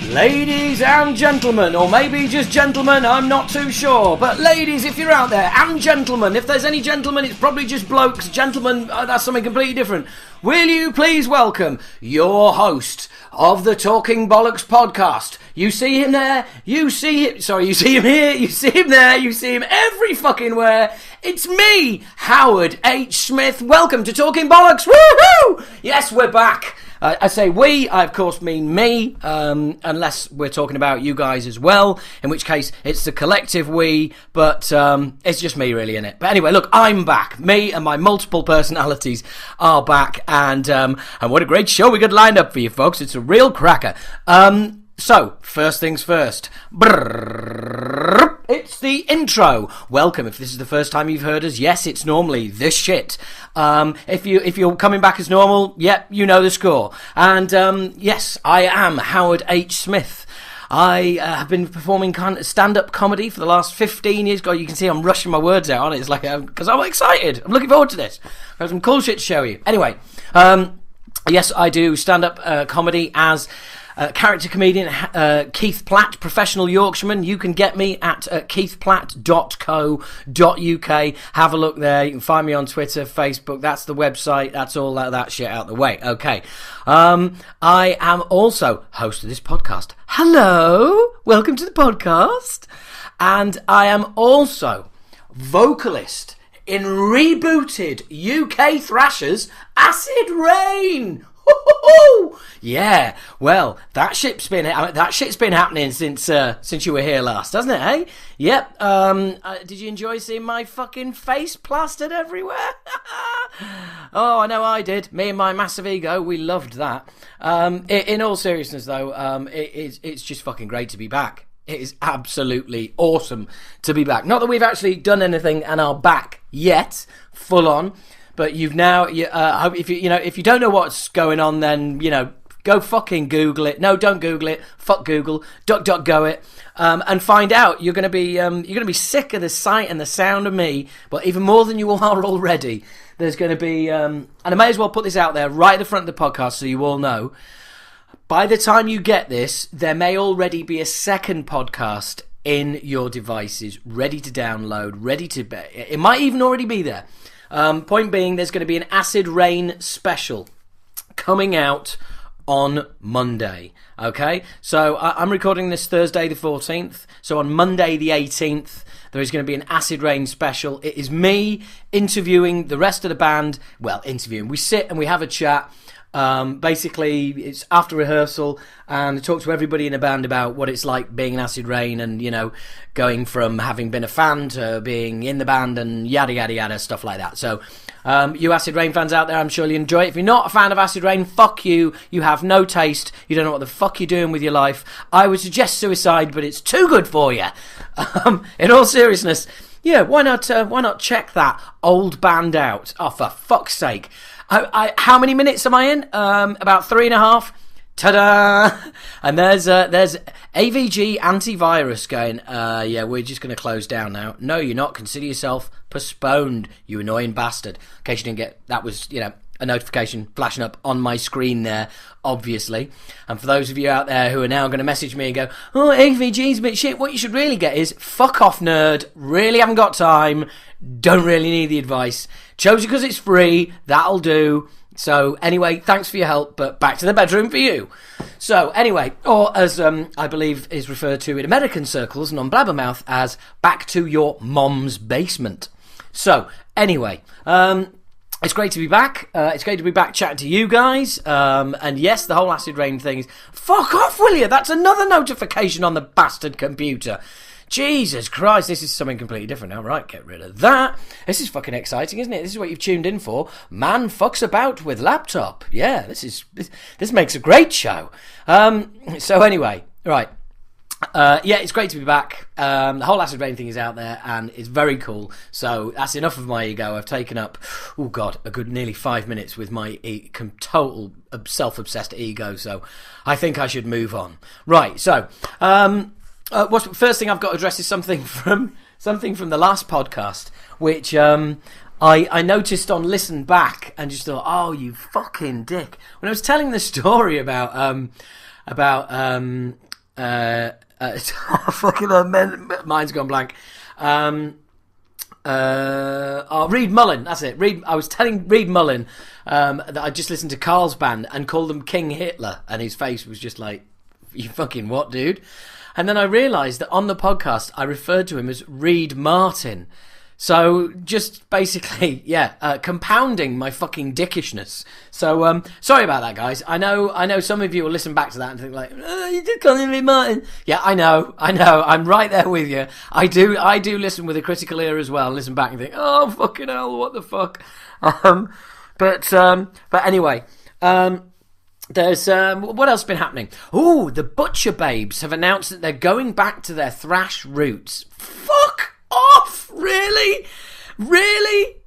Ladies and gentlemen, or maybe just gentlemen, I'm not too sure. But ladies, if you're out there, and gentlemen, if there's any gentlemen, it's probably just blokes. Gentlemen, that's something completely different. Will you please welcome your host of the Talking Bollocks podcast? You see him there, you see him, sorry, you see him here, you see him there, you see him every fucking where. It's me, Howard H. Smith. Welcome to Talking Bollocks. Woohoo! Yes, we're back. I say we, I of course mean me, unless we're talking about you guys as well, in which case it's the collective we, but it's just me really, innit? But anyway, look, I'm back. Me and my multiple personalities are back, and what a great show we got lined up for you folks. It's a real cracker. So, first things first. It's the intro. Welcome. If this is the first time you've heard us, yes, it's normally this shit. If you're coming back as normal, yep, you know the score. And yes, I am Howard H. Smith. I have been performing stand-up comedy for the last 15 years. God, you can see I'm rushing my words out on it. It's like, because I'm excited. I'm looking forward to this. I've got some cool shit to show you. Anyway, yes, I do stand-up comedy as character comedian Keith Platt, professional Yorkshireman. You can get me at keithplatt.co.uk. Have a look there. You can find me on Twitter, Facebook. That's the website. That's all that shit out the way. Okay. I am also host of this podcast. Hello. Welcome to the podcast. And I am also vocalist in rebooted UK thrashes Acid Rain. Yeah, well, that shit's been happening since you were here last, hasn't it? Hey, yep. Did you enjoy seeing my fucking face plastered everywhere? Oh, I know I did. Me and my massive ego, we loved that. In all seriousness, though, it's just fucking great to be back. It is absolutely awesome to be back. Not that we've actually done anything and are back yet, full on. But you've now, if you don't know what's going on, then go fucking Google it. No, don't Google it. Fuck Google. DuckDuckGo it, and find out. You're gonna be sick of the sight and the sound of me, but even more than you are already. There's gonna be, and I may as well put this out there right at the front of the podcast so you all know. By the time you get this, there may already be a second podcast in your devices, ready to download, it might even already be there. Point being, there's going to be an Acid Rain special coming out on Monday. Okay, so I'm recording this Thursday the 14th. So on Monday the 18th, there is going to be an Acid Rain special. It is me interviewing the rest of the band. Well, interviewing. We sit and we have a chat. Basically, it's after rehearsal, and I talk to everybody in the band about what it's like being in Acid Rain, and going from having been a fan to being in the band, and yada yada yada, stuff like that. So you Acid Rain fans out there, I'm sure you'll enjoy it. If you're not a fan of Acid Rain, fuck you. You have no taste. You don't know what the fuck you're doing with your life. I would suggest suicide, but it's too good for you. In all seriousness, yeah, why not check that old band out? Oh, for fuck's sake. How many minutes am I in? About 3.5. Ta-da! And there's AVG antivirus going, yeah, we're just going to close down now. No, you're not. Consider yourself postponed, you annoying bastard. In case you didn't get, that was, a notification flashing up on my screen there, obviously. And for those of you out there who are now going to message me and go, oh, AVG's a bit shit, what you should really get is, fuck off, nerd. Really haven't got time. Don't really need the advice. Chose it because it's free. That'll do. So anyway, thanks for your help, but back to the bedroom for you. So anyway, or as I believe is referred to in American circles and on Blabbermouth as back to your mom's basement. So anyway, it's great to be back. It's great to be back chatting to you guys. And yes, the whole Acid Rain thing is... Fuck off, will you? That's another notification on the bastard computer. Jesus Christ, this is something completely different now. Right, get rid of that. This is fucking exciting, isn't it? This is what you've tuned in for. Man fucks about with laptop. Yeah, this makes a great show. So anyway, right. Yeah, it's great to be back. The whole Acid Rain thing is out there and it's very cool. So that's enough of my ego. I've taken up, oh God, a good nearly 5 minutes with my total self-obsessed ego. So I think I should move on. Right, so... what's the first thing I've got to address is something from the last podcast, which I noticed on Listen Back and just thought, oh, you fucking dick. When I was telling the story about Mine's gone blank. Reed Mullin, that's it. I was telling Reed Mullin that I just listened to Carl's band and called them King Hitler, and his face was just like, you fucking what, dude? And then I realised that on the podcast I referred to him as Reed Martin. So just basically, compounding my fucking dickishness. So sorry about that, guys. I know some of you will listen back to that and think like, you did call him Reed Martin. Yeah, I know. I'm right there with you. I do listen with a critical ear as well. Listen back and think, oh fucking hell, what the fuck? But anyway. There's what else has been happening? Oh, the Butcher Babes have announced that they're going back to their thrash roots. Fuck off! Really?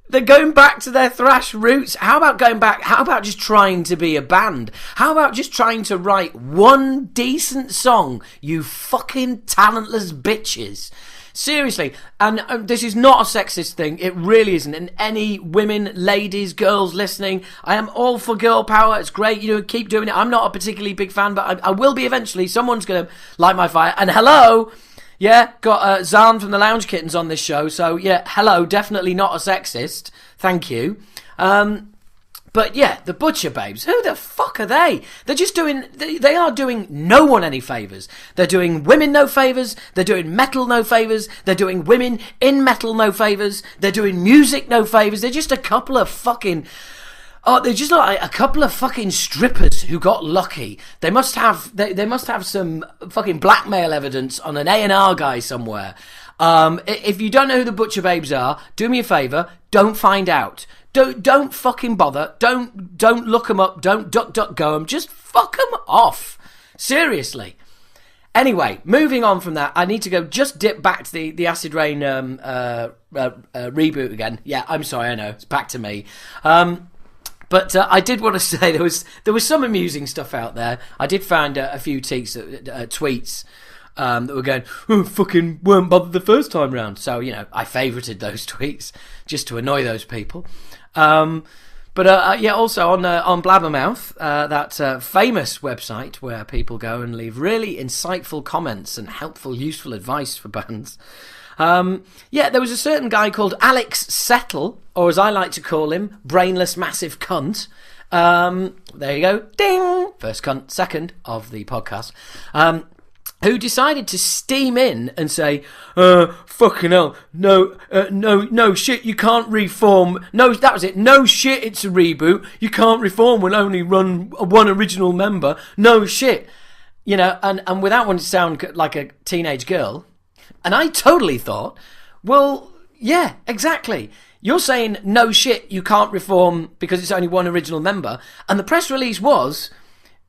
They're going back to their thrash roots? How about going back? How about just trying to be a band? How about just trying to write one decent song, you fucking talentless bitches? Seriously, and this is not a sexist thing, it really isn't, and any women, ladies, girls listening, I am all for girl power, it's great, keep doing it. I'm not a particularly big fan, but I will be eventually. Someone's going to light my fire, and hello, got Zan from the Lounge Kittens on this show, so hello, definitely not a sexist, thank you. But yeah, the Butcher Babes, who the fuck are they? They're just they are doing no one any favours. They're doing women no favours, they're doing metal no favours, they're doing women in metal no favours, they're doing music no favours. They're just a couple of fucking... they're just like a couple of fucking strippers who got lucky. They must have some fucking blackmail evidence on an A&R guy somewhere. If you don't know who the Butcher Babes are, do me a favour, don't find out. Don't fucking bother. Don't look them up. Don't duck go them. Just fuck them off. Seriously. Anyway, moving on from that, I need to go just dip back to the Acid Rain reboot again. Yeah, I'm sorry, I know. It's back to me. But I did want to say there was some amusing stuff out there. I did find a few tweets that were going, oh, fucking weren't bothered the first time round. So, I favourited those tweets just to annoy those people. But also on Blabbermouth, that famous website where people go and leave really insightful comments and helpful, useful advice for bands. There was a certain guy called Alex Settle, or as I like to call him, Brainless Massive Cunt. There you go. Ding! First cunt, second of the podcast. Who decided to steam in and say, fucking hell, no shit, you can't reform. No, that was it. No shit, it's a reboot. You can't reform when only run one original member. No shit. And without wanting to sound like a teenage girl, and I totally thought, well, yeah, exactly. You're saying, no shit, you can't reform because it's only one original member. And the press release was,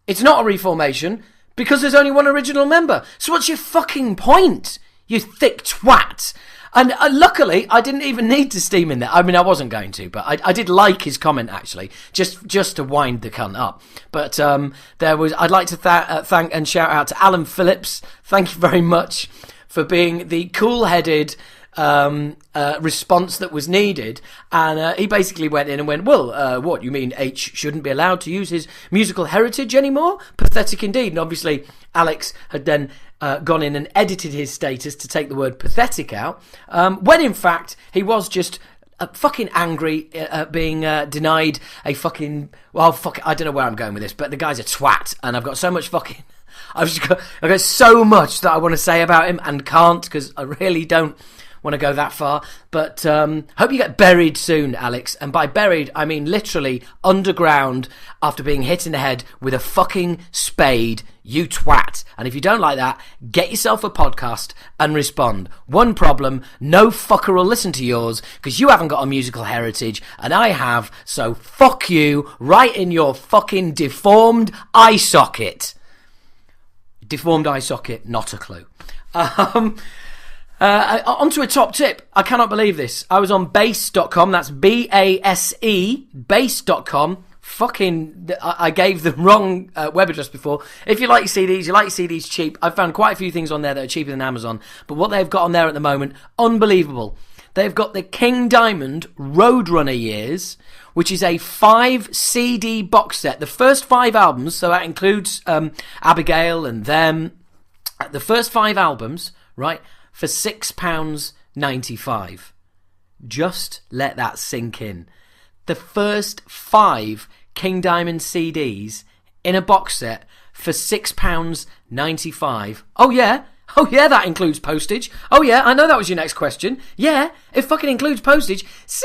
it's not a reformation, because there's only one original member. So what's your fucking point, you thick twat? And luckily, I didn't even need to steam in there. I mean, I wasn't going to, but I did like his comment, actually, just to wind the cunt up. But I'd like to thank and shout out to Alan Phillips. Thank you very much for being the cool-headed response that was needed, and he basically went in and went, well, what, you mean H shouldn't be allowed to use his musical heritage anymore? Pathetic indeed. And obviously Alex had then gone in and edited his status to take the word pathetic out, when in fact he was just fucking angry at being denied a fucking, well, fuck, I don't know where I'm going with this, but the guy's a twat, and I've got so much fucking I've got so much that I want to say about him and can't, because I really don't want to go that far. But hope you get buried soon, Alex. And by buried, I mean literally underground after being hit in the head with a fucking spade, you twat. And if you don't like that, get yourself a podcast and respond. One problem, no fucker will listen to yours because you haven't got a musical heritage and I have, so fuck you right in your fucking deformed eye socket. Deformed eye socket, not a clue. Onto a top tip. I cannot believe this. I was on base.com, that's B-A-S-E, base.com. Fucking, I gave the wrong web address before. If you like your CDs, you like your CDs cheap. I've found quite a few things on there that are cheaper than Amazon. But what they've got on there at the moment, unbelievable. They've got the King Diamond Roadrunner Years, which is a 5 CD box set. The first 5 albums, so that includes Abigail and Them, The first 5 albums, right, for £6.95. Just let that sink in. The first 5 King Diamond CDs in a box set for £6.95. Oh yeah, that includes postage. Oh yeah, I know that was your next question. Yeah, it fucking includes postage. £6.95.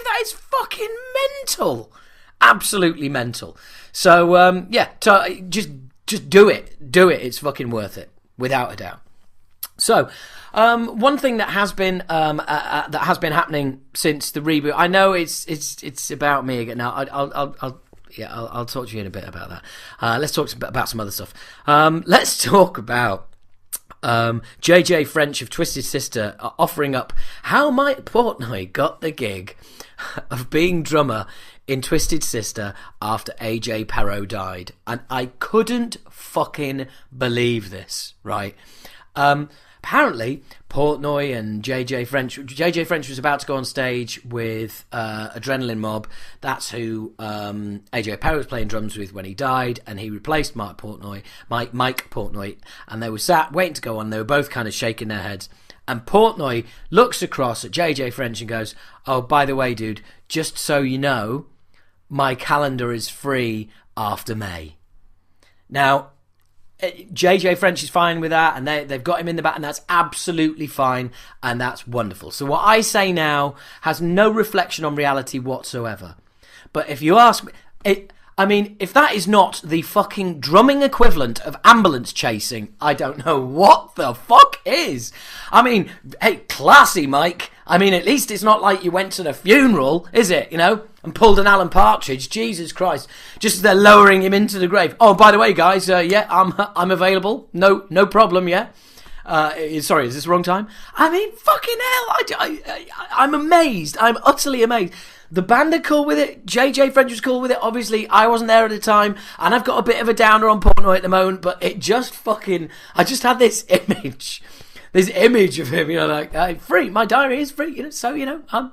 That is fucking mental. Absolutely mental. So just do it. It's fucking worth it, without a doubt. So, one thing that has been happening since the reboot. I know it's about me again. Now, I'll talk to you in a bit about that. Let's talk about some other stuff. Let's talk about JJ French of Twisted Sister offering up how Mike Portnoy got the gig of being drummer in Twisted Sister after AJ Perro died. And I couldn't fucking believe this, right? Apparently, Portnoy and JJ French was about to go on stage with Adrenaline Mob. That's who AJ Perro was playing drums with when he died, and he replaced Mike Portnoy, and they were sat waiting to go on. They were both kind of shaking their heads. And Portnoy looks across at JJ French and goes, "Oh, by the way, dude, just so you know, my calendar is free after May." Now, JJ French is fine with that, and they've got him in the back, and that's absolutely fine, and that's wonderful. So what I say now has no reflection on reality whatsoever. But if you ask me, if that is not the fucking drumming equivalent of ambulance chasing, I don't know what the fuck is. I mean, hey, classy, Mike. I mean, at least it's not like you went to the funeral, is it, and pulled an Alan Partridge. Jesus Christ. Just as they're lowering him into the grave. Oh, by the way, guys, I'm available. No problem, yeah? Sorry, is this the wrong time? I mean, fucking hell, I'm amazed. I'm utterly amazed. The band are cool with it. JJ French was cool with it. Obviously, I wasn't there at the time, and I've got a bit of a downer on Portnoy at the moment, but it just fucking... I just had this image of him, like, free, my diary is free, so, I'm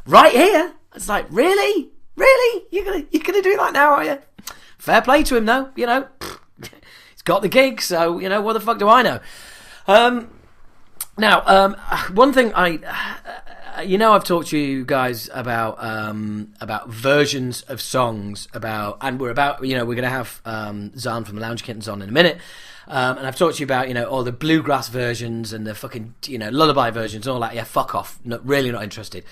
right here. It's like, really? You're gonna do that now, are you? Fair play to him, though, he's got the gig, so, what the fuck do I know? Now, one thing I've talked to you guys about versions of songs and we're going to have Zahn from the Lounge Kittens on in a minute. And I've talked to you about, all the bluegrass versions and the fucking, lullaby versions and all that. Yeah, fuck off. Really not interested.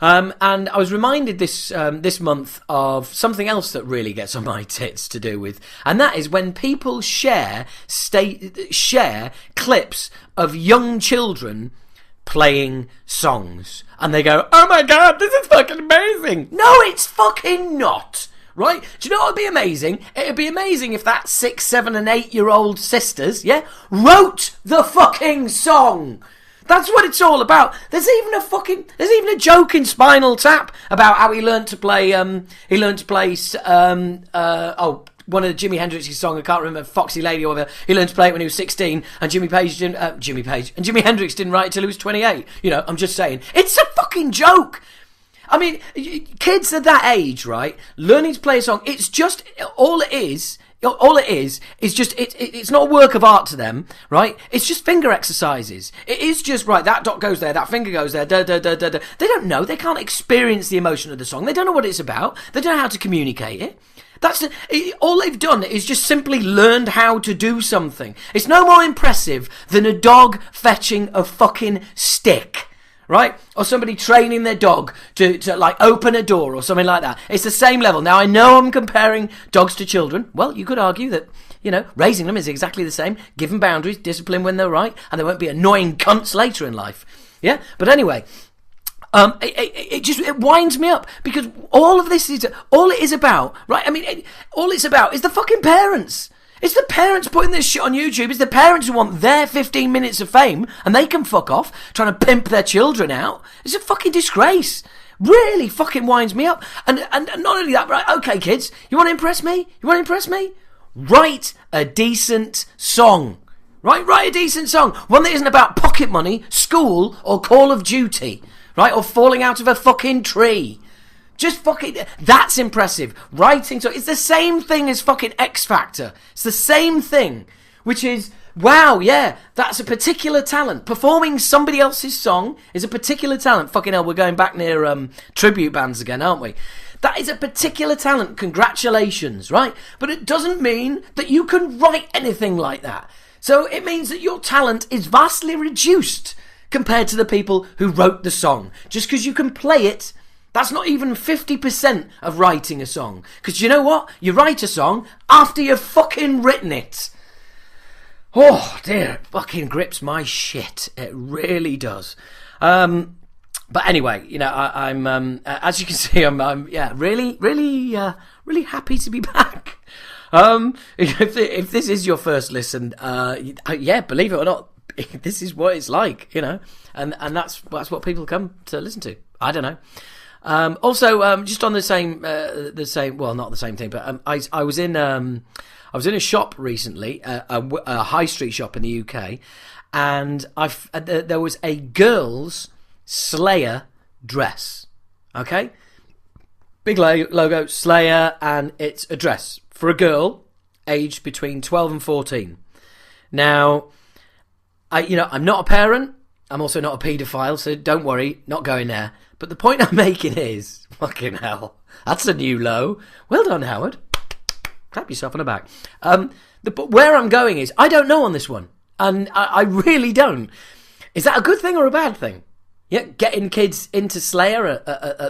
And I was reminded this month of something else that really gets on my tits to do with, and that is when people share clips of young children playing songs, and they go, "Oh my god, this is fucking amazing!" No, it's fucking not. Right? Do you know what would be amazing? It'd be amazing if that 6, 7 and 8-year-old sisters, wrote the fucking song. That's what it's all about. There's even a joke in Spinal Tap about how he learned to play one of the Jimi Hendrix's song, I can't remember, Foxy Lady or whatever. He learned to play it when he was 16, and Jimi Hendrix didn't write it till he was 28. I'm just saying. It's a fucking joke. I mean, kids at that age, right, learning to play a song, it's just, all it is just, it's not a work of art to them, right? It's just finger exercises. It is just, right, that dot goes there, that finger goes there, da, da, da, da, da. They don't know, they can't experience the emotion of the song, they don't know what it's about, they don't know how to communicate it. All they've done is just simply learned how to do something. It's no more impressive than a dog fetching a fucking stick. Right? Or somebody training their dog to like open a door or something like that. It's the same level. Now, I know I'm comparing dogs to children. Well, you could argue that, raising them is exactly the same. Give them boundaries, discipline when they're right, and they won't be annoying cunts later in life. Yeah? But anyway, it winds me up because all it is about, right? I mean, all it's about is the fucking parents. It's the parents putting this shit on YouTube. It's the parents who want their 15 minutes of fame, and they can fuck off, trying to pimp their children out. It's a fucking disgrace. Really fucking winds me up. And not only that, right, okay, kids, you want to impress me? Write a decent song. Right? Write a decent song. One that isn't about pocket money, school, or Call of Duty. Right? Or falling out of a fucking tree. Just fucking... That's impressive. Writing... So it's the same thing as fucking X Factor. It's the same thing. which is, wow, yeah, that's a particular talent. Performing somebody else's song is a particular talent. Fucking hell, we're going back near tribute bands again, aren't we? That is a particular talent. Congratulations, right? But it doesn't mean that you can write anything like that. So it means that your talent is vastly reduced compared to the people who wrote the song. Just because you can play it, that's not even 50% of writing a song. Because you know what? You write a song after you've fucking written it. Oh dear, it fucking grips my shit. It really does. But anyway, you know, I'm as you can see, I'm really happy to be back. If this is your first listen, yeah, believe it or not, this is what it's like, you know, and that's what people come to listen to. I don't know. Also, just on the same, well, not the same thing, but I was in a shop recently, a high street shop in the UK, and there was a girl's Slayer dress. Okay, big logo Slayer, and it's a dress for a girl aged between 12 and 14. Now, I'm not a parent. I'm also not a paedophile, so don't worry, not going there. But the point I'm making is, fucking hell, that's a new low. Well done, Howard. Clap yourself on the back. But where I'm going is, I don't know on this one, and I really don't. Is that a good thing or a bad thing? Yeah, getting kids into Slayer at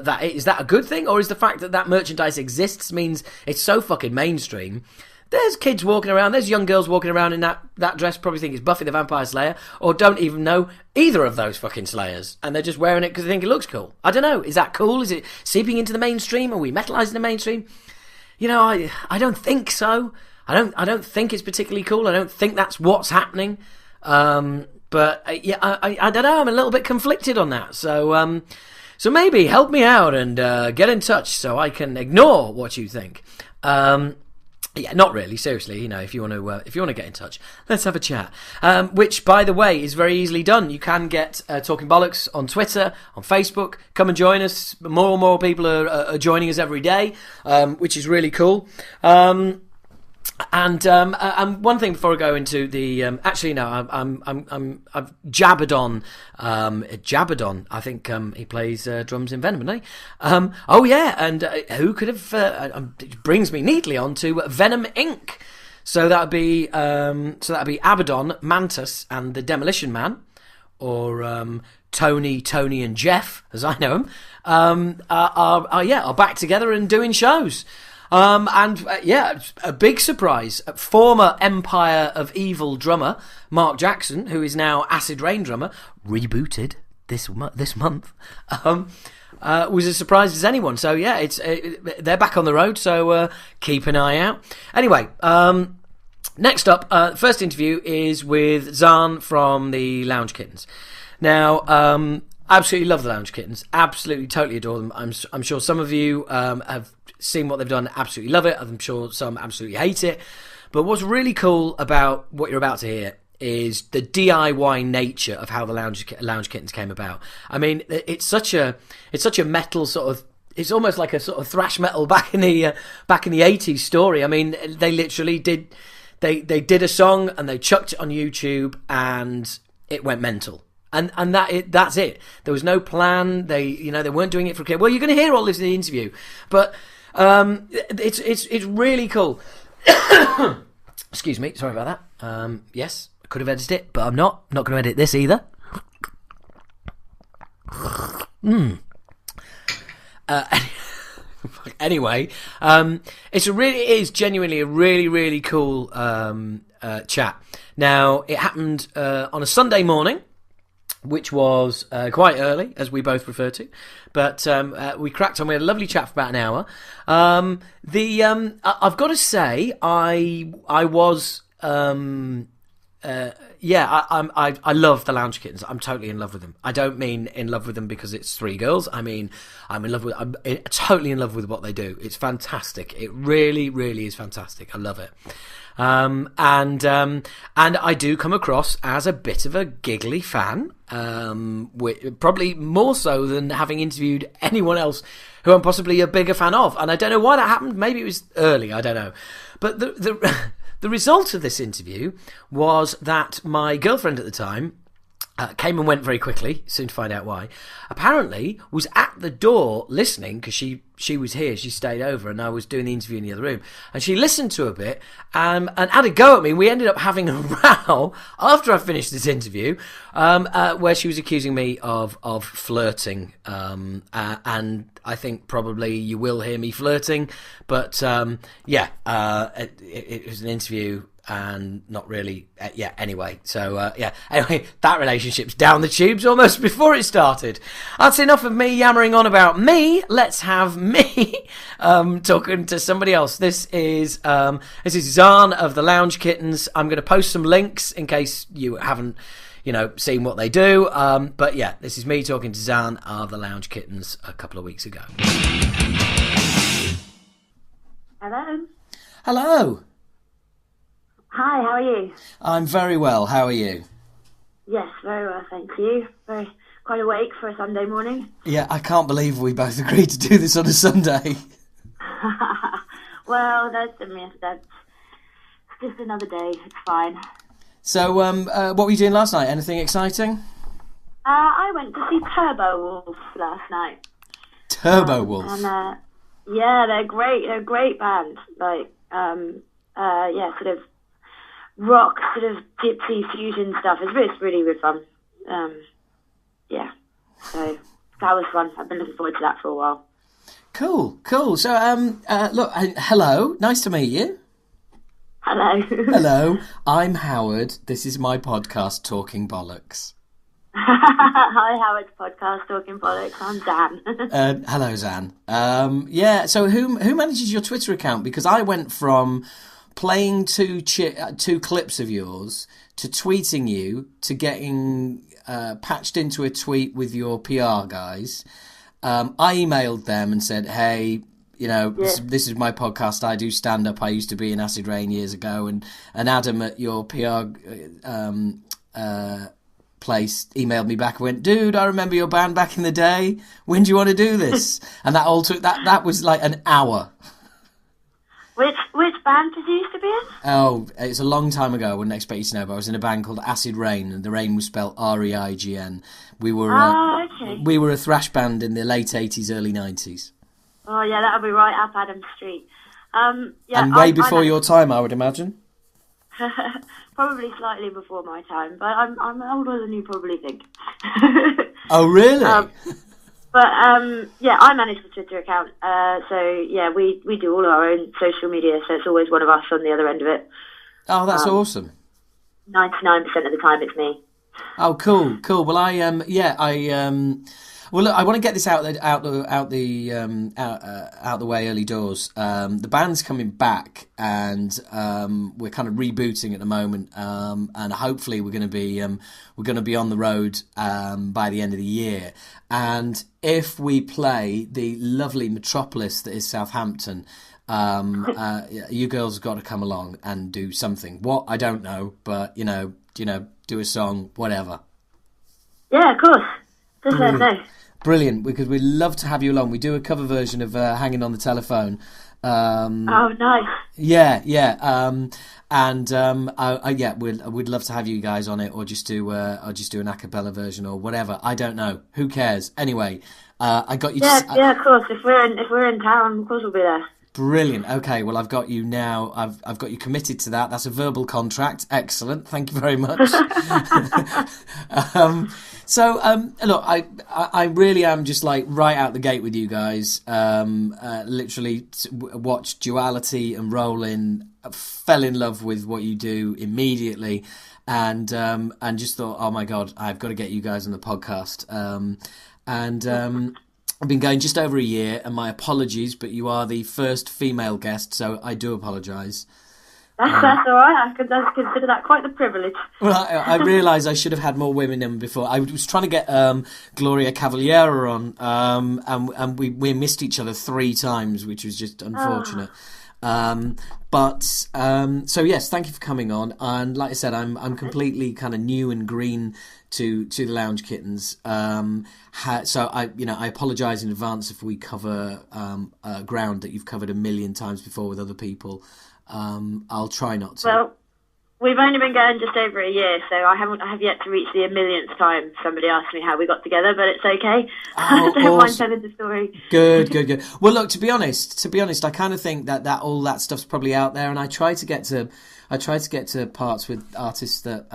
that, is that a good thing, or is the fact that merchandise exists means it's so fucking mainstream? There's kids walking around, there's young girls walking around in that dress, probably think it's Buffy the Vampire Slayer, or don't even know either of those fucking Slayers, and they're just wearing it because they think it looks cool. I don't know, is that cool? Is it seeping into the mainstream? Are we metalizing the mainstream? You know, I don't think so. I don't think it's particularly cool. I don't think that's what's happening. But yeah, I don't know. I'm a little bit conflicted on that. So maybe help me out and get in touch so I can ignore what you think. Yeah, not really. Seriously, you know, if you want to get in touch, let's have a chat. Which, by the way, is very easily done. You can get Talking Bollocks on Twitter, on Facebook. Come and join us. More and more people are joining us every day, which is really cool. And one thing before I go into the actually no, I've Jabadon. Jabadon, I think he plays drums in Venom, doesn't he? Oh yeah, and who could have? It brings me neatly on to Venom Inc. So that'd be Abaddon, Mantis, and the Demolition Man, or Tony, and Jeff, as I know them, are back together and doing shows. Yeah, a big surprise. Former Empire of Evil drummer Mark Jackson, who is now Acid Rain drummer, rebooted this month, was as surprised as anyone. So yeah, they're back on the road. So keep an eye out. Anyway, next up, first interview is with Zahn from the Lounge Kittens. Now, absolutely love the Lounge Kittens. Absolutely, totally adore them. I'm sure some of you have seen what they've done, absolutely love it. I'm sure some absolutely hate it. But what's really cool about what you're about to hear is the DIY nature of how the Lounge Kittens came about. I mean, it's such a metal sort of. It's almost like a sort of thrash metal back in the 80s story. I mean, they literally did. They did a song and they chucked it on YouTube and it went mental. And that's it. There was no plan. They weren't doing it for. Well, you're going to hear all this in the interview, but it's really cool. Excuse me, sorry about that. Yes, I could have edited it, but I'm not going to edit this either. Anyway, it is genuinely a really, really cool chat. Now, it happened on a Sunday morning, which was quite early, as we both refer to. But we cracked on. We had a lovely chat for about an hour. I've got to say, I was... I love the Lounge Kittens. I'm totally in love with them. I don't mean in love with them because it's three girls. I mean, I'm totally in love with what they do. It's fantastic. It really, really is fantastic. I love it. And I do come across as a bit of a giggly fan, probably more so than having interviewed anyone else who I'm possibly a bigger fan of. And I don't know why that happened. Maybe it was early. I don't know. But the result of this interview was that my girlfriend at the time came and went very quickly, soon to find out why, apparently was at the door listening, because she was here, she stayed over, and I was doing the interview in the other room, and she listened to a bit and had a go at me. We ended up having a row after I finished this interview, where she was accusing me of flirting, and I think probably you will hear me flirting, but it was an interview and not really, anyway. So, anyway, that relationship's down the tubes almost before it started. That's enough of me yammering on about me. Let's have me talking to somebody else. This is Zan of the Lounge Kittens. I'm going to post some links in case you haven't, seen what they do. But yeah, this is me talking to Zan of the Lounge Kittens a couple of weeks ago. Hello. Hello. Hi, how are you? I'm very well. How are you? Yes, very well, thank you. Quite awake for a Sunday morning. Yeah, I can't believe we both agreed to do this on a Sunday. Well, that's just another day. It's fine. So, what were you doing last night? Anything exciting? I went to see Turbo Wolf last night. Turbo Wolf? And, yeah, they're great. They're a great band. Sort of rock, sort of gypsy fusion stuff. It's really, really fun. So that was fun. I've been looking forward to that for a while. Cool. So, look, hello. Nice to meet you. Hello. Hello. I'm Howard. This is my podcast, Talking Bollocks. Hi, Howard's podcast, Talking Bollocks. I'm Zan. Hello, Zan. So who manages your Twitter account? Because I went from playing two clips of yours to tweeting you to getting patched into a tweet with your PR guys. I emailed them and said, hey, this is my podcast. I do stand up. I used to be in Acid Rain years ago, and Adam at your PR place emailed me back and went, dude, I remember your band back in the day. When do you want to do this? And that all took that was like an hour. Which band did you used to be in? Oh, it's a long time ago. I wouldn't expect you to know, but I was in a band called Acid Rain, and the rain was spelled R-E-I-G-N. We were we were a thrash band in the late 80s, early 90s. Oh yeah, that would be right up Adam Street. And way before your time, I would imagine. Probably slightly before my time, but I'm older than you probably think. Oh really? I manage the Twitter account. We do all our own social media, so it's always one of us on the other end of it. Oh, that's awesome. 99% of the time, it's me. Oh, cool. Well, look, I want to get this out the way early doors. The band's coming back, and we're kind of rebooting at the moment, and hopefully we're going to be on the road by the end of the year. And if we play the lovely metropolis that is Southampton, you girls have got to come along and do something. What, I don't know, but do a song, whatever. Yeah, of course. Just let us know. Brilliant, because we'd love to have you along. We do a cover version of Hanging on the Telephone. Oh, nice. Yeah. We'd love to have you guys on it, or just do an a cappella version or whatever. I don't know. Who cares? Anyway, I got you. Yeah, of course. If we're in town, of course we'll be there. Brilliant. Okay, well, I've got you now. I've got you committed to that. That's a verbal contract. Excellent. Thank you very much. Look, I really am just like right out the gate with you guys. Literally watched Duality and Rollin', fell in love with what you do immediately, and just thought, oh my God, I've got to get you guys on the podcast. I've been going just over a year, and my apologies, but you are the first female guest, so I do apologise. That's all right. I consider that quite the privilege. Well, I realise I should have had more women in before. I was trying to get Gloria Cavaliera on, and we missed each other 3 times, which was just unfortunate. So yes, thank you for coming on. And like I said, I'm completely kind of new and green to the Lounge Kittens. So I apologise in advance if we cover ground that you've covered a million times before with other people. I'll try not to. Well, we've only been going just over a year, so I have yet to reach the millionth time somebody asked me how we got together, but it's okay. Oh, Don't mind telling the story. Good. Well, look, to be honest, I kind of think that all that stuff's probably out there, and I try to get to parts with artists that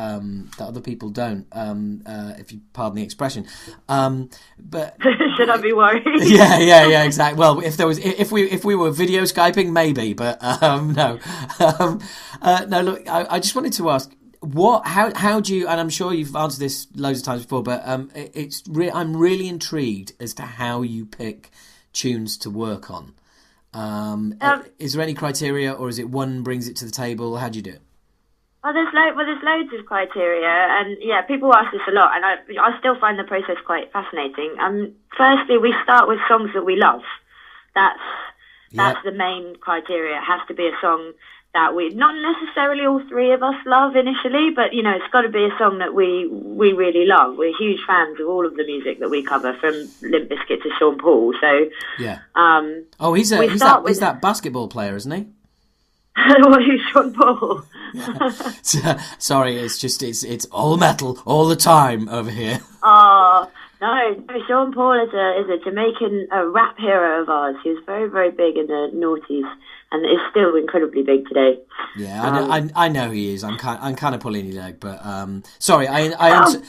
other people don't, if you pardon the expression. But should I be worried? Yeah, exactly. Well, if we were video Skyping, maybe, but no. No, look, I just wanted to ask, how do you? And I'm sure you've answered this loads of times before, but I'm really intrigued as to how you pick tunes to work on. Is there any criteria, or is it one brings it to the table? How do you do it? Well, there's loads of criteria, and yeah, people ask this a lot, and I still find the process quite fascinating. Firstly, we start with songs that we love. That's the main criteria. It has to be a song that not necessarily all three of us love initially, but it's got to be a song that we really love. We're huge fans of all of the music that we cover, from Limp Bizkit to Sean Paul. So yeah. He's that basketball player, isn't he? Well, who's Sean Paul? Yeah. Sorry, it's all metal all the time over here. Oh. No, Sean Paul is a Jamaican rap hero of ours. He was very, very big in the noughties, and is still incredibly big today. Yeah, I know he is. I'm kind of pulling your leg, but sorry. I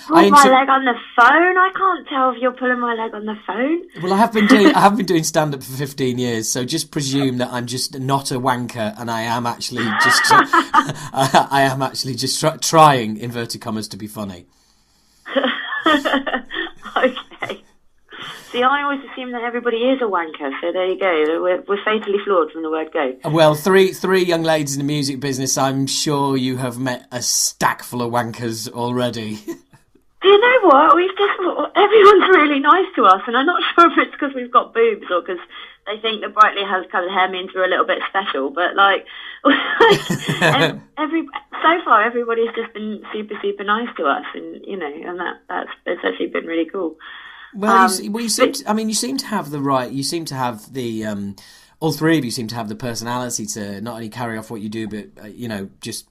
pull my leg on the phone. I can't tell if you're pulling my leg on the phone. Well, I have been doing stand up for 15 years, so just presume that I'm just not a wanker, and I am actually just trying, inverted commas, to be funny. Okay. See, I always assume that everybody is a wanker, so there you go. We're fatally flawed from the word go. Well, three young ladies in the music business, I'm sure you have met a stack full of wankers already. Do you know what? Everyone's really nice to us, and I'm not sure if it's because we've got boobs or because they think that brightly coloured hair means we're a little bit special, but so far everybody's just been super, super nice to us, and it's actually been really cool. Well, you seem to have the right. You seem to have the. All three of you seem to have the personality to not only carry off what you do, but just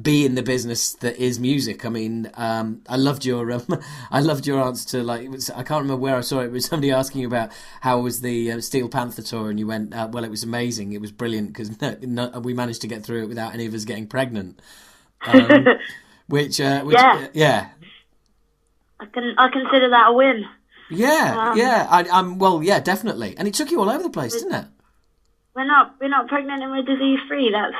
be in the business that is music. I mean, I loved your answer to I can't remember where I saw it. It was somebody asking you about how was the Steel Panther tour, and you went, well, it was amazing. It was brilliant because we managed to get through it without any of us getting pregnant. Which yeah. I consider that a win. Yeah, definitely. And it took you all over the place, didn't it? We're not pregnant and we're disease free. That's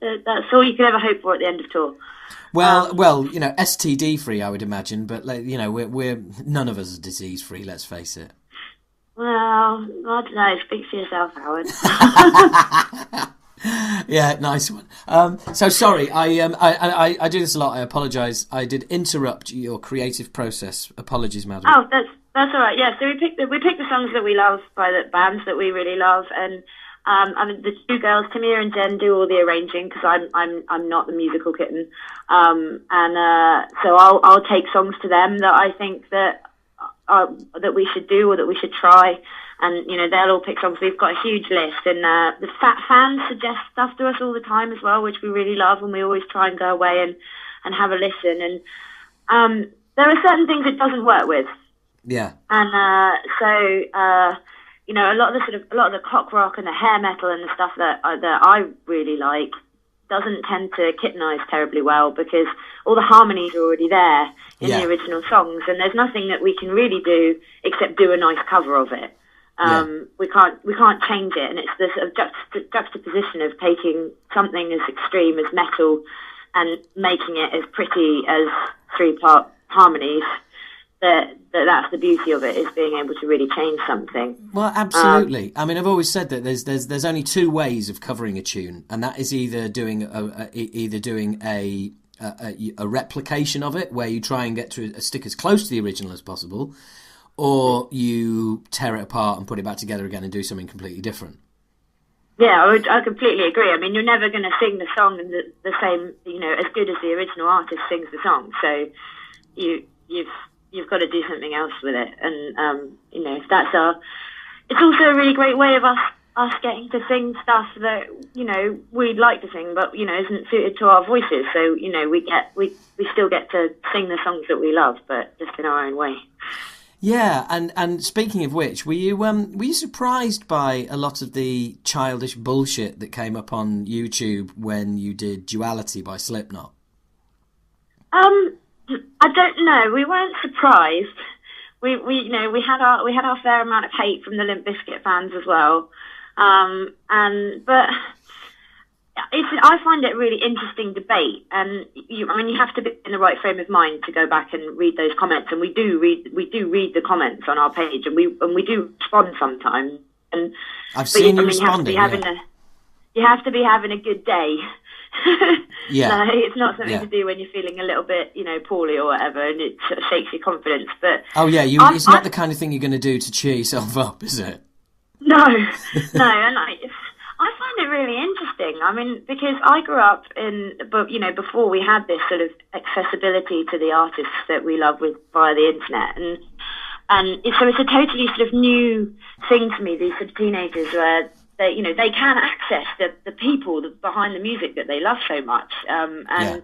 that's all you could ever hope for at the end of tour. Well, STD free, I would imagine, but we're none of us are disease free. Let's face it. Well, I don't know. Speak for yourself, Howard. Yeah, nice one. So sorry, I do this a lot. I apologise. I did interrupt your creative process. Apologies, madam. Oh, that's all right. Yeah, so we picked the songs that we love by the bands that we really love, and the two girls, Tamir and Jen, do all the arranging because I'm not the musical kitten, so I'll take songs to them that I think that we should do or that we should try. And, they'll all pick songs. We've got a huge list. And the fans suggest stuff to us all the time as well, which we really love. And we always try and go away and have a listen. And there are certain things it doesn't work with. Yeah. And a lot of the cock rock and the hair metal and the stuff that I really like doesn't tend to kittenize terribly well because all the harmonies are already there in the original songs. And there's nothing that we can really do except do a nice cover of it. We can't change it, and it's this sort of juxtaposition of taking something as extreme as metal and making it as pretty as 3-part harmonies. That's the beauty of it, is being able to really change something. Well, absolutely. I mean, I've always said that there's only two ways of covering a tune, and that is either doing a replication of it, where you try and get to stick as close to the original as possible, or you tear it apart and put it back together again and do something completely different. Yeah, I completely agree. I mean, you're never going to sing the song in the same, as good as the original artist sings the song. So you've got to do something else with it. And, it's also a really great way of us us getting to sing stuff that, you know, we'd like to sing, but, you know, isn't suited to our voices. So, you know, we still get to sing the songs that we love, but just in our own way. Yeah, and speaking of which, were you surprised by a lot of the childish bullshit that came up on YouTube when you did Duality by Slipknot? I don't know. We weren't surprised. We had our fair amount of hate from the Limp Bizkit fans as well. But I find it a really interesting debate, and you have to be in the right frame of mind to go back and read those comments, and we do read the comments on our page, and we do respond sometimes. And I've seen you responding. You have to be having a good day. Yeah, so it's not something to do when you're feeling a little bit, you know, poorly or whatever, and it sort of shakes your confidence. But it's not the kind of thing you're going to do to cheer yourself up, is it? No, and I find it really interesting. I mean, because I grew up before we had this sort of accessibility to the artists that we love via the internet, and so it's a totally sort of new thing to me. These sort of teenagers where they can access the people behind the music that they love so much, and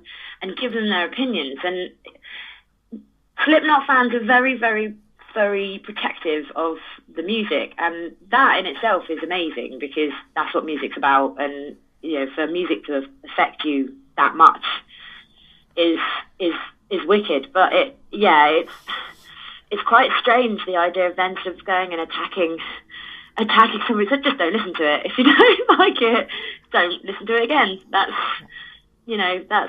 give them their opinions. And Slipknot fans are very, very, very protective of the music, and that in itself is amazing because that's what music's about. And you know, for music to affect you that much is wicked. But it's quite strange, the idea of then sort of going and attacking somebody. So just don't listen to it. If you don't like it, don't listen to it again. That's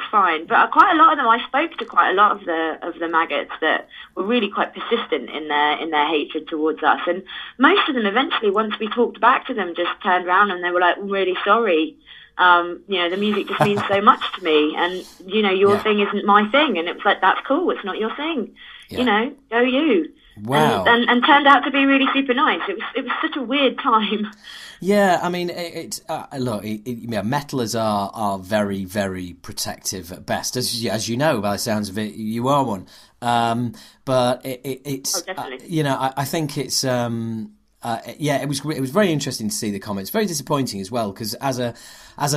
fine. But quite a lot of them, I spoke to quite a lot of the maggots that were really quite persistent in their hatred towards us. And most of them eventually, once we talked back to them, just turned around and they were like, "I'm really sorry. The music just means so much to me, and your thing isn't my thing." And it was like, "That's cool. It's not your thing. Yeah. Go you." Wow. And turned out to be really super nice. It was such a weird time. Yeah, I mean, metalers are very, very protective at best, as you know by the sounds of it. You are one, but it's definitely. I think it's it was very interesting to see the comments. Very disappointing as well, because as an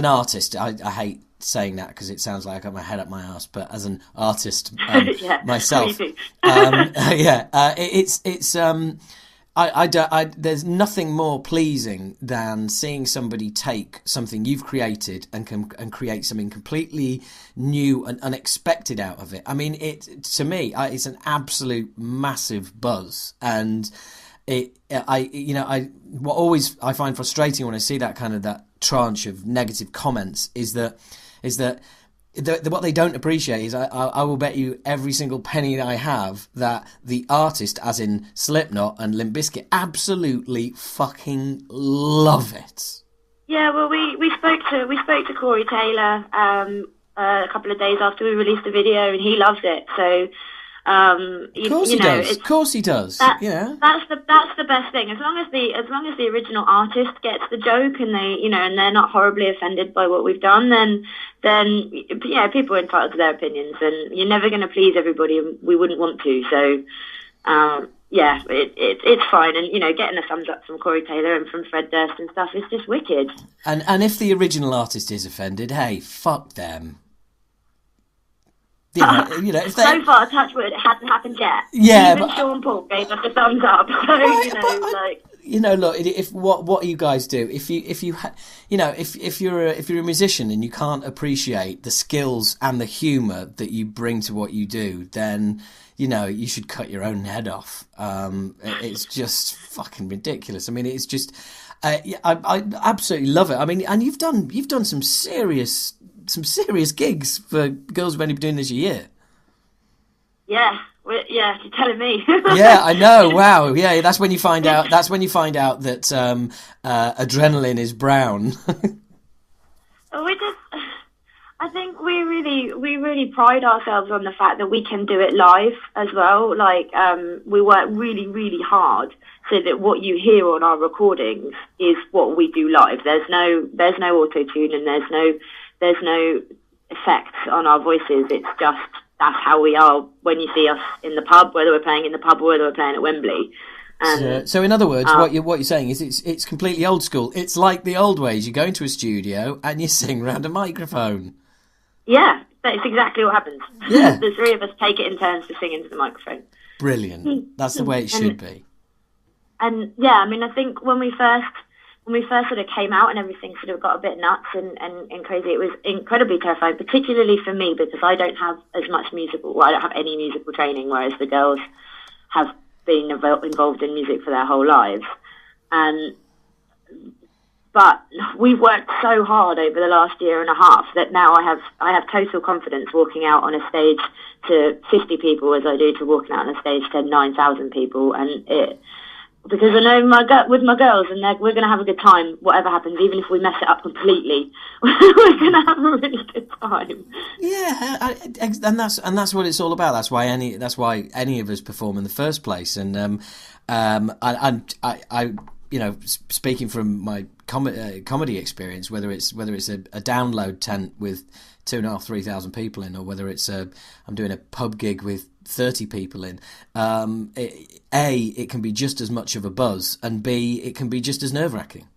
artist, I hate saying that because it sounds like I got my head up my ass, but as an artist myself, there's nothing more pleasing than seeing somebody take something you've created and create something completely new and unexpected out of it. I mean, to me, it's an absolute massive buzz, and what always I find frustrating when I see that kind of that tranche of negative comments is that what they don't appreciate is I will bet you every single penny that I have that the artist, as in Slipknot and Limp Bizkit, absolutely fucking love it. Yeah, well, we spoke to Corey Taylor a couple of days after we released the video, and he loves it. So. Of course he does. Of course he does. That's the best thing. As long as the original artist gets the joke and they're not horribly offended by what we've done, then people are entitled to their opinions, and you're never going to please everybody, and we wouldn't want to. So it's fine, and getting a thumbs up from Corey Taylor and from Fred Durst and stuff is just wicked. And if the original artist is offended, hey, fuck them. If they... So far, touch wood, it hasn't happened yet. Yeah, even Sean Paul gave us a thumbs up. So look, if what you guys do, if you're a musician and you can't appreciate the skills and the humour that you bring to what you do, then you should cut your own head off. It's just fucking ridiculous. I mean, it's just I absolutely love it. I mean, and you've done some serious gigs for girls who've only been doing this a year. Yeah, you're telling me. Yeah, I know. Wow. Yeah, that's when you find out. That's when you find out that adrenaline is brown. I think we really pride ourselves on the fact that we can do it live as well. Like we work really, really hard so that what you hear on our recordings is what we do live. There's no auto-tune, and there's no effects on our voices. It's just, that's how we are when you see us in the pub, whether we're playing in the pub or whether we're playing at Wembley. So in other words, what you're saying is it's completely old school. It's like the old ways. You go into a studio and you sing round a microphone. Yeah, that's exactly what happens. Yeah. The three of us take it in turns to sing into the microphone. Brilliant. That's the way it should be. And yeah, I mean, I think when we first sort of came out and everything sort of got a bit nuts and crazy, it was incredibly terrifying, particularly for me because I don't have as much I don't have any musical training, whereas the girls have been involved in music for their whole lives. But we've worked so hard over the last year and a half that now I have total confidence walking out on a stage to 50 people as I do to walking out on a stage to 9,000 people, because I know with my girls, and we're going to have a good time, whatever happens, even if we mess it up completely. We're going to have a really good time. Yeah, and that's what it's all about. That's why any of us perform in the first place. And I speaking from my comedy experience, whether it's a download tent with 2,500, 3,000 people in, or whether it's I'm doing a pub gig with 30 people in, it can be just as much of a buzz, and B, it can be just as nerve-wracking.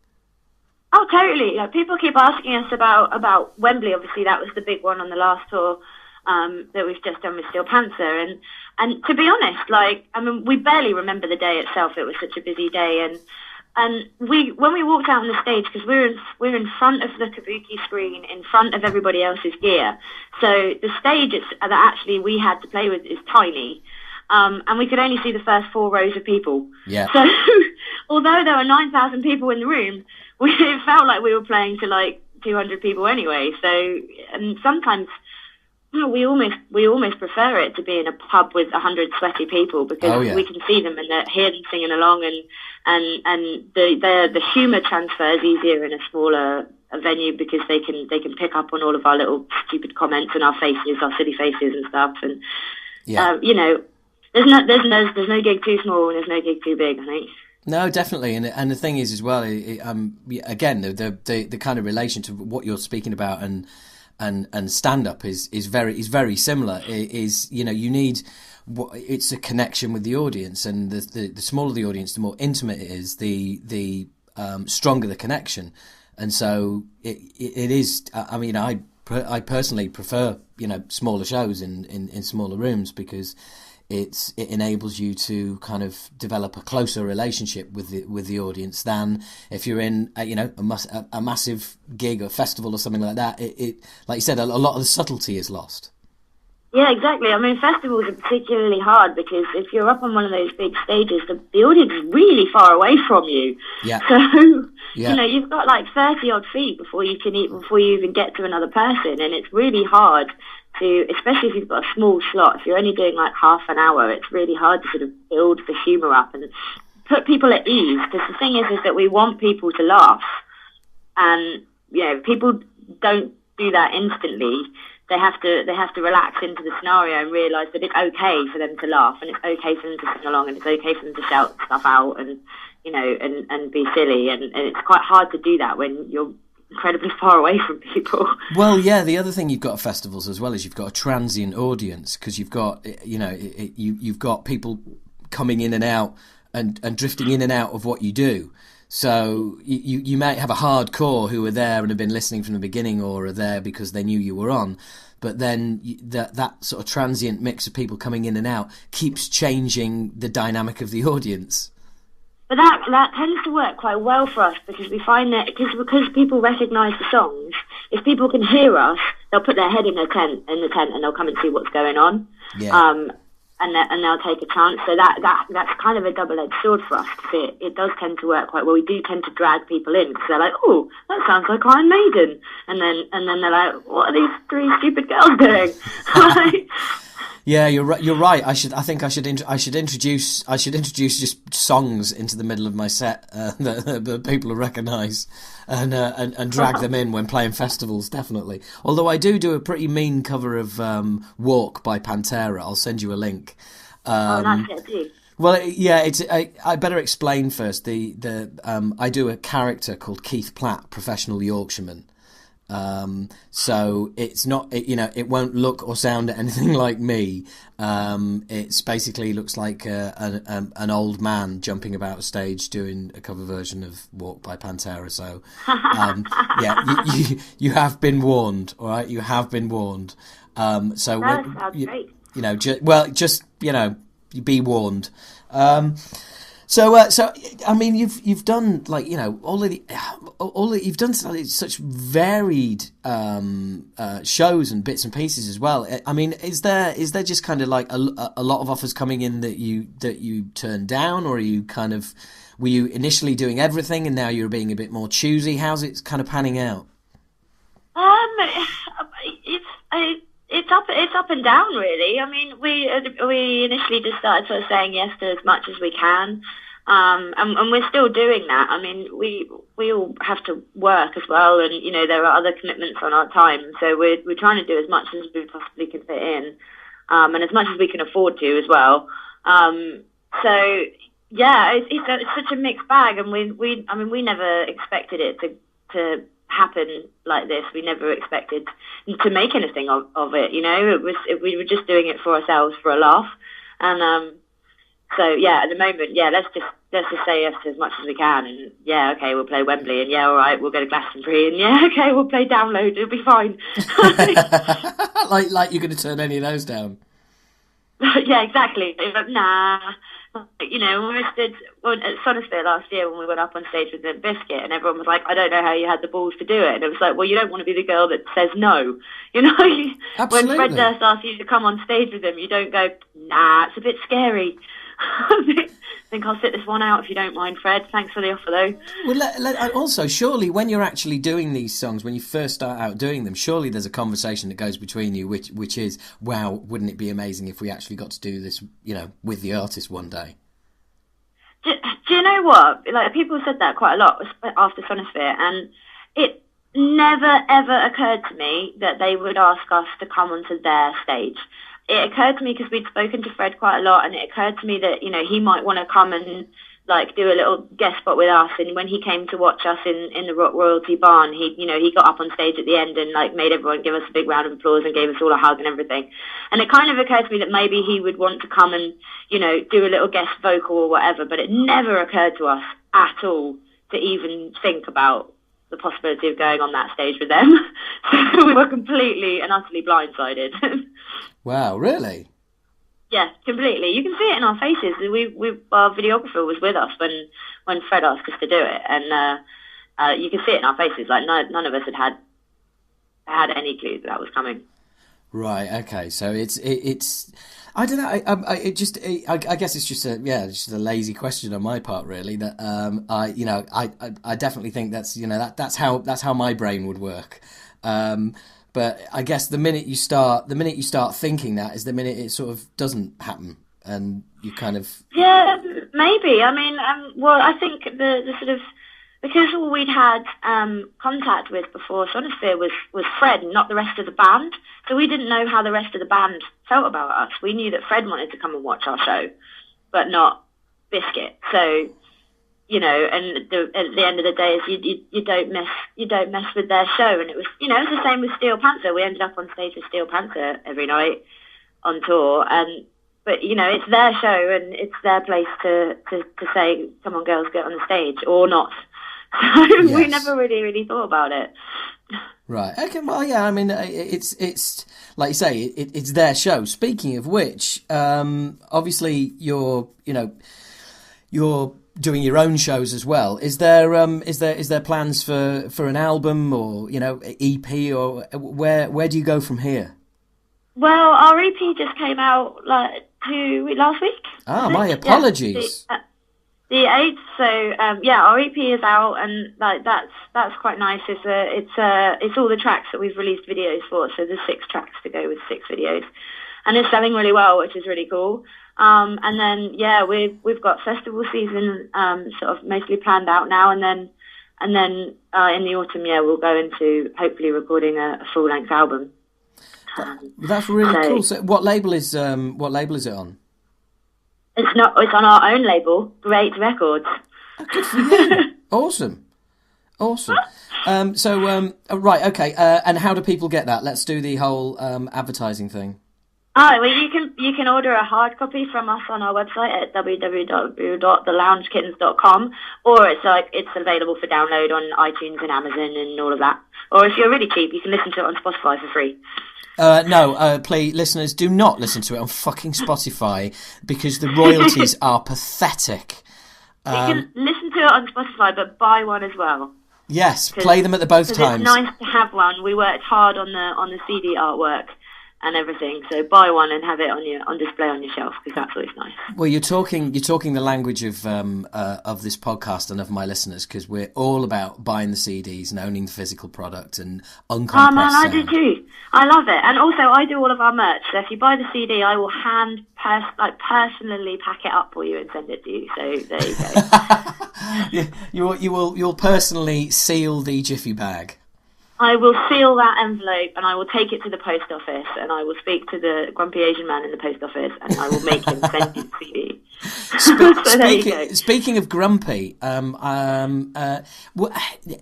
Oh, totally. People keep asking us about Wembley. Obviously, that was the big one on the last tour that we've just done with Steel Panther. And to be honest, we barely remember the day itself. It was such a busy day, and when we walked out on the stage, because we're in front of the kabuki screen, in front of everybody else's gear. So the stage that actually we had to play with is tiny, and we could only see the first 4 rows of people. Yeah. So although there were 9,000 people in the room, it felt like we were playing to 200 people anyway. So, and sometimes we almost prefer it to be in a pub with 100 sweaty people, because we can see them and hear them singing along, and the humour transfer is easier in a smaller venue because they can pick up on all of our little stupid comments and our faces, our silly faces and stuff. And there's no gig too small and there's no gig too big, I think. No, definitely, and the thing is as well, again, the kind of relation to what you're speaking about and stand up is very similar. You need, it's a connection with the audience, and the smaller the audience, the more intimate it is, the stronger the connection, and so it is. I mean, I personally prefer smaller shows in smaller rooms, because it enables you to kind of develop a closer relationship with the audience than if you're in a massive gig or festival or something like that. It like you said, a lot of the subtlety is lost. Yeah, exactly. I mean, festivals are particularly hard because if you're up on one of those big stages, the audience is really far away from you. Yeah. So you've got 30 odd feet before you even get to another person, and it's really hard to, especially if you've got a small slot. If you're only doing half an hour, it's really hard to sort of build the humour up and put people at ease. Because the thing is that we want people to laugh, and people don't do that instantly. They have to relax into the scenario and realise that it's okay for them to laugh, and it's okay for them to sing along, and it's okay for them to shout stuff out, and and be silly, and it's quite hard to do that when you're incredibly far away from people. Well, yeah, the other thing you've got at festivals as well is you've got a transient audience, because you've got you've got people coming in and out and drifting in and out of what you do. So you might have a hardcore who are there and have been listening from the beginning, or are there because they knew you were on. But then that sort of transient mix of people coming in and out keeps changing the dynamic of the audience. But that tends to work quite well for us, because we find that because people recognise the songs, if people can hear us, they'll put their head in the tent and they'll come and see what's going on. Yeah. And they'll take a chance. So that's kind of a double-edged sword for us, because it does tend to work quite well. We do tend to drag people in, because they're like, oh, that sounds like Iron Maiden, and then they're like, what are these 3 stupid girls doing? Yeah, you're right. I should introduce just songs into the middle of my set that people will recognise, and drag them in when playing festivals. Definitely. Although I do a pretty mean cover of "Walk" by Pantera. I'll send you a link. That's it too. Well, yeah, I better explain first. I do a character called Keith Platt, professional Yorkshireman. So it's not, it won't look or sound anything like me. It's basically looks like an old man jumping about a stage doing a cover version of Walk by Pantera. So, you have been warned, all right? You have been warned. So, great. Just be warned. So I mean, you've done you've done such varied shows and bits and pieces as well. I mean, is there just kind of like a lot of offers coming in that you turned down, or were you initially doing everything and now you're being a bit more choosy? How's it kind of panning out? It's up and down, really. I mean, we initially just started sort of saying yes to as much as we can, and we're still doing that. I mean, we all have to work as well, and there are other commitments on our time, so we're trying to do as much as we possibly can fit in, and as much as we can afford to as well. So yeah, it's such a mixed bag, and we never expected it to happen like this. We never expected to make anything of it. We were just doing it for ourselves, for a laugh, and so yeah, at the moment, let's just say yes to as much as we can, and okay, we'll play Wembley, and all right, we'll go to Glastonbury, and okay, we'll play Download, it'll be fine. like you're going to turn any of those down? Yeah, exactly. Nah. When we stood at Sonosphere last year, when we went up on stage with Limp Bizkit, and everyone was like, I don't know how you had the balls to do it. And it was like, well, you don't want to be the girl that says no. Absolutely. When Fred Durst asks you to come on stage with him, you don't go, nah, it's a bit scary. I think I'll sit this one out if you don't mind, Fred. Thanks for the offer, though. Well, also, surely when you're actually doing these songs, when you first start out doing them, surely there's a conversation that goes between you, which is, wow, wouldn't it be amazing if we actually got to do this, with the artist one day? Do you know what? Like, people said that quite a lot after Sonosphere, and it never, ever occurred to me that they would ask us to come onto their stage. It occurred to me because we'd spoken to Fred quite a lot, and it occurred to me that, he might want to come and, do a little guest spot with us. And when he came to watch us in the Rock Royalty Barn, he got up on stage at the end and, made everyone give us a big round of applause and gave us all a hug and everything. And it kind of occurred to me that maybe he would want to come and, do a little guest vocal or whatever, but it never occurred to us at all to even think about the possibility of going on that stage with them. So we were completely and utterly blindsided. Wow, really? Yeah, completely. You can see it in our faces. Our videographer was with us when Fred asked us to do it, and you can see it in our faces. Like none of us had any clue that was coming. Right. Okay. So it's I don't know. I guess it's just a lazy question on my part, really. That I definitely think that's how my brain would work. But I guess the minute you start thinking that is the minute it sort of doesn't happen, and you kind of maybe. I mean, I think the sort of, because all we'd had contact with before Sonosphere was Fred, and not the rest of the band. So we didn't know how the rest of the band felt about us. We knew that Fred wanted to come and watch our show, but not Bizkit. So, and at the end of the day, is you don't mess with their show. And it was, it's the same with Steel Panther. We ended up on stage with Steel Panther every night on tour, but it's their show and it's their place to say, come on, girls, get on the stage, or not. So yes. We never really thought about it. Right. Okay. Well, yeah. I mean, it's like you say, it's their show. Speaking of which, obviously you're doing your own shows as well. Is there plans for an album or EP, or where do you go from here? Well, our EP just came out last week. Ah, my apologies. Yeah, the 8th. So our EP is out, and that's quite nice. It's all the tracks that we've released videos for. So there's 6 tracks to go with 6 videos, and it's selling really well, which is really cool. And then we've got festival season sort of mostly planned out now, and then in the autumn we'll go into hopefully recording a full length album. That's really cool. So what label is it on? It's on our own label, Great Records. Oh, good for you. Awesome. Awesome. Right, okay. And how do people get that? Let's do the whole advertising thing. Oh, well, you can order a hard copy from us on our website at www.theloungekittens.com, or it's available for download on iTunes and Amazon and all of that. Or if you're really cheap, you can listen to it on Spotify for free. No, please, listeners, do not listen to it on fucking Spotify because the royalties are pathetic. You can listen to it on Spotify, but buy one as well. Yes, play them at the both times. It's nice to have one. We worked hard on the CD artwork and everything, so buy one and have it on display on your shelf, because that's always nice. Well, you're talking the language of this podcast and of my listeners, because we're all about buying the CDs and owning the physical product and uncompressed. Oh man, I do too. I love it, and also I do all of our merch. So if you buy the CD, I will personally pack it up for you and send it to you. So there you go. You'll personally seal the Jiffy bag. I will seal that envelope and I will take it to the post office and I will speak to the grumpy Asian man in the post office and I will make him send you the CD. Speaking of grumpy,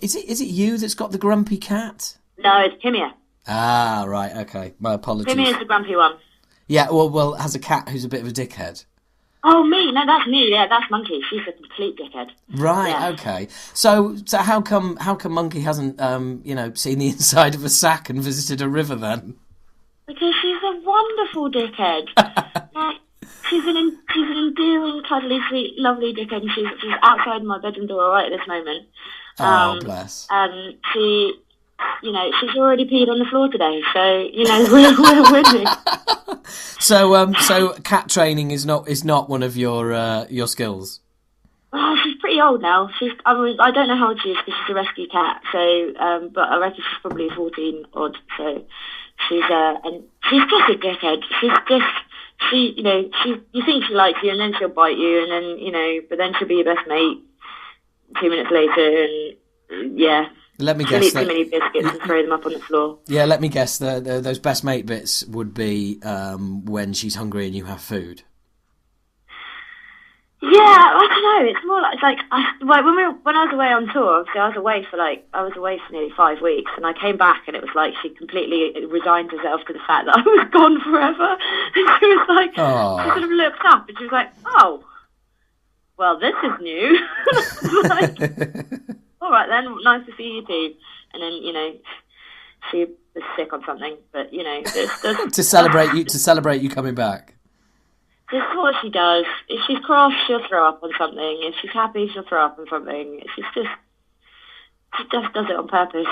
is it you that's got the grumpy cat? No, it's Timia. Ah, right, okay. My apologies. Timia is the grumpy one. Yeah, well, has a cat who's a bit of a dickhead. Oh, me? No, that's me. Yeah, that's Monkey. She's a complete dickhead. Right. Yeah. Okay. So how come Monkey hasn't seen the inside of a sack and visited a river then? Because she's a wonderful dickhead. She's an endearing, cuddly, sweet, lovely dickhead, and she's outside my bedroom door right at this moment. Bless. And she, she's already peed on the floor today, so we're winning. So cat training is not one of your skills. Oh, she's pretty old now. I don't know how old she is because she's a rescue cat. So, but I reckon she's probably 14 odd. So she's and she's just a dickhead. You think she likes you, and then she'll bite you, and then but then she'll be your best mate 2 minutes later, and yeah. Let me guess. Eat too many biscuits and throw them up on the floor. Yeah, let me guess. Those best mate bits would be when she's hungry and you have food. Yeah, I don't know. It's more like when I was away on tour. Obviously, I was away for nearly 5 weeks, and I came back, and it was like she completely resigned herself to the fact that I was gone forever. And she was like, she sort of looked up, and she was like, "Oh, well, this is new." All right then, nice to see you too. And then she was sick on something, but to celebrate you coming back. Just what she does. If she's cross, she'll throw up on something. If she's happy, she'll throw up on something. She just does it on purpose.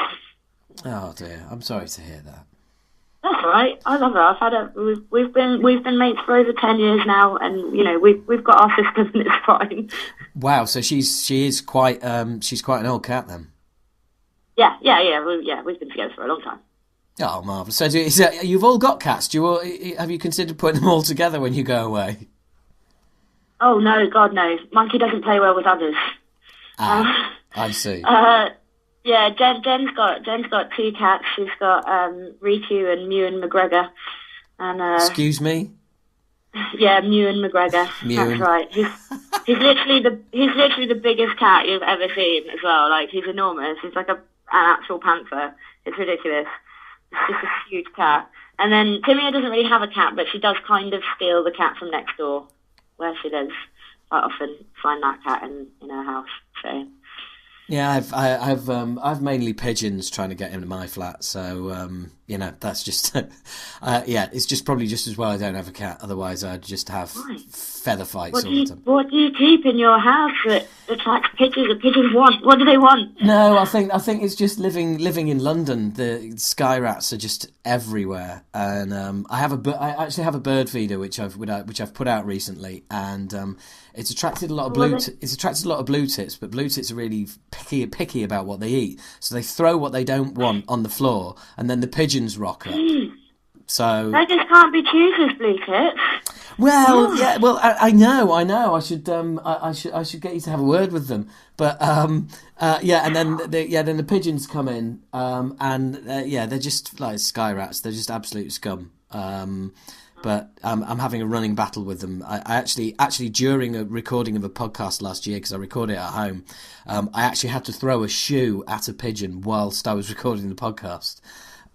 Oh dear, I'm sorry to hear that. That's all right. I love her. We've been mates for over 10 years now, and we've got our system, and it's fine. Wow, so she is quite she's quite an old cat then. Yeah. We've been together for a long time. Oh, marvellous. So you've all got cats. Have you considered putting them all together when you go away? Oh no, God no. Monkey doesn't play well with others. I see. Yeah, Jen's got 2 cats. She's got Riku and Mewan McGregor. And excuse me? Yeah, Mewan McGregor. That's right. He's literally the biggest cat you've ever seen as well. Like, he's enormous. He's like an actual panther. It's ridiculous. It's just a huge cat. And then Timia doesn't really have a cat, but she does kind of steal the cat from next door, where she lives. I often find that cat in her house. So. Yeah, I've mainly pigeons trying to get into my flat, so that's just it's just probably just as well I don't have a cat. Otherwise, I'd just have feather fights all the time. What do you keep in your house that attracts pigeons? The pigeons want? What do they want? No, I think it's just living in London. The sky rats are just everywhere, and I actually have a bird feeder which I've put out recently, and it's attracted a lot of blue tits, but blue tits are really picky about what they eat, so they throw what they don't want on the floor, and then the pigeons rock up. So they just can't be choosers, blue tits. Well, yeah. Well, I know. I should get you to have a word with them. But yeah, and then the pigeons come in, and they're just like sky rats. They're just absolute scum. but I'm having a running battle with them. I actually during a recording of a podcast last year, because I record it at home, I actually had to throw a shoe at a pigeon whilst I was recording the podcast.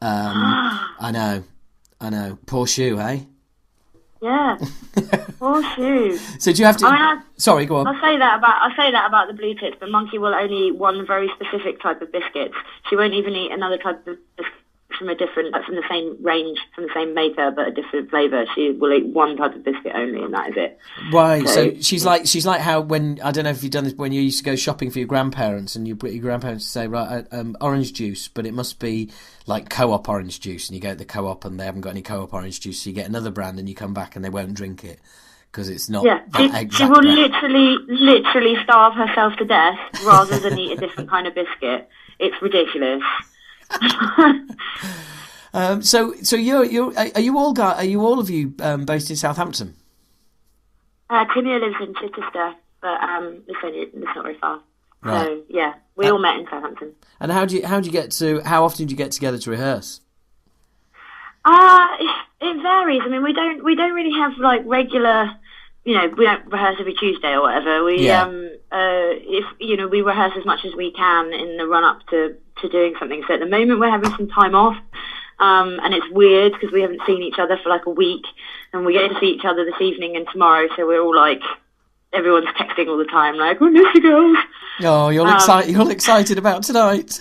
I know. Poor shoe, hey? Yeah. Poor shoe. So do you have to? Sorry, go on. I say that about the blue tits, but Monkey will only eat one very specific type of biscuits. She won't even eat another type of biscuit from the same range, from the same maker, but a different flavour. She will eat one type of biscuit only, and that is it. Right. So she's like how when, I don't know if you've done this, when you used to go shopping for your grandparents, and you put your grandparents to say, right, orange juice, but it must be like Co-op orange juice, and you go to the Co-op and they haven't got any Co-op orange juice, so you get another brand and you come back and they won't drink it because it's not. Yeah, she will literally starve herself to death rather than eat a different kind of biscuit. It's ridiculous. So are you all of you based in Southampton? Timmy lives in Chichester, but it's not very far. Right. So yeah, we all met in Southampton. And how often do you get together to rehearse? It varies. I mean, we don't really have like regular. We don't rehearse every Tuesday or whatever. We we rehearse as much as we can in the run up to doing something. So at the moment we're having some time off, and it's weird because we haven't seen each other for like a week, and we get to see each other this evening and tomorrow. So we're all like, everyone's texting all the time, like, we miss you girls. Oh, you're excited about tonight.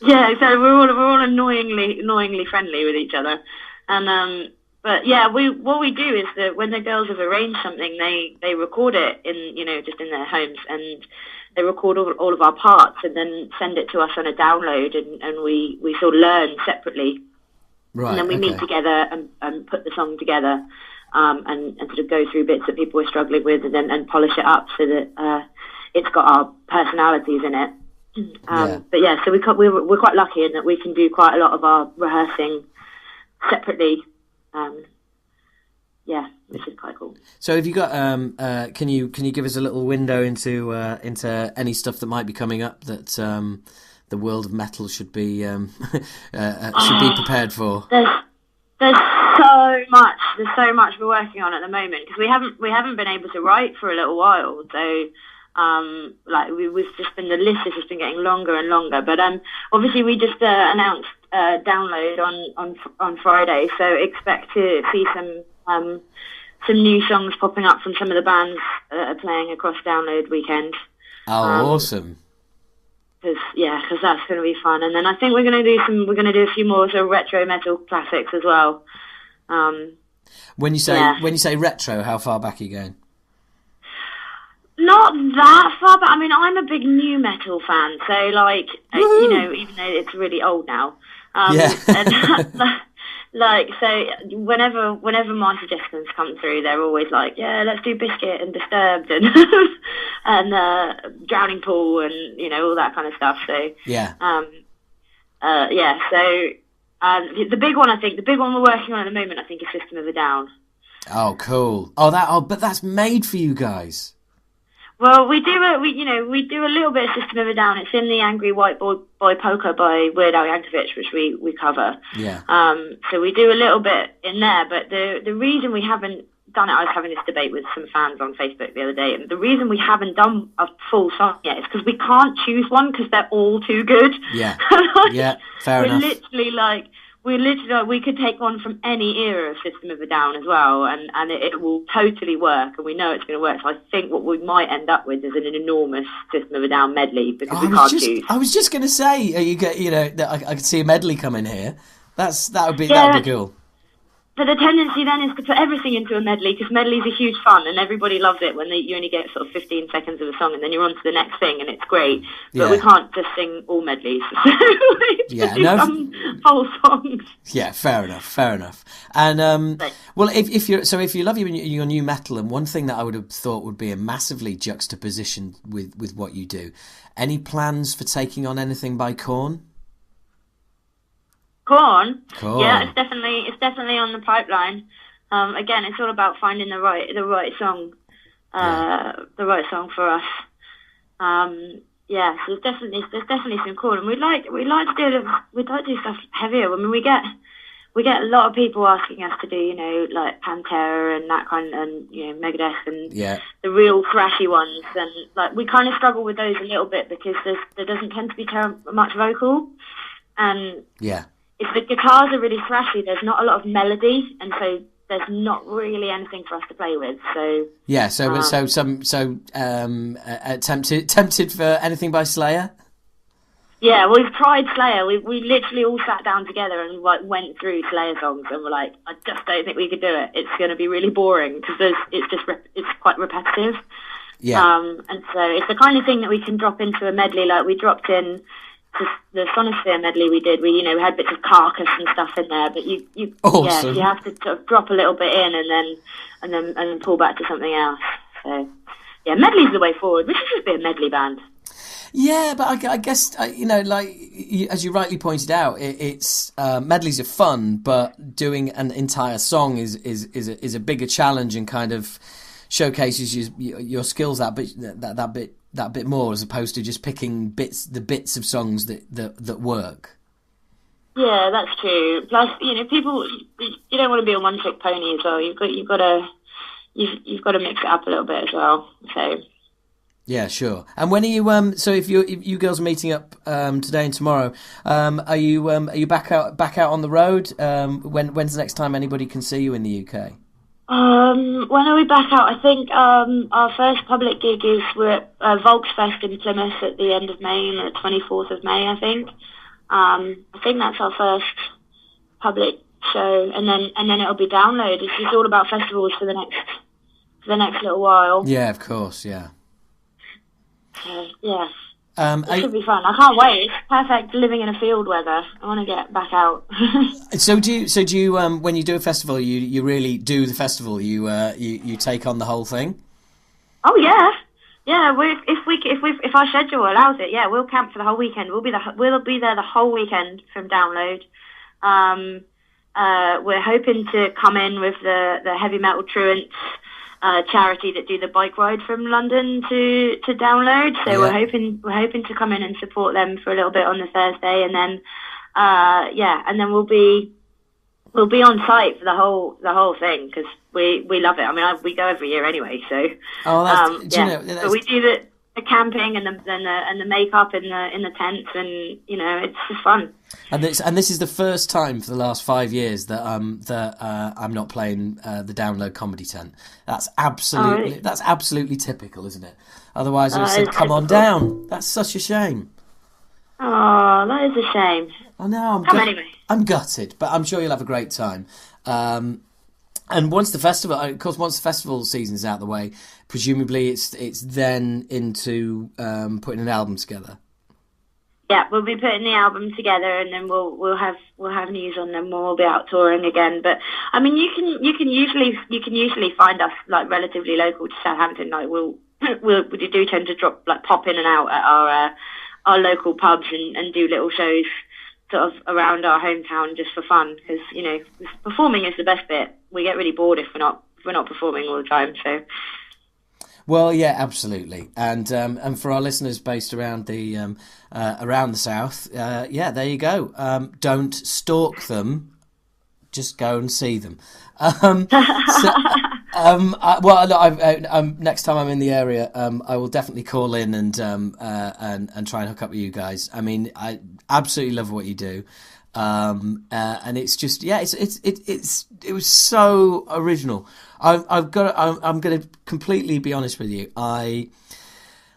Yeah, so we're all annoyingly friendly with each other, and but yeah, what we do is that when the girls have arranged something, they record it in just in their homes, and they record all of our parts and then send it to us on a download, and we sort of learn separately, right? And then we meet together and put the song together, and sort of go through bits that people were struggling with, and polish it up so that it's got our personalities in it. But yeah, so we're quite lucky in that we can do quite a lot of our rehearsing separately. Which is quite cool. So have you got? Can you give us a little window into any stuff that might be coming up that the world of metal should be prepared for? There's so much. There's so much we're working on at the moment because we haven't been able to write for a little while. So the list has just been getting longer and longer. But obviously we just announced download on Friday, so expect to see some new songs popping up from some of the bands that are playing across download weekend. Oh, awesome! Because that's going to be fun. And then I think we're going to do a few more sort of retro metal classics as well. When you say retro, how far back are you going? Not that far, but I mean, I'm a big new metal fan, so like, even though it's really old now, and so whenever my suggestions come through, they're always like, yeah, let's do Biscuit and Disturbed and and Drowning Pool and all that kind of stuff. So the big one we're working on at the moment, I think, is System of a Down. Oh, cool. But that's made for you guys. Well, we do a little bit of System of a Down. It's in the Angry White Boy Polka by Weird Al Yankovic, which we cover. Yeah. So we do a little bit in there, but the reason we haven't done it, I was having this debate with some fans on Facebook the other day, and the reason we haven't done a full song yet is because we can't choose one because they're all too good. Yeah. Fair enough. We're literally we could take one from any era of System of a Down as well, and it will totally work, and we know it's going to work. So I think what we might end up with is an enormous System of a Down medley because we can't choose. I was just going to say, I could see a medley coming here. That would be cool. But the tendency then is to put everything into a medley because medleys are huge fun and everybody loves it when you only get sort of 15 seconds of a song and then you're on to the next thing and it's great. But we can't just sing all medleys. Some whole songs. Yeah, fair enough. And well, if you love your new metal, and one thing that I would have thought would be a massively juxtaposition with what you do, any plans for taking on anything by Korn? Korn. Yeah, it's definitely on the pipeline. Again, it's all about finding the right song, the right song for us. So there's definitely some Korn, and we'd like to do stuff heavier. I mean, we get we get a lot of people asking us to do, you know, like Pantera and that kind, and you know, Megadeth and the real thrashy ones, and like we kind of struggle with those a little bit because there doesn't tend to be much vocal, and if the guitars are really thrashy, there's not a lot of melody, and so there's not really anything for us to play with. So tempted for anything by Slayer. Yeah, we've tried Slayer. We literally all sat down together and like went through Slayer songs, and we're like, I just don't think we could do it. It's going to be really boring because it's quite repetitive. Yeah. And so it's the kind of thing that we can drop into a medley. Like we dropped in the Sonosphere medley we did. We had bits of Carcass and stuff in there, but you have to sort of drop a little bit in and then pull back to something else. So yeah, medley's the way forward. We should just be a medley band. Yeah, but I guess, like, as you rightly pointed out, it's medleys are fun, but doing an entire song is a bigger challenge and kind of showcases your skills that bit more, as opposed to just picking the bits of songs that work. Yeah, that's true. Plus, people, you don't want to be a one-trick pony as well. You've got to mix it up a little bit as well. So. Yeah, sure. And when are you? So if you girls are meeting up today and tomorrow, are you back out on the road? When's the next time anybody can see you in the UK? When are we back out? I think our first public gig is we're at Volksfest in Plymouth at the end of May, the 24th of May, I think. I think that's our first public show, and then it'll be Download. It's just all about festivals for the next little while. Yeah, of course, yeah. Yeah, it should be fun. I can't wait. It's perfect living in a field weather. I want to get back out. So do you when you do a festival, you really do the festival? You take on the whole thing? Oh yeah. If our schedule allows it, yeah, we'll camp for the whole weekend. We'll be there the whole weekend from Download. We're hoping to come in with the heavy metal truants. Charity that do the bike ride from London to Download, so we're hoping to come in and support them for a little bit on the Thursday, and then and then we'll be on site for the whole thing because we love it. I mean, we go every year anyway, so but we do the camping and the makeup in the tents, and it's just fun. And this is the first time for the last 5 years that I'm not playing the Download comedy tent. That's absolutely typical, isn't it? Otherwise, I would have said, "Come on down." That's such a shame. Oh, that is a shame. I know. Anyway. I'm gutted, but I'm sure you'll have a great time. And once the festival season's out of the way, presumably it's then into putting an album together. Yeah, we'll be putting the album together, and then we'll have news on them when we'll be out touring again. But I mean, you can usually find us like relatively local to Southampton. Like we do tend to pop in and out at our local pubs and do little shows sort of around our hometown just for fun, because performing is the best bit. We get really bored if we're not performing all the time. So. Well, yeah, absolutely, and for our listeners based around the south, there you go. Don't stalk them, just go and see them. Next time I'm in the area, I will definitely call in and try and hook up with you guys. I mean, I absolutely love what you do. And it's just it was so original. I'm going to completely be honest with you.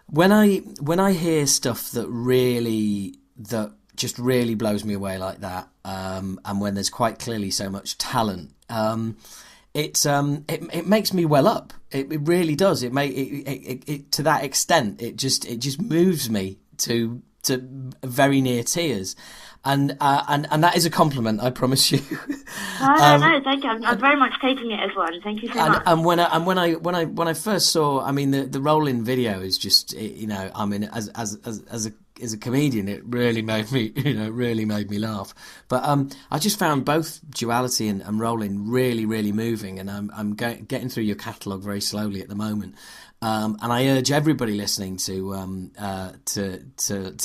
When I hear stuff that just really blows me away like that, and when there's quite clearly so much talent, it makes me well up. It really does. It to that extent. It just moves me to very near tears. And that is a compliment, I promise you. No, thank you. I'm very much taking it as one. Thank you so much. And when I first saw, I mean, the roll-in video is just, I mean, as as a comedian, it really made me, really made me laugh. But I just found both Duality and Rolling really, really moving, and I'm getting through your catalogue very slowly at the moment. And I urge everybody listening to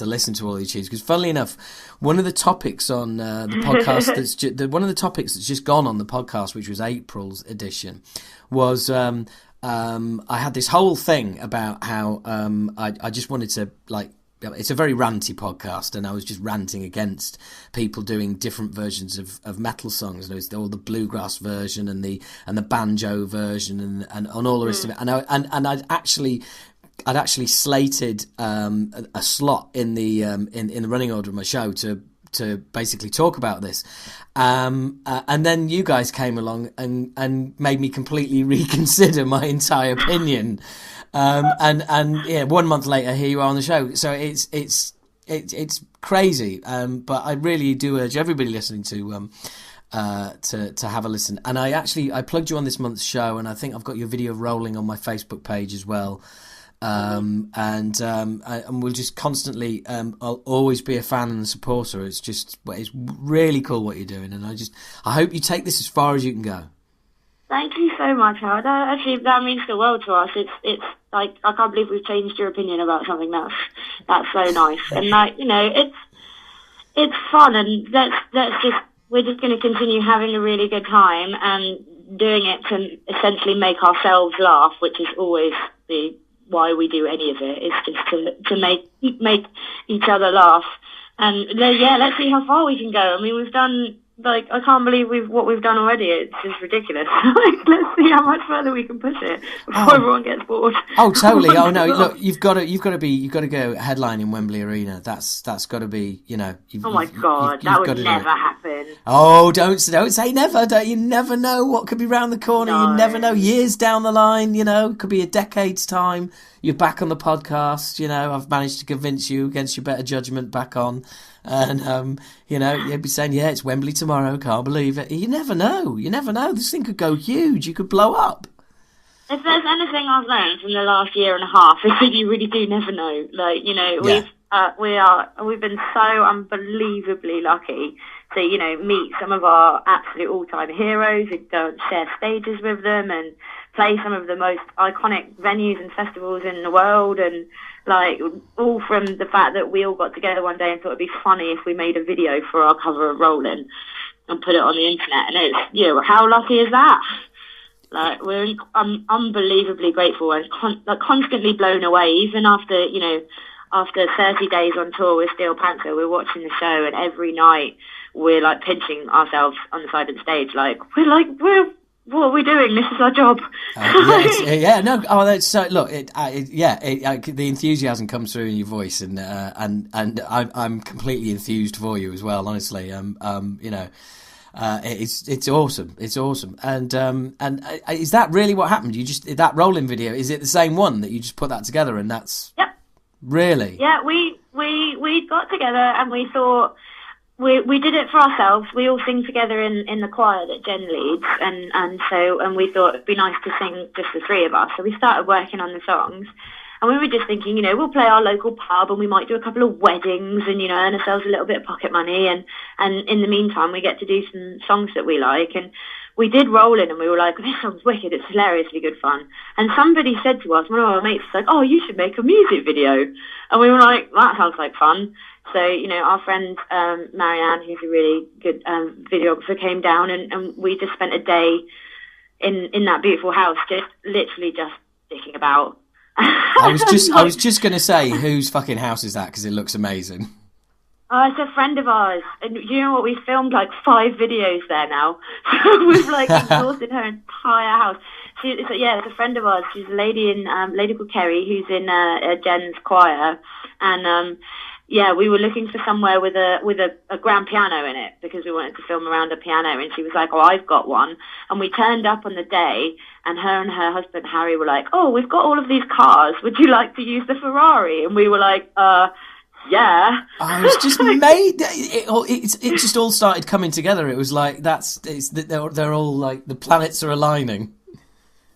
listen to all these tunes, because funnily enough, one of the topics on the podcast one of the topics that's just gone on the podcast, which was April's edition, was I had this whole thing about how I just wanted to, like, it's a very ranty podcast, and I was just ranting against people doing different versions of metal songs. There was all the bluegrass version and the banjo version and all the rest of it. And I'd actually slated a slot in the running order of my show to basically talk about this, and then you guys came along and made me completely reconsider my entire opinion. And yeah, 1 month later, here you are on the show. So it's crazy. But I really do urge everybody listening to have a listen. And I plugged you on this month's show, and I think I've got your video rolling on my Facebook page as well. And we'll just constantly, I'll always be a fan and a supporter. It's really cool what you're doing, and I hope you take this as far as you can go. Thank you so much, Howard. Actually, that means the world to us. It's like, I can't believe we've changed your opinion about something that's so nice. And like, it's fun, and we're just going to continue having a really good time and doing it to essentially make ourselves laugh, which is always why we do any of it. It's just to make each other laugh. And yeah, let's see how far we can go. I mean, we've done, like, I can't believe what we've done already. It's just ridiculous. Like, let's see how much further we can push it before everyone gets bored. Oh, totally. Oh no, look, you've got to go headline in Wembley Arena. That's got to be, oh my God, that would never happen. Oh, don't say never. You never know what could be round the corner. No. You never know. Years down the line, could be a decade's time. You're back on the podcast. I've managed to convince you against your better judgment back on. And, you'd be saying, yeah, it's Wembley tomorrow, can't believe it. You never know. This thing could go huge. You could blow up. If there's anything I've learned from the last year and a half, it's that you really do never know. Like, we've been so unbelievably lucky to, meet some of our absolute all-time heroes and go and share stages with them and play some of the most iconic venues and festivals in the world, and like, all from the fact that we all got together one day and thought it'd be funny if we made a video for our cover of Rollin' and put it on the internet. And it's, how lucky is that? Like, I'm unbelievably grateful and constantly blown away. Even after 30 days on tour with Steel Panther, we're watching the show, and every night we're like pinching ourselves on the side of the stage, what are we doing? This is our job. That's so. Look, the enthusiasm comes through in your voice, and I'm completely enthused for you as well. Honestly, it's awesome. It's awesome. And is that really what happened? You just, that Rolling video, is it the same one that you just put that together, and that's? Yep. Really? Yeah, we got together and we thought. We did it for ourselves. We all sing together in the choir that Jen leads, and we thought it'd be nice to sing just the three of us. So we started working on the songs, and we were just thinking, we'll play our local pub, and we might do a couple of weddings, and earn ourselves a little bit of pocket money, and in the meantime we get to do some songs that we like. And we did Rollin', and we were like, this song's wicked, it's hilariously good fun. And somebody said to us, one of our mates was like, oh, you should make a music video. And we were like, that sounds like fun. So, our friend Marianne, who's a really good videographer, came down, and we just spent a day in that beautiful house, just literally just dicking about. I was just going to say, whose fucking house is that? Because it looks amazing. It's a friend of ours, and you know what? We filmed like 5 videos there now. So we've like exhausted her entire house. It's a friend of ours. She's a lady called Kerry, who's in Jen's choir, and we were looking for somewhere with a grand piano in it because we wanted to film around a piano, and she was like, oh, I've got one. And we turned up on the day, and her husband Harry were like, oh, we've got all of these cars, would you like to use the Ferrari? And we were like, yeah. I was just made. It just all started coming together. It was like they're all like the planets are aligning.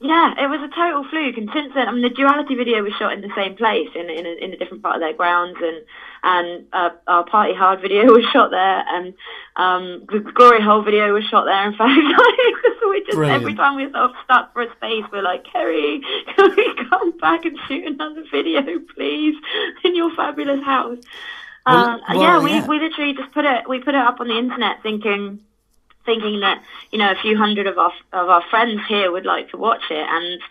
Yeah, it was a total fluke, and since then, I mean, the Duality video was shot in the same place, in a different part of their grounds, and our Party Hard video was shot there, and the Glory Hole video was shot there. In fact, so we just Brilliant. every time we're sort of stuck for a space, we're like, Kerry, can we come back and shoot another video, please, in your fabulous house? We literally just put it up on the internet, thinking that, you know, a few hundred of our friends here would like to watch it, and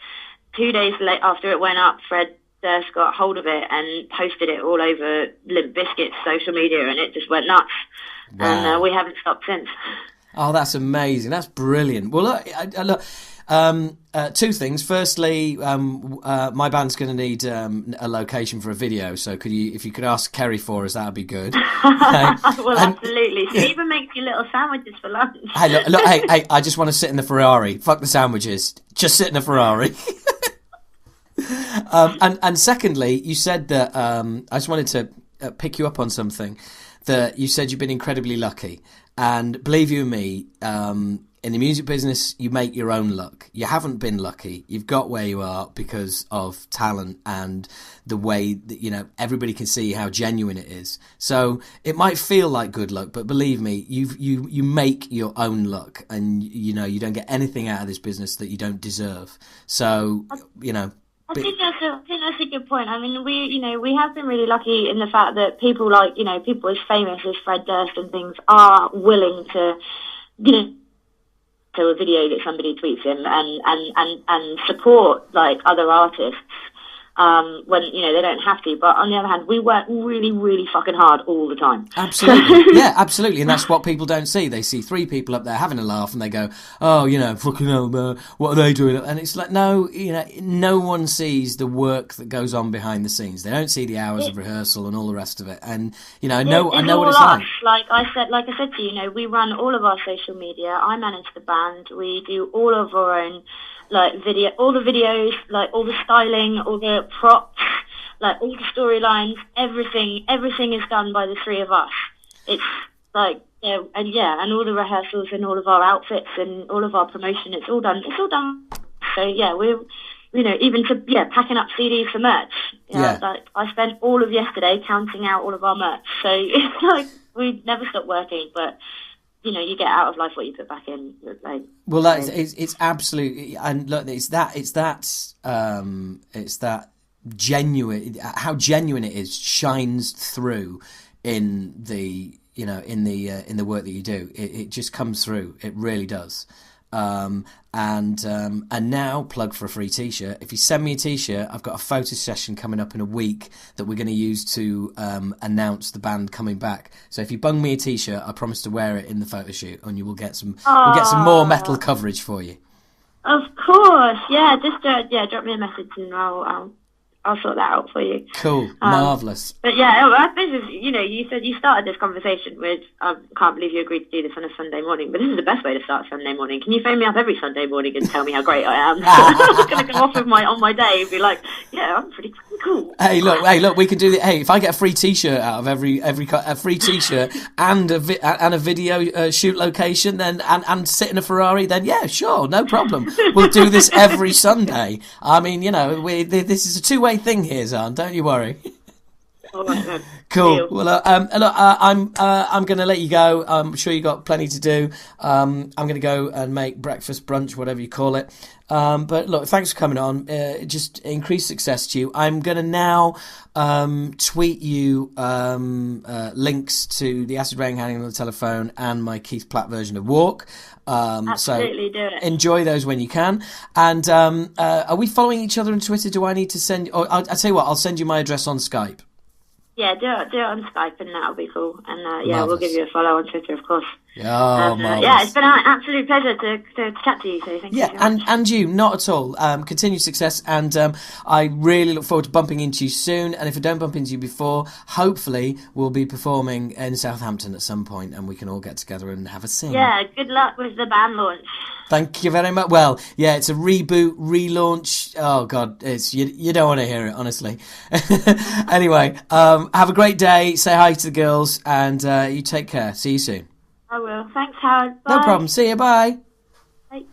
2 days later, after it went up, Fred Durst got hold of it and posted it all over Limp Bizkit's social media, and it just went nuts. Wow. And we haven't stopped since. Oh, that's amazing. That's brilliant. Well, look, two things. Firstly, my band's going to need a location for a video, so if you could ask Kerry for us, that would be good. Well, absolutely. She even makes you little sandwiches for lunch. Hey, look, hey, I just want to sit in the Ferrari. Fuck the sandwiches. Just sit in the Ferrari. And secondly, you said that I just wanted to pick you up on something. That you said you've been incredibly lucky, and believe you me, in the music business, you make your own luck. You haven't been lucky. You've got where you are because of talent and the way that, you know, everybody can see how genuine it is. So it might feel like good luck, but believe me, you make your own luck, and you know you don't get anything out of this business that you don't deserve. So you know. I think that's a good point. I mean, we have been really lucky in the fact that people people as famous as Fred Durst and things are willing to, you know, to a video that somebody tweets him and support like other artists. When, you know, they don't have to. But on the other hand, we work really, really fucking hard all the time. Absolutely. Yeah, absolutely. And that's what people don't see. They see three people up there having a laugh and they go, oh, you know, fucking hell, what are they doing? And it's like, no, you know, no one sees the work that goes on behind the scenes. They don't see the hours of rehearsal and all the rest of it. And, you know, I know what it's like. Like I said to you, you know, we run all of our social media. I manage the band. We do all of our own video, all the videos, like all the styling, all the props, like all the storylines, everything is done by the three of us. It's like, and all the rehearsals and all of our outfits and all of our promotion, it's all done. So yeah, we're, you know, even packing up CDs for merch. Like I spent all of yesterday counting out all of our merch. So it's like we never stop working, but you know, you get out of life what you put back in. Like, well, it's absolutely, and look, it's that genuine. How genuine it is shines through in the work that you do. It just comes through. It really does. And now plug for a free t-shirt. If you send me a t-shirt, I've got a photo session coming up in a week that we're going to use to announce the band coming back. So if you bung me a t-shirt, I promise to wear it in the photo shoot, and you will get some more metal coverage for you. Of course, yeah. Just drop me a message and I'll sort that out for you. Cool, marvellous. But yeah, this is, you know, you said you started this conversation with, I can't believe you agreed to do this on a Sunday morning, but this is the best way to start a Sunday morning. Can you phone me up every Sunday morning and tell me how great I am? I'm just going to go off with on my day and be like, yeah, I'm pretty cool. Hey, look, we can do that. Hey, if I get a free t-shirt out of a free t-shirt and a video shoot location, then and sit in a Ferrari, then yeah, sure, no problem. We'll do this every Sunday. I mean, you know, this is a two-way thing here, Zan. Don't you worry. All right, then. Cool. Well, I'm going to let you go. I'm sure you got plenty to do. I'm going to go and make breakfast, brunch, whatever you call it. But look, thanks for coming on. Just increased success to you. I'm going to now tweet you links to the Acid Rain Hanging on the Telephone and my Keith Platt version of Walk. Absolutely, do it. Enjoy those when you can. And are we following each other on Twitter? Do I need to send? Or I'll tell you what. I'll send you my address on Skype. Yeah, do it on Skype, and that'll be cool. And we'll give you a follow on Twitter, of course. Yeah, it's been an absolute pleasure to chat to you. So thank you. Yeah, and you, not at all. Continued success, and I really look forward to bumping into you soon. And if I don't bump into you before, hopefully we'll be performing in Southampton at some point, and we can all get together and have a sing. Yeah, good luck with the band launch. Thank you very much. Well, yeah, it's a reboot, relaunch. Oh God, it's you don't want to hear it, honestly. Anyway, have a great day. Say hi to the girls, and you take care. See you soon. I will. Thanks, Howard. Bye. No problem. See you. Bye. Bye.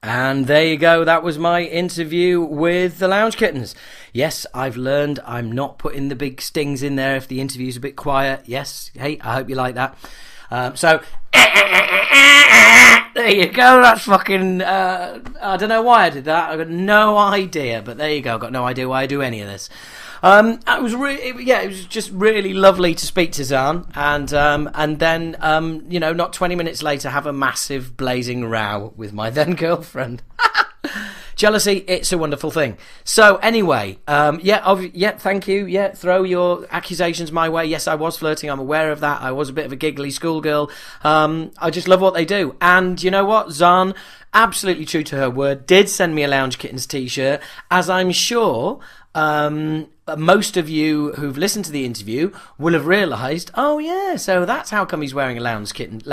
And there you go. That was my interview with the Lounge Kittens. Yes, I've learned I'm not putting the big stings in there if the interview's a bit quiet. Yes, hey, I hope you like that. So, there you go. That's fucking... I don't know why I did that. I've got no idea. But there you go. I've got no idea why I do any of this. It was just really lovely to speak to Zan, and then not 20 minutes later have a massive blazing row with my then girlfriend. Jealousy, it's a wonderful thing. So anyway, thank you. Yeah, throw your accusations my way. Yes, I was flirting. I'm aware of that. I was a bit of a giggly schoolgirl. I just love what they do. And you know what? Zan, absolutely true to her word, did send me a Lounge Kittens t-shirt, as I'm sure most of you who've listened to the interview will have realised, oh yeah, so that's how come he's wearing a Lounge Kittens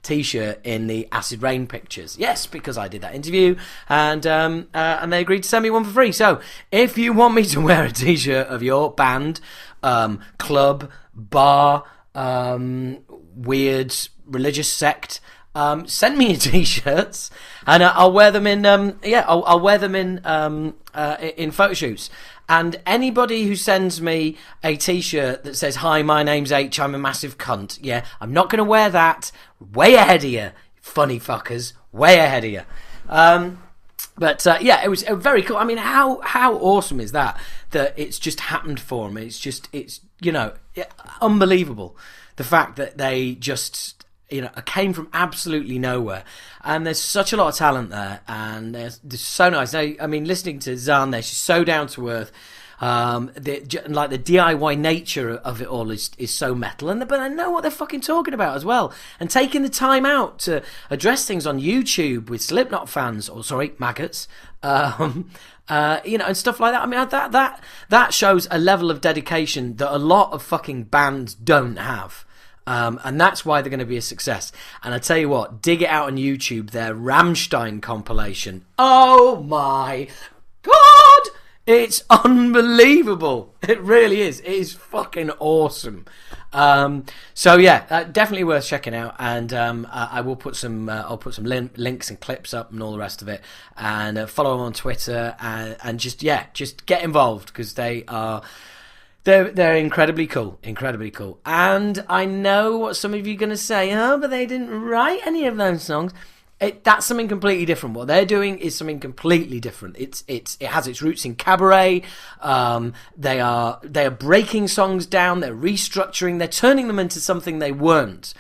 t-shirt in the Acid Rain pictures. Yes, because I did that interview, and they agreed to send me one for free. So if you want me to wear a t-shirt of your band, club, bar, weird religious sect, send me your t-shirts, and I'll wear them in. I'll wear them in photo shoots. And anybody who sends me a t-shirt that says, "Hi, my name's H, I'm a massive cunt," yeah, I'm not going to wear that. Way ahead of you, funny fuckers. Way ahead of you. It was very cool. I mean, how awesome is that it's just happened for me? It's unbelievable. The fact that they just, came from absolutely nowhere, and there's such a lot of talent there, and they're so nice. I mean, listening to Zan there, she's so down to earth. The DIY nature of it all is so metal, but I know what they're fucking talking about as well, and taking the time out to address things on YouTube with Slipknot fans, maggots, and stuff like that. I mean, that shows a level of dedication that a lot of fucking bands don't have. And that's why they're going to be a success. And I tell you what, dig it out on YouTube, their Rammstein compilation. Oh my God! It's unbelievable. It really is. It is fucking awesome. Definitely worth checking out. And I will put some. I'll put some links and clips up and all the rest of it. And follow them on Twitter and just get involved, because they are. They're incredibly cool, and I know what some of you are going to say. Oh, but they didn't write any of those songs. That's something completely different. What they're doing is something completely different. It has its roots in Cabaret. They are breaking songs down. They're restructuring. They're turning them into something they weren't.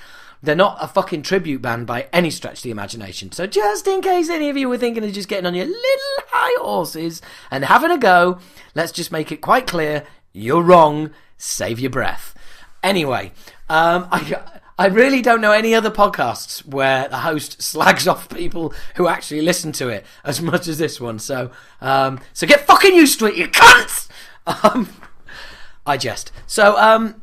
They're not a fucking tribute band by any stretch of the imagination. So just in case any of you were thinking of just getting on your little high horses and having a go, let's just make it quite clear. You're wrong. Save your breath. Anyway, I really don't know any other podcasts where the host slags off people who actually listen to it as much as this one. So get fucking used to it, you cunts! I jest. So,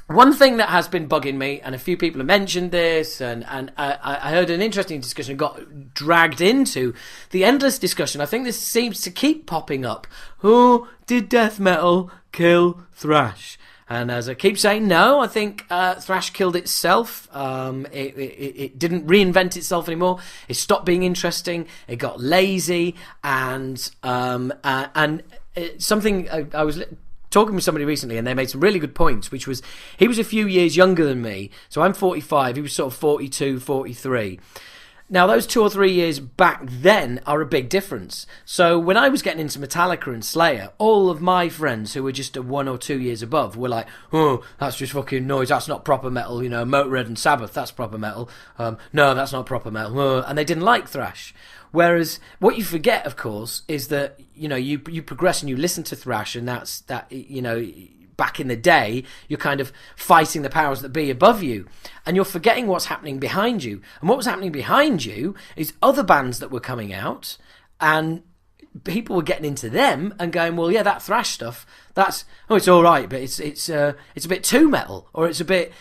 one thing that has been bugging me, and a few people have mentioned this, and I heard an interesting discussion, got dragged into the endless discussion. I think this seems to keep popping up. Who did death metal kill thrash? And as I keep saying, no, I think thrash killed itself. It didn't reinvent itself anymore. It stopped being interesting. It got lazy, and something I was talking with somebody recently, and they made some really good points, which was, he was a few years younger than me, so I'm 45, he was sort of 42, 43. Now, those 2 or 3 years back then are a big difference. So when I was getting into Metallica and Slayer, all of my friends who were just 1 or 2 years above were like, oh, that's just fucking noise, that's not proper metal, Motorhead and Sabbath, that's proper metal. No, that's not proper metal. And they didn't like thrash. Whereas what you forget, of course, is that, you progress and you listen to thrash, and that's back in the day, you're kind of fighting the powers that be above you, and you're forgetting what's happening behind you. And what was happening behind you is other bands that were coming out, and people were getting into them and going, well, yeah, that thrash stuff, it's all right, but it's a bit too metal, or it's a bit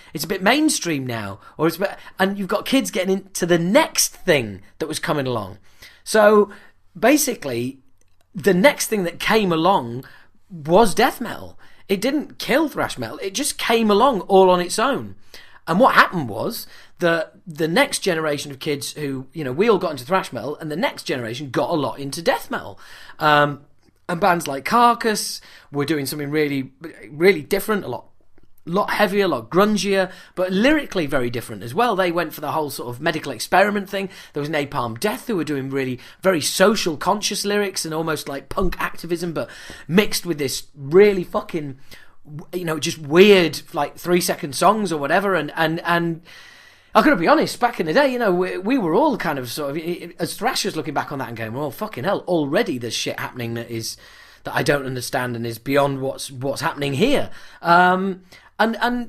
mainstream now, or and you've got kids getting into the next thing that was coming along. So basically, the next thing that came along was death metal. It didn't kill thrash metal. It just came along all on its own. And what happened was that the next generation of kids who, we all got into thrash metal, and the next generation got a lot into death metal. And bands like Carcass were doing something really, really different, a lot heavier, a lot grungier, but lyrically very different as well. They went for the whole sort of medical experiment thing. There was Napalm Death, who were doing really very social conscious lyrics and almost like punk activism, but mixed with this really fucking, just weird, like 3-second songs or whatever. And I gotta be honest, back in the day, we were all kind of sort of, as thrashers, looking back on that and going, well, fucking hell, already there's shit happening that I don't understand and is beyond what's happening here. And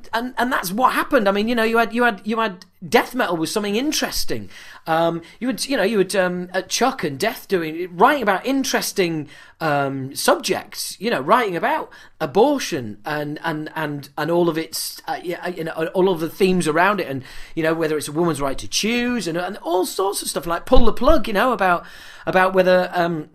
that's what happened. I mean, you had death metal was something interesting. You had Chuck and Death writing about interesting subjects. Writing about abortion and all of its all of the themes around it, and whether it's a woman's right to choose and all sorts of stuff, like Pull the Plug. About whether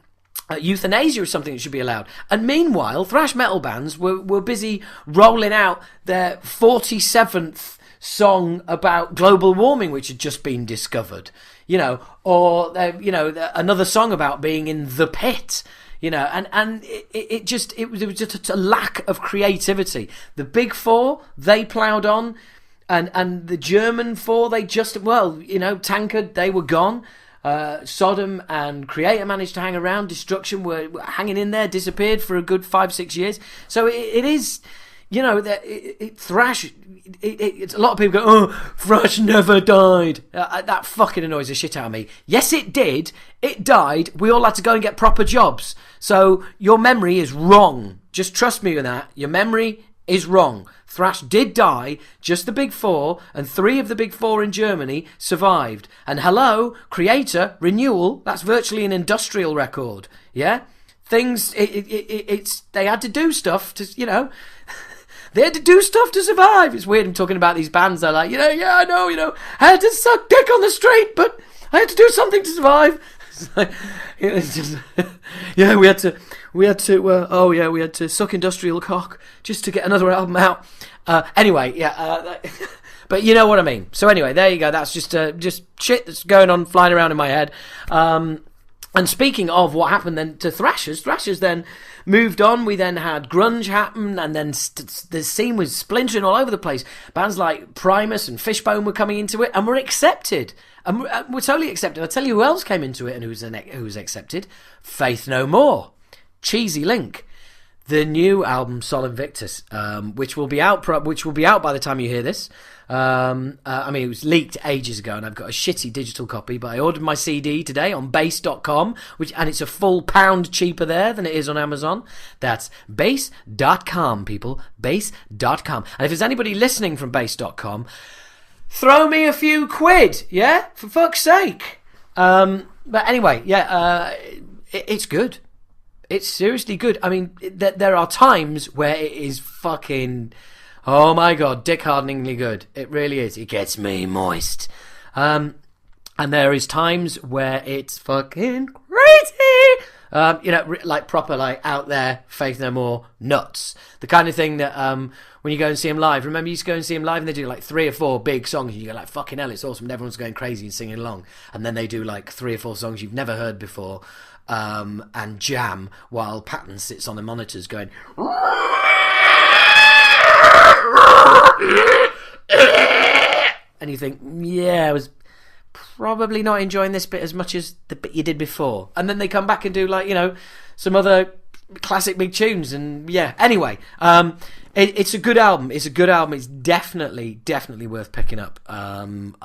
euthanasia is something that should be allowed. And meanwhile, thrash metal bands were busy rolling out their 47th song about global warming, which had just been discovered, or another song about being in the pit, and it was just a lack of creativity. The big four, they ploughed on, and the German four, Tankard, they were gone. Sodom and Creator managed to hang around. Destruction were hanging in there, disappeared for a good 5-6 years. So it is, thrash. It's a lot of people go, oh, thrash never died. That fucking annoys the shit out of me. Yes, it did. It died. We all had to go and get proper jobs. So your memory is wrong. Just trust me with that. Your memory is wrong. Thrash did die, just the big four, and 3 of the big 4 in Germany survived. And hello, Creator, Renewal, that's virtually an industrial record, yeah? Things, they had to do stuff to, they had to do stuff to survive. It's weird I'm talking about these bands, they're like, yeah, I know, I had to suck dick on the street, but I had to do something to survive. It's just, yeah, we had to suck industrial cock just to get another album out. Anyway, yeah, but you know what I mean. So anyway, there you go. That's just shit that's going on, flying around in my head. And speaking of what happened then to thrashers then moved on. We then had grunge happen, and then the scene was splintering all over the place. Bands like Primus and Fishbone were coming into it, and were accepted. And we're totally accepted. I'll tell you who else came into it and who was accepted. Faith No More. Cheesy Link. The new album Sol Invictus, which will be out by the time you hear this. It was leaked ages ago, and I've got a shitty digital copy, but I ordered my CD today on bass.com, and it's a full £1 cheaper there than it is on Amazon. That's bass.com, people. Bass.com. And if there's anybody listening from bass.com, throw me a few quid, yeah? For fuck's sake. But anyway, yeah, it's good. It's seriously good. I mean, there are times where it is fucking, oh my god, dick-hardeningly good. It really is. It gets me moist. And there is times where it's fucking crazy. Like proper, like out there, Faith No More nuts. The kind of thing that when you go and see them live, remember you used to go and see them live and they do like 3 or 4 big songs and you go like, fucking hell, it's awesome. And everyone's going crazy and singing along. And then they do like 3 or 4 songs you've never heard before. And jam while Patton sits on the monitors going and you think, yeah, I was probably not enjoying this bit as much as the bit you did before. And then they come back and do like, some other classic big tunes, and yeah. Anyway, it's a good album. It's definitely worth picking up. What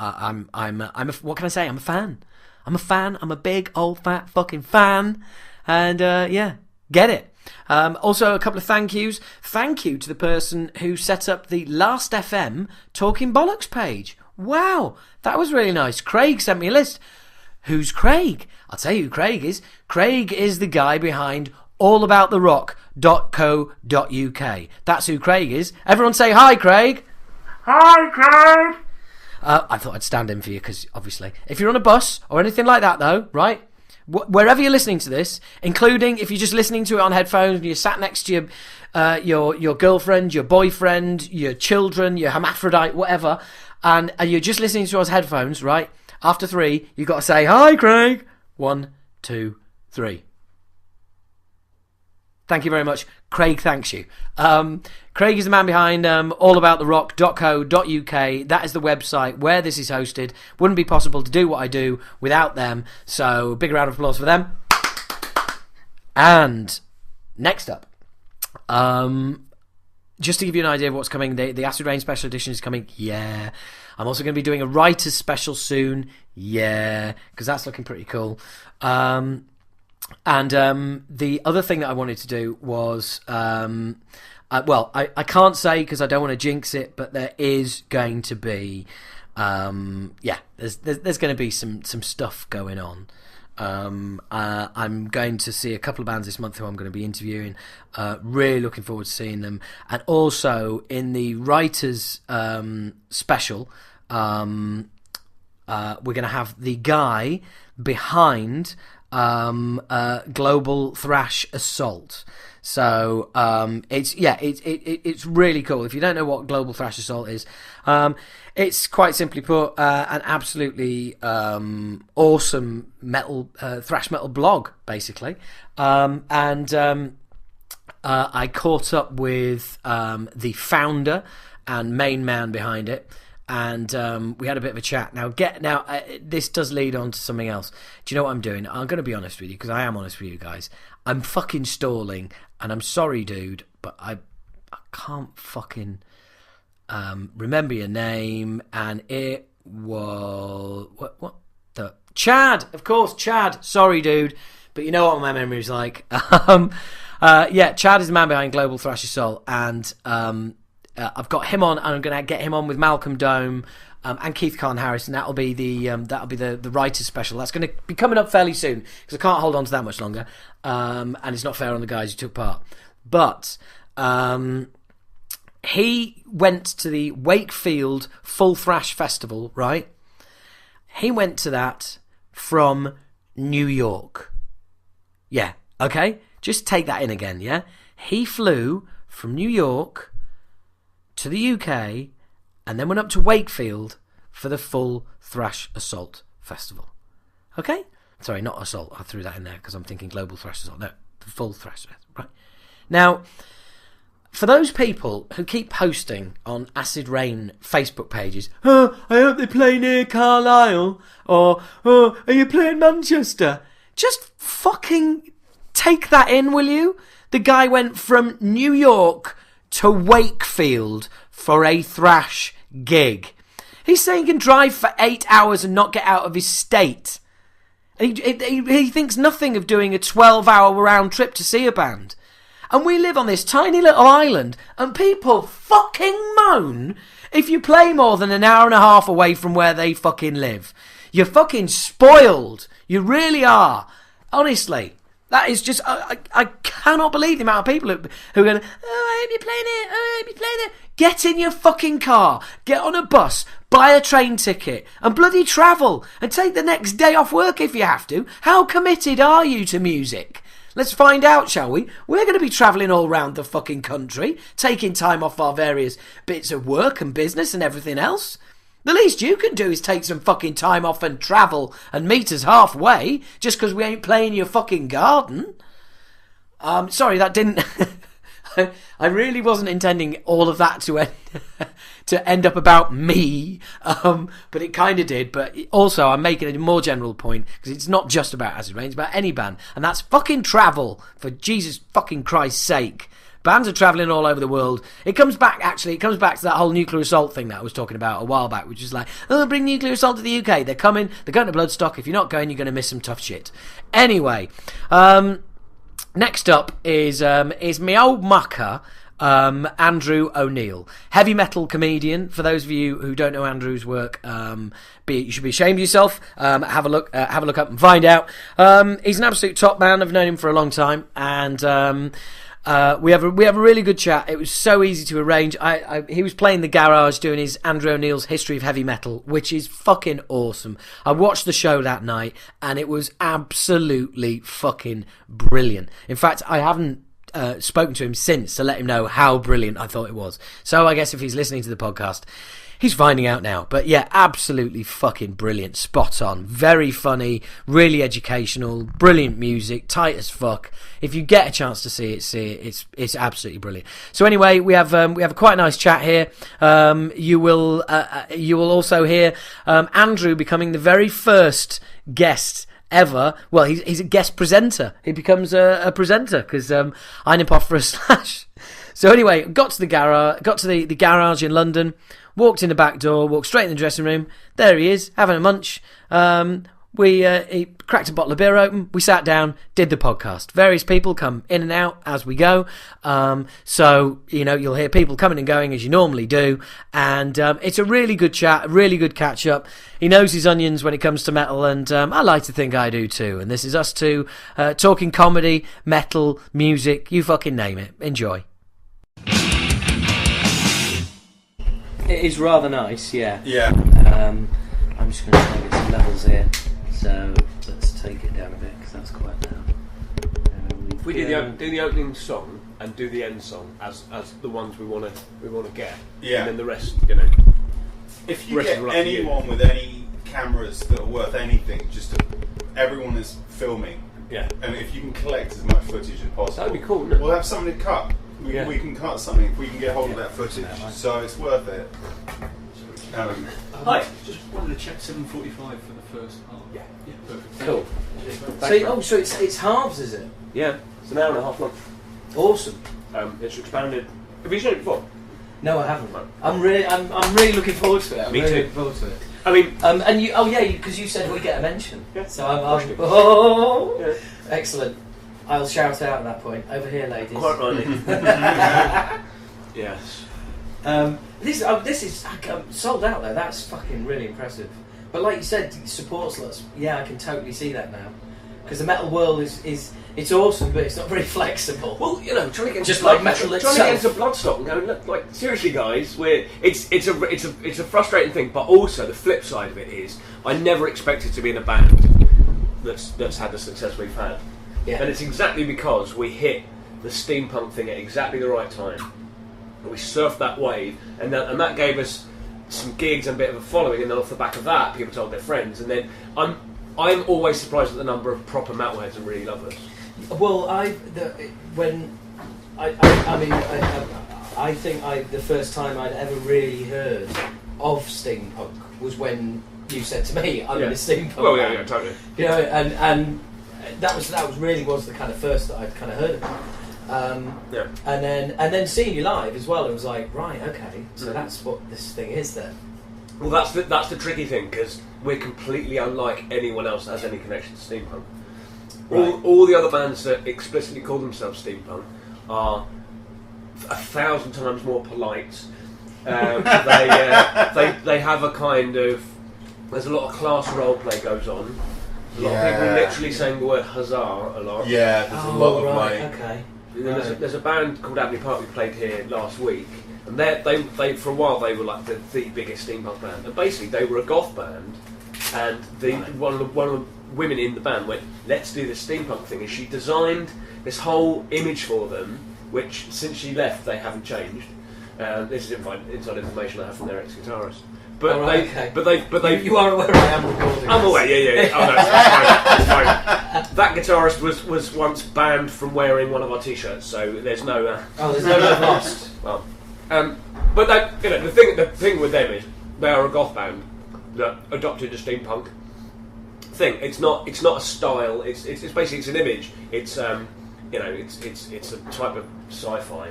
can I say? I'm a fan. I'm a big old fat fucking fan, and yeah, get it. Also, a couple of thank yous. Thank you to the person who set up the Last FM Talking Bollocks page. Wow, that was really nice. Craig sent me a list. Who's Craig? I'll tell you who Craig is. Craig is the guy behind allabouttherock.co.uk. That's who Craig is. Everyone say hi, Craig. Hi, Craig. I thought I'd stand in for you because, obviously, if you're on a bus or anything like that, though, right? Wherever you're listening to this, including if you're just listening to it on headphones and you're sat next to your girlfriend, your boyfriend, your children, your hermaphrodite, whatever, and you're just listening to us headphones, right? After 3, you've got to say, "Hi, Craig." 1, 2, 3. Thank you very much. Craig thanks you. Craig is the man behind allabouttherock.co.uk. That is the website where this is hosted. Wouldn't be possible to do what I do without them. So, big round of applause for them. And next up, just to give you an idea of what's coming, the Acid Rain Special Edition is coming. Yeah. I'm also going to be doing a writer's special soon. Yeah. Because that's looking pretty cool. And the other thing that I wanted to do was, I can't say because I don't want to jinx it, but there is going to be, there's going to be some stuff going on. I'm going to see a couple of bands this month who I'm going to be interviewing. Really looking forward to seeing them. And also in the writers special, we're going to have the guy behind Global Thrash Assault. So it's really cool. If you don't know what Global Thrash Assault is, it's quite simply put an absolutely awesome metal thrash metal blog, basically. I caught up with the founder and main man behind it. And we had a bit of a chat. Now, this does lead on to something else. Do you know what I'm doing? I'm going to be honest with you, because I am honest with you guys. I'm fucking stalling, and I'm sorry, dude, but I can't fucking remember your name. And it was Chad, of course, Chad. Sorry, dude, but you know what my memory's like. Chad is the man behind Global Thrash Assault, and I've got him on, and I'm going to get him on with Malcolm Dome and Keith Khan Harris, and that'll be the writers special. That's going to be coming up fairly soon because I can't hold on to that much longer, and it's not fair on the guys who took part. But he went to the Wakefield Full Thrash Festival, right? He went to that from New York. Yeah, okay? Just take that in again, yeah? He flew from New York to the UK, and then went up to Wakefield for the Full Thrash Assault Festival. Okay? Sorry, not Assault. I threw that in there because I'm thinking Global Thrash Assault. No, the Full Thrash Festival. Right. Now, for those people who keep posting on Acid Rain Facebook pages, "Oh, I hope they play near Carlisle," or "Oh, are you playing Manchester?" Just fucking take that in, will you? The guy went from New York to Wakefield for a thrash gig. He's saying he can drive for 8 hours and not get out of his state. And he thinks nothing of doing a 12-hour round trip to see a band. And we live on this tiny little island, and people fucking moan if you play more than an hour and a half away from where they fucking live. You're fucking spoiled. You really are. Honestly. That is just, I cannot believe the amount of people who are going, "Oh, I hope you're playing it, oh, I hope you're playing it." Get in your fucking car, get on a bus, buy a train ticket, and bloody travel, and take the next day off work if you have to. How committed are you to music? Let's find out, shall we? We're going to be travelling all around the fucking country, taking time off our various bits of work and business and everything else. The least you can do is take some fucking time off and travel and meet us halfway, just because we ain't playing your fucking garden. Sorry, that didn't... I really wasn't intending all of that to end up about me, but it kind of did. But also, I'm making a more general point, because it's not just about Acid Rain, it's about any band, and that's fucking travel, for Jesus fucking Christ's sake. Bands are travelling all over the world. It comes back to that whole Nuclear Assault thing that I was talking about a while back, which is like, "Oh, bring Nuclear Assault to the UK. They're coming. They're going to Bloodstock. If you're not going, you're going to miss some tough shit." Anyway, next up is my old mucker, Andrew O'Neill, heavy metal comedian. For those of you who don't know Andrew's work, you should be ashamed of yourself. Have a look up and find out. He's an absolute top man. I've known him for a long time, and we have a really good chat. It was so easy to arrange. He was playing the garage doing his Andrew O'Neill's History of Heavy Metal, which is fucking awesome. I watched the show that night, and it was absolutely fucking brilliant. In fact, I haven't spoken to him since to let him know how brilliant I thought it was. So I guess if he's listening to the podcast, He's finding out now. But yeah, absolutely fucking brilliant. Spot on. Very funny. Really educational. Brilliant music. Tight as fuck. If you get a chance to see it. It's absolutely brilliant. So anyway, we have a quite nice chat here. You will also hear Andrew becoming the very first guest ever. Well, he's a guest presenter. He becomes a presenter because I nip off for a slash. So anyway, got to the garage in London, walked in the back door, walked straight in the dressing room. There he is, having a munch. He cracked a bottle of beer open. We sat down, did the podcast. Various people come in and out as we go. So, you'll hear people coming and going as you normally do. And it's a really good chat, a really good catch up. He knows his onions when it comes to metal, and I like to think I do too. And this is us two talking comedy, metal, music, you fucking name it. Enjoy. It is rather nice, yeah. Yeah. I'm just going to try and get some levels here. So let's take it down a bit because that's quite loud. If we do the opening song and do the end song as the ones we want to get, yeah, and then the rest, If you get anyone with any cameras that are worth anything, everyone is filming. Yeah. And if you can collect as much footage as possible, that'd be cool, wouldn't it? We'll have something to cut. We can cut something if we can get hold of that footage. So it's worth it. Hi. Just wanted to check 7:45 for the first half. Yeah. Perfect. Cool. So it's halves, is it? Yeah. It's an hour and a half long. Awesome. It's expanded. Have you seen it before? No, I haven't. I'm really looking forward to it. Me too. Looking forward to it. I mean, and you. Oh yeah, because you said we get a mention. Yeah. So I'm. Oh, yeah. Excellent. I'll shout out at that point. Over here, ladies. Quite rightly. Yes. This is sold out though. That's fucking really impressive. But like you said, support slots. Yeah, I can totally see that now. Because the metal world is it's awesome, but it's not very flexible. Well, trying to get just like metal itself. Trying to get into Bloodstock and going, look, like seriously, guys, it's a frustrating thing. But also the flip side of it is, I never expected to be in a band that's had the success we've had. Yeah. And it's exactly because we hit the steampunk thing at exactly the right time. And we surfed that wave, and that gave us some gigs and a bit of a following, and then off the back of that, people told their friends. And then I'm always surprised at the number of proper metalheads and really lovers. Well, I think the first time I'd ever really heard of steampunk was when you said to me, "I'm in a steampunk." Well, band. yeah, totally. And that was the kind of first that I'd kind of heard of. And then seeing you live as well, it was like, right, okay, so that's what this thing is then. Well, that's the tricky thing, because we're completely unlike anyone else that has any connection to steampunk. Right. All the other bands that explicitly call themselves steampunk are 1,000 times more polite. They have a kind of, there's a lot of class role play goes on. A lot of people literally saying the word huzzah a lot. Yeah, there's a lot of okay. There's a band called Abbey Park we played here last week, and they for a while they were like the biggest steampunk band, and basically they were a goth band, and one of the women in the band went, let's do this steampunk thing, and she designed this whole image for them, which since she left they haven't changed. This is inside information I have from their ex-guitarist. But you are aware I am recording. I'm aware, yeah. Oh no, it's fine. That guitarist was once banned from wearing one of our T-shirts, so there's no. There's no love lost. Well, but the thing with them is they are a goth band that adopted a steampunk thing. It's not a style. It's basically an image. It's it's a type of sci-fi,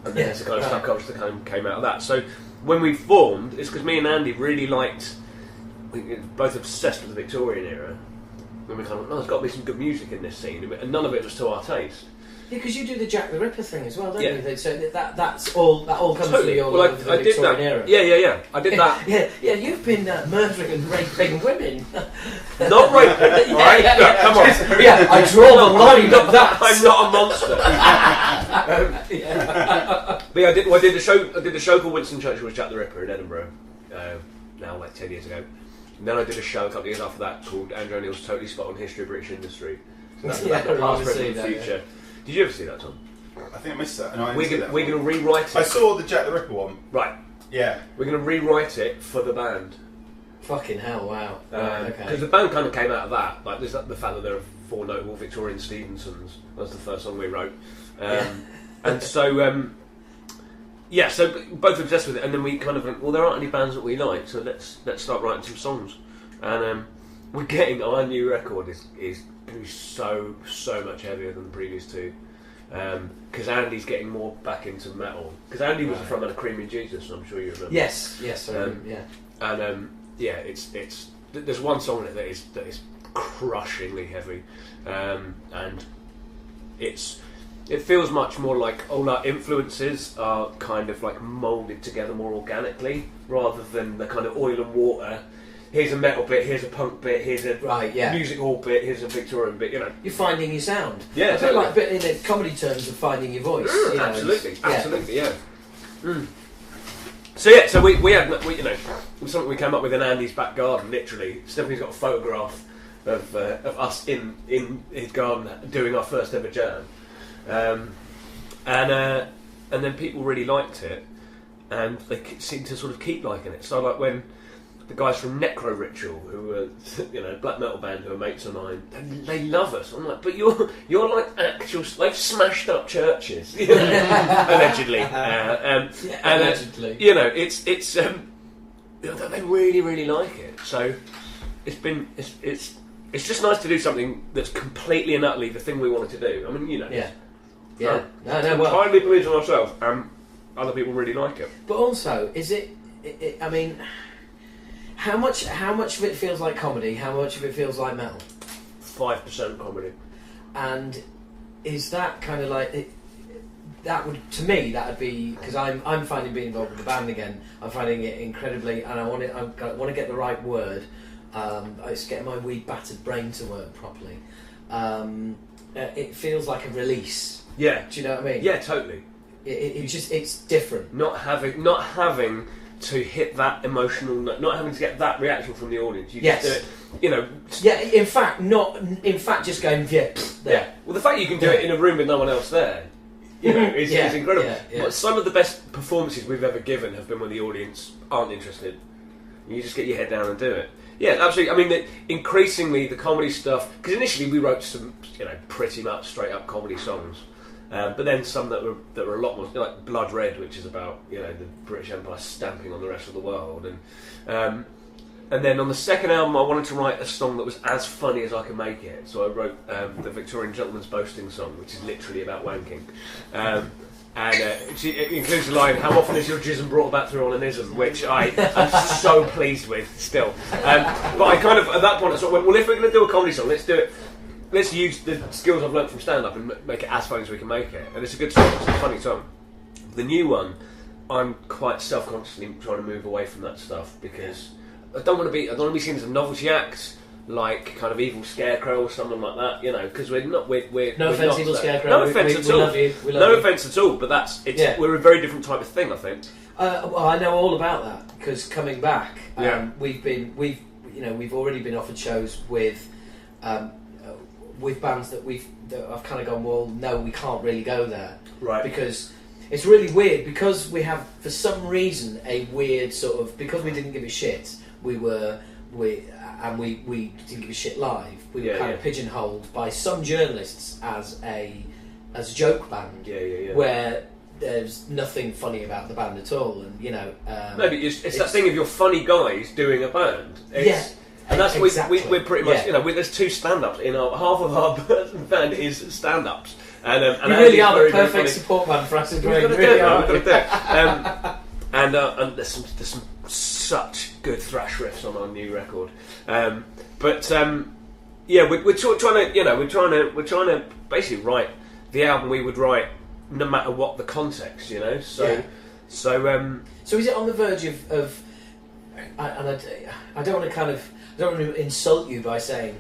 and there's a kind of subculture that kind of came out of that. So when we formed, it's because me and Andy really liked, we were both obsessed with the Victorian era. And we kind of, there's got to be some good music in this scene, and none of it was to our taste. Yeah, because you do the Jack the Ripper thing as well, don't you? So that all comes to your love of the Victorian era. Yeah. I did that. Yeah. You've been murdering and raping women. Not raping. Alright, come on. Yeah, I draw the line at that. I'm not a monster. But I did a show called Winston Churchill was Jack the Ripper in Edinburgh. Now like 10 years ago. And then I did a show a couple of years after that called Andrew O'Neill's Totally Spot on History of British Industry. So that's about the past, present, and future. Yeah. Did you ever see that, Tom? I think I missed that. No, we're going to rewrite it. I saw the Jack the Ripper one. Right. Yeah. We're going to rewrite it for the band. Fucking hell! Wow. Because Okay. the band kind of came out of that. Like, there's the fact that there are 4 notable Victorian Stevensons. That's the first song we wrote. And so, so both obsessed with it. And then we kind of went, well, there aren't any bands that we like, so let's start writing some songs. And we're getting our new record is going to be so much heavier than the previous 2. Because Andy's getting more back into metal. Because Andy was the frontman of Creamy Jesus, I'm sure you remember. Yes. And it's there's one song in it that is crushingly heavy, and it feels much more like all our influences are kind of like moulded together more organically, rather than the kind of oil and water. Here's a metal bit, here's a punk bit, here's a music hall bit, here's a Victorian bit, you know. You're finding your sound. Yeah, a bit in the comedy terms of finding your voice. Absolutely, yeah. So we had something we came up with in Andy's back garden. Literally, Stephanie's got a photograph of us in his garden doing our first ever jam, and then people really liked it, and they seemed to sort of keep liking it. So like when the guys from Necro Ritual, who are black metal band who are mates of mine, they love us. I'm like, but you're like actual like smashed up churches, allegedly. Allegedly. It's they really like it. So it's just nice to do something that's completely and utterly the thing we wanted to do. I mean, Well, entirely believes in ourselves, and other people really like it. but also, is it? I mean, how much of it feels like comedy? How much of it feels like metal? 5% comedy. And is that kind of like that would be because I'm finding being involved with the band again. I'm finding it incredibly, and I want to get the right word. It's getting my wee battered brain to work properly. It feels like a release. Yeah. Do you know what I mean? Yeah, totally. It's different. Not having to hit that emotional, not having to get that reaction from the audience. You just do it, Yeah, in fact, just going there. Yeah. Well, the fact you can do it in a room with no one else there, is incredible. Yeah. But some of the best performances we've ever given have been when the audience aren't interested. You just get your head down and do it. Yeah, absolutely. I mean, increasingly the comedy stuff, because initially we wrote some, pretty much straight up comedy songs. But then some that were a lot more like Blood Red, which is about the British Empire stamping on the rest of the world, and then on the second album I wanted to write a song that was as funny as I could make it. So I wrote the Victorian Gentleman's Boasting song, which is literally about wanking, and it includes the line, "How often is your jism brought about through onanism?" which I am so pleased with still. But I kind of at that point I sort of went, well, if we're going to do a comedy song, let's do it. Let's use the skills I've learnt from stand-up and make it as funny as we can make it. And it's a good song, it's a funny song. The new one, I'm quite self-consciously trying to move away from that stuff because I don't want to be seen as a novelty act, like kind of Evil Scarecrow or something like that, because we're not. No offence, Evil Scarecrow. No offence at all. We love you. No offence at all. But we're a very different type of thing, I think. Well, I know all about that because coming back, we've already been offered shows with bands that I've kind of gone, well, no, we can't really go there, right? Because it's really weird because we have, for some reason, a weird sort of, because we didn't give a shit. We didn't give a shit live. We were kind of pigeonholed by some journalists as a joke band, where there's nothing funny about the band at all, and no, but it's that thing of your funny guys doing a band. And that's exactly. We're pretty much, there's 2 stand-ups in half of our band is stand-ups. And you really are the perfect support man for us. We've got to do it. And there's some such good thrash riffs on our new record. We're trying to basically write the album we would write no matter what the context, So is it on the verge of I don't want to insult you by saying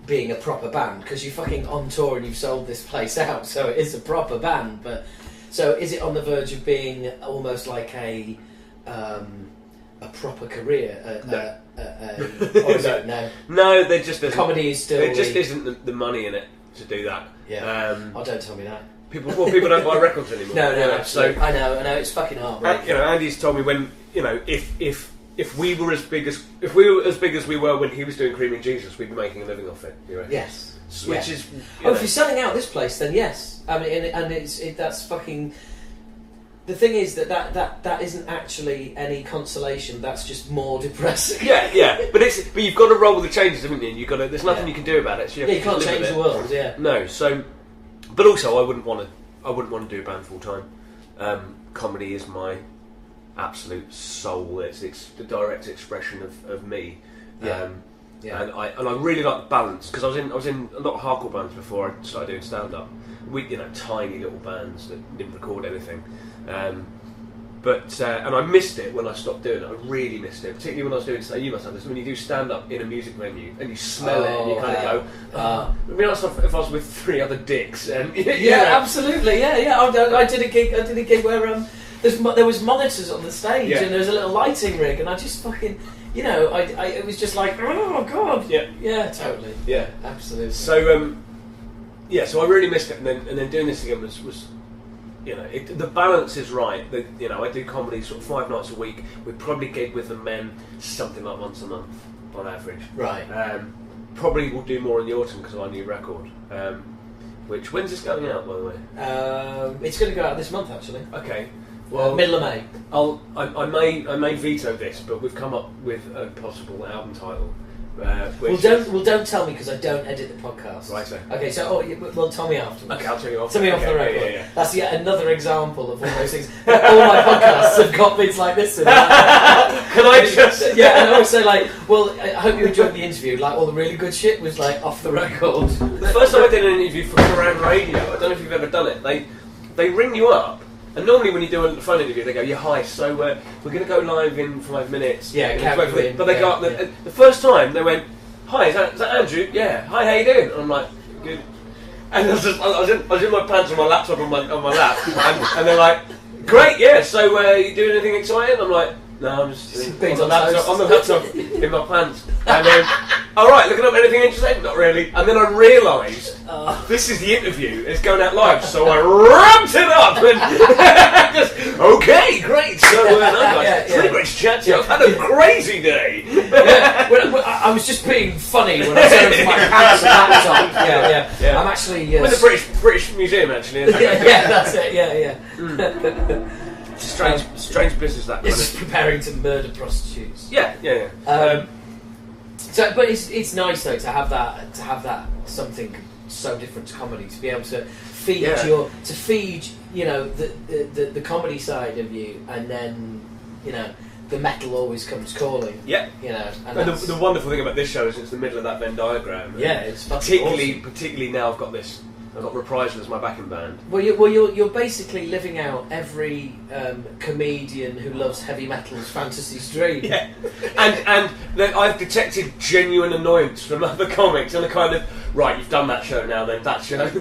being a proper band, because you're fucking on tour and you've sold this place out, so it is a proper band. But so is it on the verge of being almost like a proper career? No, there just isn't. Comedy is still. There just isn't the money in it to do that. Yeah. Don't tell me that. People don't buy records anymore. No, absolutely. So I know, it's fucking hard. Andy's told me when you know, if we were as big as we were when he was doing Creaming Jesus, we'd be making a living off it. You know? Yes. Which is. If you're selling out this place, then yes. I mean, that's fucking. The thing is that isn't actually any consolation. That's just more depressing. Yeah. But you've got to roll with the changes, haven't you? There's nothing you can do about it. So you can't change the world. Yeah. No. So, but also, I wouldn't want to do a band full time. Comedy is my absolute soul. It's the direct expression of me. Yeah. And I really like the balance, because I was in a lot of hardcore bands before I started doing stand up. Tiny little bands that didn't record anything. But I missed it when I stopped doing it. I really missed it, particularly when I was doing. You must have this when you do stand up in a music venue and you smell it and you kind of go. It'd be nice if I was with 3 other dicks. And absolutely, yeah. I did a gig where there was monitors on the stage and there was a little lighting rig, and I just fucking. It was just like, oh god, yeah, totally, yeah, absolutely. So, so I really missed it, and then doing this again was the balance is right. I do comedy sort of 5 nights a week. We probably gig with the men something like once a month on average. Right. Probably will do more in the autumn because of our new record. Which when's this going out, by the way? It's going to go out this month, actually. Okay. Well, middle of May. I may veto this, but we've come up with a possible album title. Don't tell me, because I don't edit the podcast. Right. Okay. So, tell me afterwards. Okay, I'll tell you off. Tell me off the record. Yeah. That's yet another example of one of those things. All my podcasts have got bits like this in it. Can I just? Yeah, and also I hope you enjoyed the interview. Like, all the really good shit was off the record. The first time I did an interview for Cabaret Radio, I don't know if you've ever done it. They ring you up. And normally when you do a phone interview, they go, "Yeah, hi, so we're going to go live in 5 minutes." Yeah, but they go up, the first time they went, "Hi, is that Andrew? Yeah, hi, how you doing?" And I'm like, "Good." And I was in my pants with my laptop on my lap, and they're like, "Great, yeah. So you doing anything exciting?" I'm like, "No, I'm just on the laptop in my pants." And then, all right, looking up anything interesting? Not really. And then I realised this is the interview. It's going out live, so I ramped it up and just okay, great. So it's really great to chat to you. I've had a crazy day. I was just being funny when I turned to my pants and laptop. Yeah. I'm actually with the British Museum actually. Yeah, that's it. Yeah. Strange business that. It's preparing to murder prostitutes. Yeah. But it's nice though to have that something so different to comedy, to be able to feed the comedy side of you, and then the metal always comes calling. Yeah. And the wonderful thing about this show is it's the middle of that Venn diagram. Yeah, it's particularly now I've got Reprisal as my backing band. Well, you're basically living out every comedian who loves heavy metal's fantasy's dream. Yeah, and I've detected genuine annoyance from other comics, and a kind of you've done that show now. Then that show has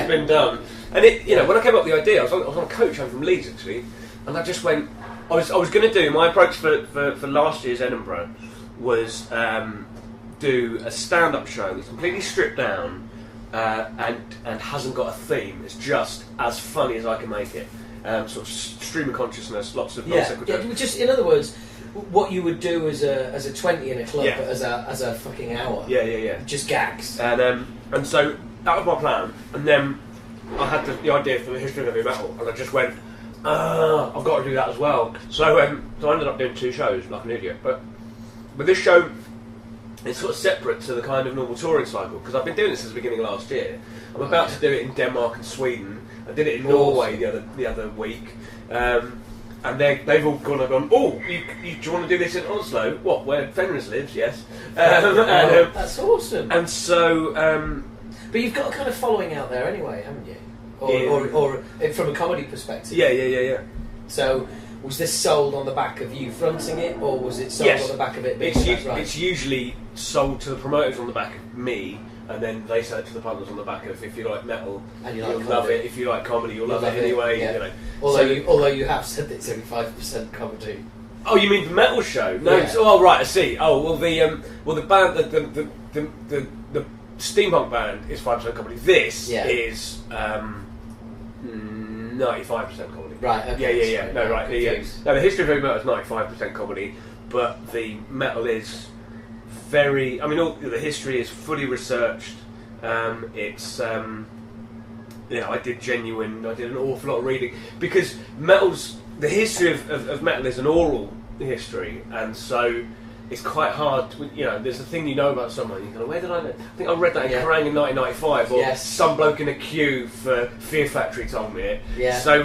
been done. And when I came up with the idea, I was on a coach home from Leeds actually, and I just went. I was going to do my approach for last year's Edinburgh was do a stand-up show that's completely stripped down. And hasn't got a theme. It's just as funny as I can make it. Sort of stream of consciousness, lots of non-sequitur. Just in other words, what you would do as a 20 in a club, but as a fucking hour. Yeah. Just gags. And so that was my plan. And then I had the idea for the history of heavy metal, and I just went, I've got to do that as well. So I ended up doing 2 shows like an idiot. But with this show, it's sort of separate to the kind of normal touring cycle, because I've been doing this since the beginning of last year. I'm about to do it in Denmark and Sweden. I did it in Norway the other week, and they've all gone. Oh, do you want to do this in Oslo? What, where Fenris lives? Yes. That's awesome. And so, but you've got a kind of following out there anyway, haven't you? Or from a comedy perspective. Yeah. So. Was this sold on the back of you fronting it, or was it sold on the back of it being It's usually sold to the promoters on the back of me, and then they sell it to the publishers on the back of, if you like metal, and you'll love it. If you like comedy, you'll love it anyway. Yeah. Although you have said that it's only 5% comedy. Oh, you mean the metal show? No. Yeah. Oh, right. I see. Oh, well, the band, the steampunk band is 5% comedy. This is 95% comedy. Right. Okay. Yeah. No, right. The history of heavy metal is 95% comedy, but the metal is very. I mean, all the history is fully researched. It's. I did an awful lot of reading because the history of metal is an oral history, and so it's quite hard. There's a thing about someone. You go, where did I know? I think I read that in Kerrang in 1995, or some bloke in a queue for Fear Factory told me it. Yeah. So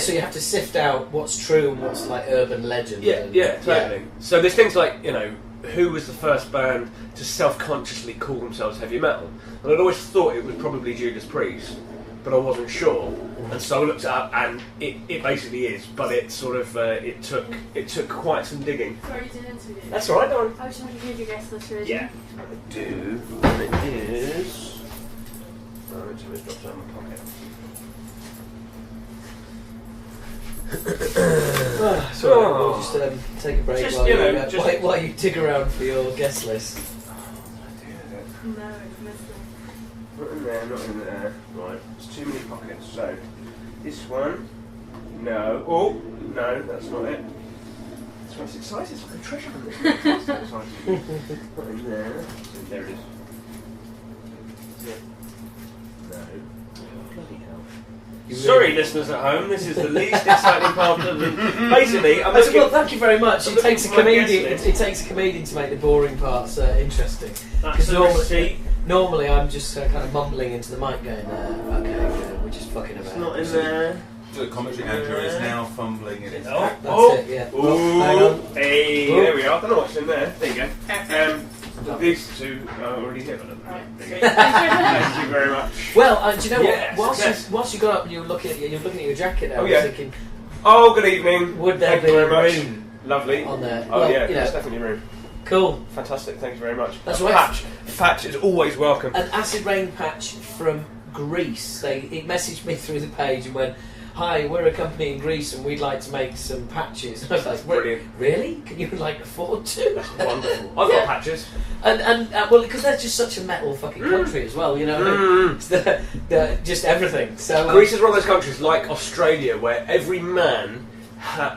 so you have to sift out what's true and what's like urban legend. Yeah, totally. Yeah. So there's things like who was the first band to self-consciously call themselves heavy metal, and I'd always thought it was probably Judas Priest, but I wasn't sure, and so I looked it up, and it basically is, but it sort of it took quite some digging. Sorry, you didn't answer it. That's all right, Darren. I was trying to read your guest list, really. Yeah, I do. And it is. Oh, it's always dropped out of my pocket. We'll just take a break while you dig around for your guest list. No, it's missing. Not in there. Right, there's too many pockets. So, this one, no. Oh, no, that's not it. This one's exciting. It's like a treasure hunt. It's so exciting. Not in there. There it is. No. Bloody hell. Sorry, listeners at home. This is the least exciting part of the. Basically, well, thank you very much. It takes a comedian. It takes a comedian to make the boring parts interesting. Because normally I'm just kind of mumbling into the mic, going, "Okay, we're just fucking about." It's not in there. The commentary actor is now fumbling in it. That's it. Yeah. Ooh. Hang on. Hey, there we are. I don't know what's in there. There you go. These two are already here. Thank you very much. Well, do you know Yes, what? Whilst you got up and you were looking at your jacket, I was thinking, good evening. would there be very much. room Lovely. on there? Oh there's definitely room. Cool. Fantastic. Thank you very much. That's right. Patch is always welcome. An acid rain patch from Greece. It messaged me through the page and went, "Hi, we're a company in Greece and we'd like to make some patches." I was like, brilliant. Really? Can you afford to? That's wonderful. I've got patches. And because they're just such a metal fucking country as well, It's just everything. So Greece is one of those countries like Australia where every man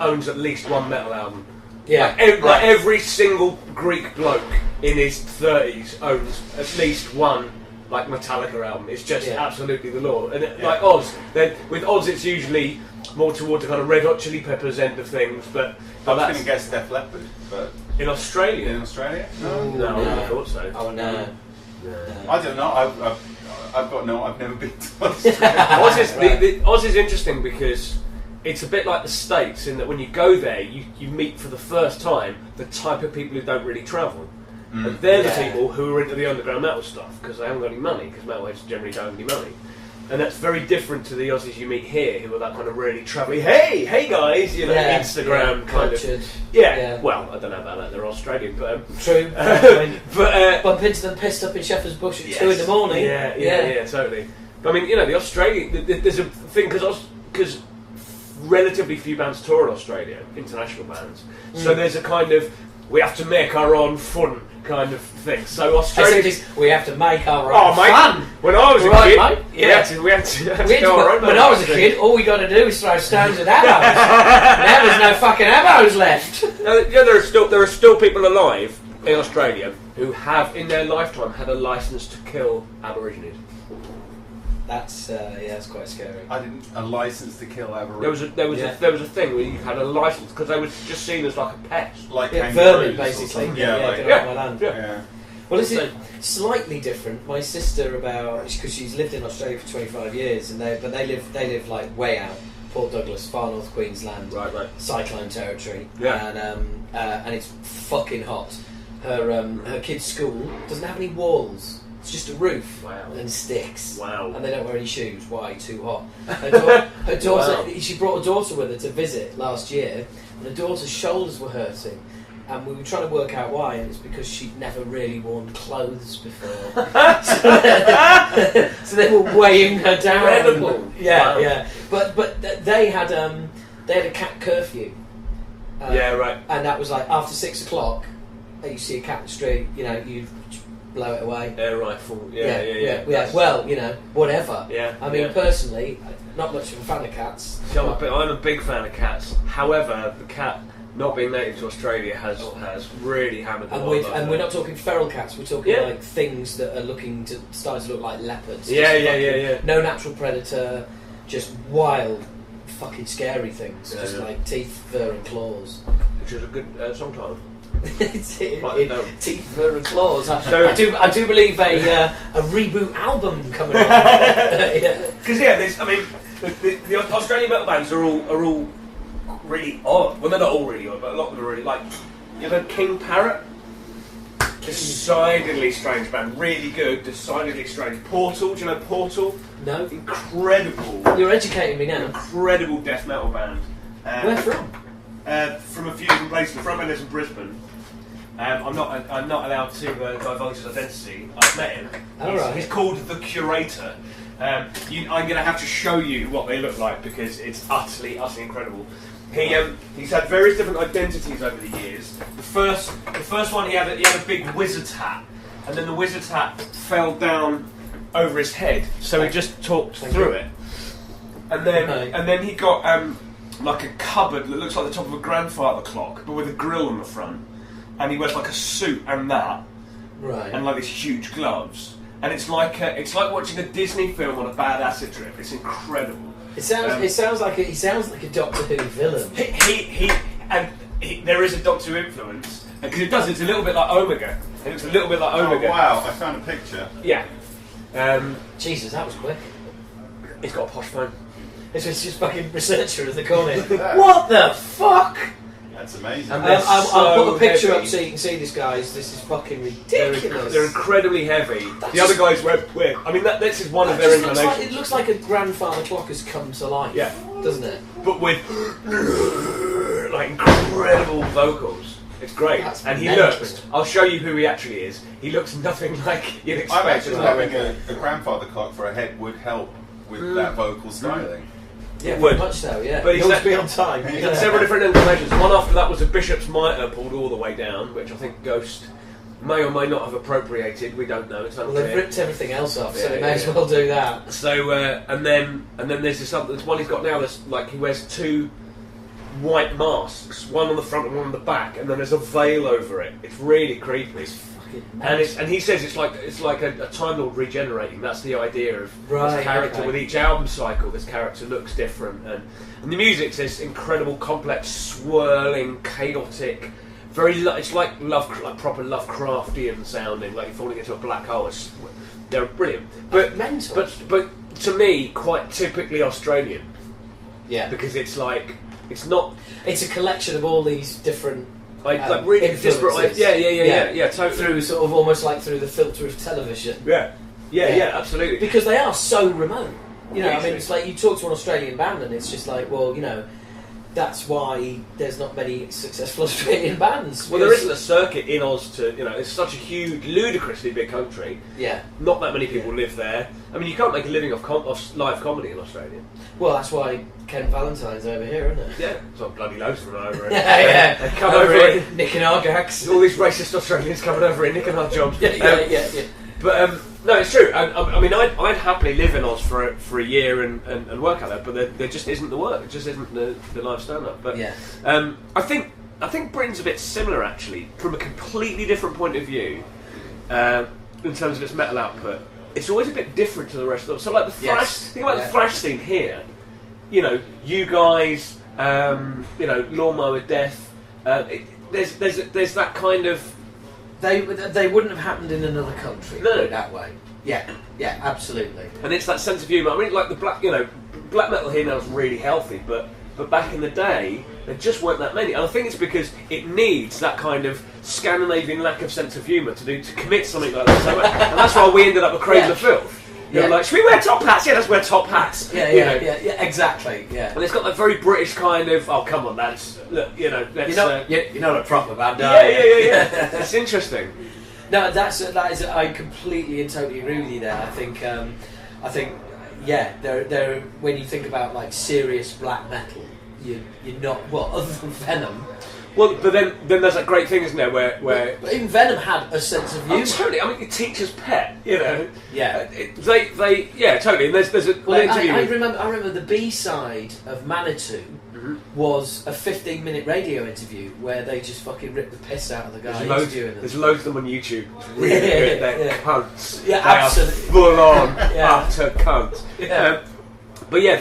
owns at least one metal album. Yeah, like every single Greek bloke in his 30s owns at least one Metallica album. It's just absolutely the law. And like Oz, then with Oz it's usually more towards the kind of Red Hot Chili Peppers end of things. But I was going to guess Def Leppard, but in Australia. In Australia? No, I thought so. Oh no. I don't know. I've never been to Australia. Oz is interesting because it's a bit like the States in that when you go there, you meet for the first time the type of people who don't really travel. And they're the people who are into the underground metal stuff because they haven't got any money, because metalheads generally don't have any money. And that's very different to the Aussies you meet here, who are that kind of really travelly, hey guys, Instagram kind of. Yeah, well, I don't know about that, they're Australian, but... True. but bump into them pissed up in Shepherd's Bush at 2 in the morning. Yeah, totally. But I mean, the Australian... There's a thing, because relatively few bands tour in Australia, international bands, so there's a kind of, we have to make our own fun kind of thing. So Australia, we have to make our own fun. When I was a kid, we had to go our own. When I was a kid, all we got to do was throw stones at abos. Now there's no fucking abos left. There are still people alive in Australia who have, in their lifetime, had a license to kill Aborigines. That's that's quite scary. A license to kill Aborigines. There was a thing where you had a license because they were just seen as like a pest, like vermin, basically. Yeah. My land. Yeah. Well, this is slightly different. My sister, because she's lived in Australia for 25 years, and they live like way out, Port Douglas, far north Queensland, right, cyclone territory, yeah, and it's fucking hot. Her kid's school doesn't have any walls. It's just a roof and sticks. Wow. And they don't wear any shoes. Why? Too hot. Her daughter, she brought a daughter with her to visit last year, and her daughter's shoulders were hurting. And we were trying to work out why, and it's because she'd never really worn clothes before. so they were weighing her down. Incredible. Yeah. But they had a cat curfew. Right. And that was like after 6 o'clock, you see a cat in the street, blow it away. Air rifle. Yeah. Well, whatever. Yeah. I mean, personally, not much of a fan of cats. So I'm a big fan of cats. However, the cat not being native to Australia has really hammered the And we're not talking feral cats. We're talking like things that are starting to look like leopards. Yeah. No natural predator, just wild, fucking scary things. Yeah, just like teeth, fur, and claws. Which is a good song title. Teeth, fur, and claws. So I do believe a reboot album coming up. Because the Australian metal bands are all really odd. Well, they're not all really odd, but a lot of them are really like. You know, King Parrot. Decidedly strange band, really good. Decidedly strange. Portal, do you know Portal? No. Incredible. You're educating me now. Incredible death metal band. Where from? From a few different places. From and lives in Brisbane. I'm not allowed to divulge his identity. I've met him. He's called the Curator. I'm going to have to show you what they look like because it's utterly incredible. He's had various different identities over the years. The first one he had a big wizard's hat, and then the wizard's hat fell down over his head, so he just talked through it. And then he got like a cupboard that looks like the top of a grandfather clock, but with a grill on the front. And he wears like a suit and that, right? And like these huge gloves. And it's like watching a Disney film on a bad acid trip. It's incredible. It sounds like a Doctor Who villain. There is a Doctor Who influence because it does. It's a little bit like Omega. It looks a little bit like Omega. Oh wow! I found a picture. Yeah. Jesus, that was quick. He's got a posh phone. It's just fucking researcher, as they call it. What the fuck? That's amazing. I'll put a picture up so you can see this, guys. This is fucking ridiculous. They're incredibly heavy. The other guys wear. I mean, this is one of their incarnations. It looks like a grandfather clock has come to life. Yeah, doesn't it? But with like incredible vocals. It's great. And he looks. I'll show you who he actually is. He looks nothing like you'd expect. I'm actually having a grandfather clock for a head would help with that vocal styling. Yeah, very much so, yeah. But he's always be on time. He's had several different incarnations. One after that was a bishop's mitre pulled all the way down, which I think Ghost may or may not have appropriated. We don't know. It's unclear. Well, they've ripped everything else off, so they may as well do that. So and then there's this other one he's got now. That's like he wears two white masks, one on the front and one on the back, and then there's a veil over it. It's really creepy. And he says it's like a Time Lord regenerating. That's the idea of this character. With each album cycle, this character looks different, and the music's this incredible, complex, swirling, chaotic, it's like proper Lovecraftian sounding, like falling into a black hole. They're brilliant, but to me, quite typically Australian. Yeah, because it's a collection of all these different. Like really disparate, yeah. Totally. Through sort of almost like through the filter of television. Yeah, absolutely. Because they are so remote. I mean, it's like you talk to an Australian band and it's just like, well, that's why there's not many successful Australian bands. Well, there isn't a circuit in Oz to, it's such a huge, ludicrously big country. Yeah. Not that many people live there. I mean, you can't make a living off live comedy in Australia. Well, that's why Ken Valentine's over here, isn't it? Yeah. It's not bloody loads from over here. Yeah. They come over here. Nicking our gags. All these racist Australians coming over here, nicking our jobs. Yeah. But, no, it's true. I mean, I'd happily live in Oz for a year and work out there, but there just isn't the work. It just isn't the live stand-up. But yeah. I think Britain's a bit similar, actually, from a completely different point of view, in terms of its metal output. It's always a bit different to the rest of them. So, like the thrash, think about the thrash scene here. You guys, Lawnmower Death. There's that kind of. They wouldn't have happened in another country. No. Put it that way. Yeah, absolutely. And it's that sense of humour. I mean, like the black metal here now is really healthy, but back in the day there just weren't that many. And I think it's because it needs that kind of Scandinavian lack of sense of humour to commit something like that. And that's why we ended up with Cradle of Filth. Like, should we wear top hats? Yeah, let's wear top hats. Yeah, exactly. Yeah. And it's got that very British kind of, oh come on lads, look, let's. You're not a proper band, are you? Yeah. It's interesting. No, that is. I completely and totally agree with you there. I think, there. When you think about like serious black metal, you're not other than Venom. Well, but then there's that great thing, isn't there, where But even Venom had a sense of humour. totally. I mean, your teacher's pet, you know. Yeah. They totally. And there's an interview. I remember the B-side of Manitou was a 15-minute radio interview where they just fucking ripped the piss out of the guy interviewing them. There's loads of them on YouTube. It's really good. They're cunts. Yeah, they absolutely. are full on Yeah. utter cunts. Yeah. But yeah,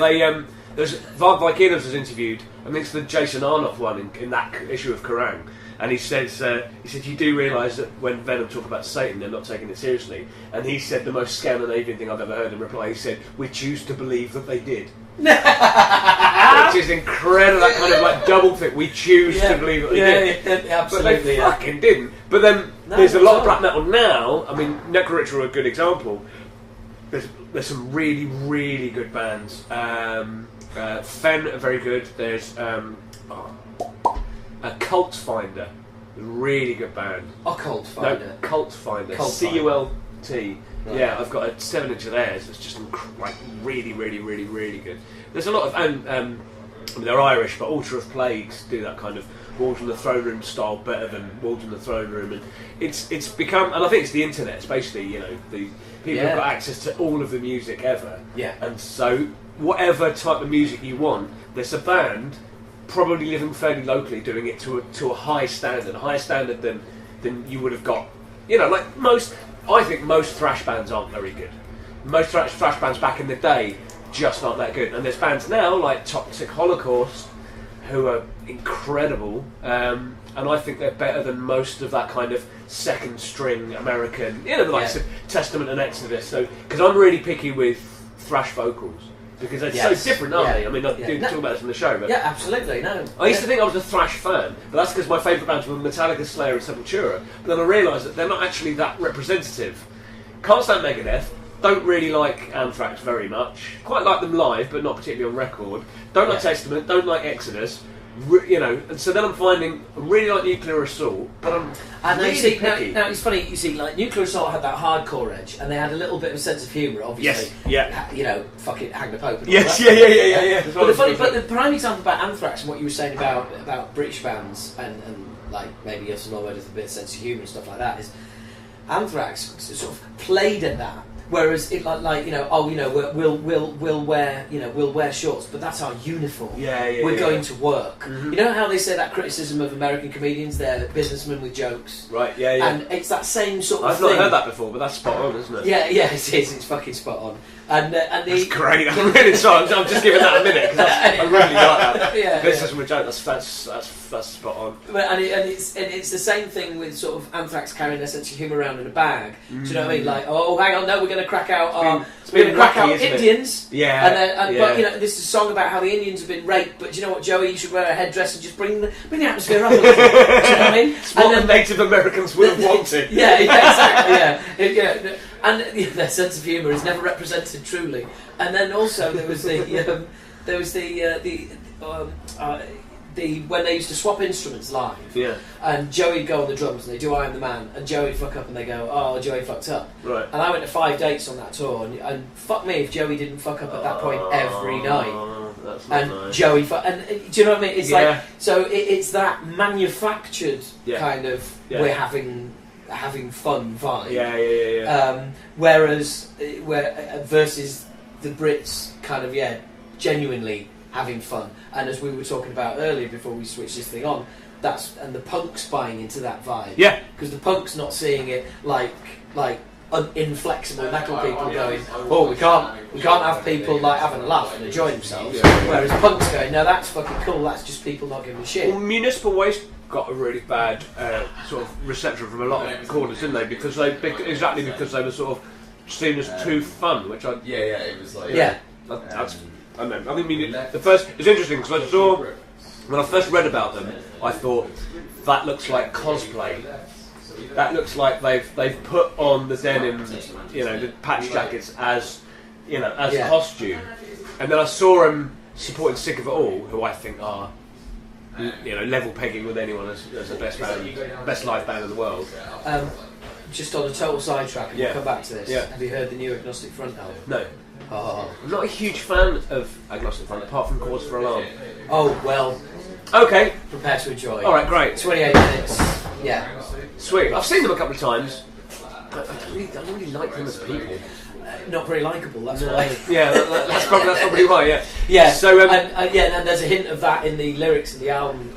there's Kittens was interviewed. I think it's the Jason Arnoff one in that issue of Kerrang, and he says you do realise that when Venom talk about Satan, they're not taking it seriously. And he said the most Scandinavian thing I've ever heard in reply. He said, "We choose to believe that they did." Which is incredible, that kind of like double thing. We choose to believe that they did. Absolutely. But they fucking didn't. But then there's a lot of black metal now. I mean, Necroritual are a good example. There's some really, really good bands. Fen are very good. There's a Cult Finder, a really good band. Cult Finder. No, Cult Finder. Cult CULT. Right. Yeah, I've got a 7-inch of theirs. It's just like really, really, really, really good. There's a lot of I mean, they're Irish, but Altar of Plagues do that kind of Wolves in the Throne Room style better than Wolves in the Throne Room, and it's become, and I think it's the internet. It's basically, you know, the people have got access to all of the music ever. Yeah. And so whatever type of music you want, there's a band probably living fairly locally doing it to a higher standard than you would have got. You know, like I think most thrash bands aren't very good. Most thrash bands back in the day just aren't that good. And there's bands now like Toxic Holocaust who are incredible, and I think they're better than most of that kind of second string American, you know, the likes of Testament and Exodus. So, because I'm really picky with thrash vocals. Because they're so different, aren't they? I mean, I do talk about this in the show, but... Yeah, absolutely, no. I used to think I was a thrash fan, but that's because my favourite bands were Metallica, Slayer and Sepultura. But then I realised that they're not actually that representative. Can't stand Megadeth, don't really like Anthrax very much. Quite like them live, but not particularly on record. Don't like Testament, don't like Exodus. You know, and so then I'm finding I really like Nuclear Assault, but I'm really picky. Now it's funny. You see, like Nuclear Assault had that hardcore edge, and they had a little bit of a sense of humour. Obviously, you know, fucking Hang the Pope. And all that. Yeah. But the prime example about Anthrax and what you were saying about British bands and like maybe Us and Norway with a bit of sense of humour and stuff like that is Anthrax sort of played at that. Whereas it like you know, we'll wear shorts, but that's our uniform. We're going to work. Mm-hmm. You know how they say that criticism of American comedians, they're businessmen with jokes. Right. Yeah. And it's that same sort of I've thing. not heard that before, but that's spot on, isn't it? Yeah, it is. It's fucking spot on. And that's great. I'm really sorry. I'm just giving that a minute because I really like that. Businessman with jokes. That's spot on. And it's the same thing with sort of Anthrax carrying their sense of humour around in a bag. Do you know what I mean? Like, oh, hang on, no, we're going to crack out Indians. Yeah. But you know, this is a song about how the Indians have been raped. But do you know what, Joey? You should wear a headdress and just bring the atmosphere up a little bit. Do you know what I mean? It's what the Native Americans would have wanted. Exactly. Yeah. And their sense of humour is never represented truly. And then also there was the when they used to swap instruments live. Yeah. And Joey'd go on the drums and they do I Am the Man, and Joey'd fuck up and they go, oh, Joey fucked up. Right. And I went to 5 dates on that tour, and fuck me if Joey didn't fuck up at that point every night. That's not and nice. Joey and do you know what I mean? It's like so it's that manufactured kind of we're having fun vibe. Yeah. Whereas versus the Brits kind of genuinely having fun, and as we were talking about earlier before we switched this thing on, and the punk's buying into that vibe. Yeah, because the punk's not seeing it like inflexible metal people going, oh, we can't have people like having a laugh and enjoying themselves. Whereas punk's going, no, that's fucking cool. That's just people not giving a shit. Well, Municipal Waste got a really bad sort of reception from a lot of corners, didn't they? Because they were sort of seen as too fun, which it was like that's. I don't know. I think it's interesting because I saw when I first read about them, I thought that looks like cosplay. That looks like they've put on the denim, the patch jackets as costume. And then I saw them supporting Sick of It All, who I think are level pegging with anyone as the best live band in the world. Just on a total sidetrack, and we'll come back to this. Yeah. Have you heard the new Agnostic Front album? No. Oh. I'm not a huge fan of Agnostic Front, apart from Cause for Alarm. Oh, well, Okay. Prepare to enjoy. All right, great. 28 minutes. Yeah. Sweet. I've seen them a couple of times. I don't really like them as people. Not very likeable, that's why. Yeah, that's probably why, yeah. Yeah, so, and there's a hint of that in the lyrics of the album.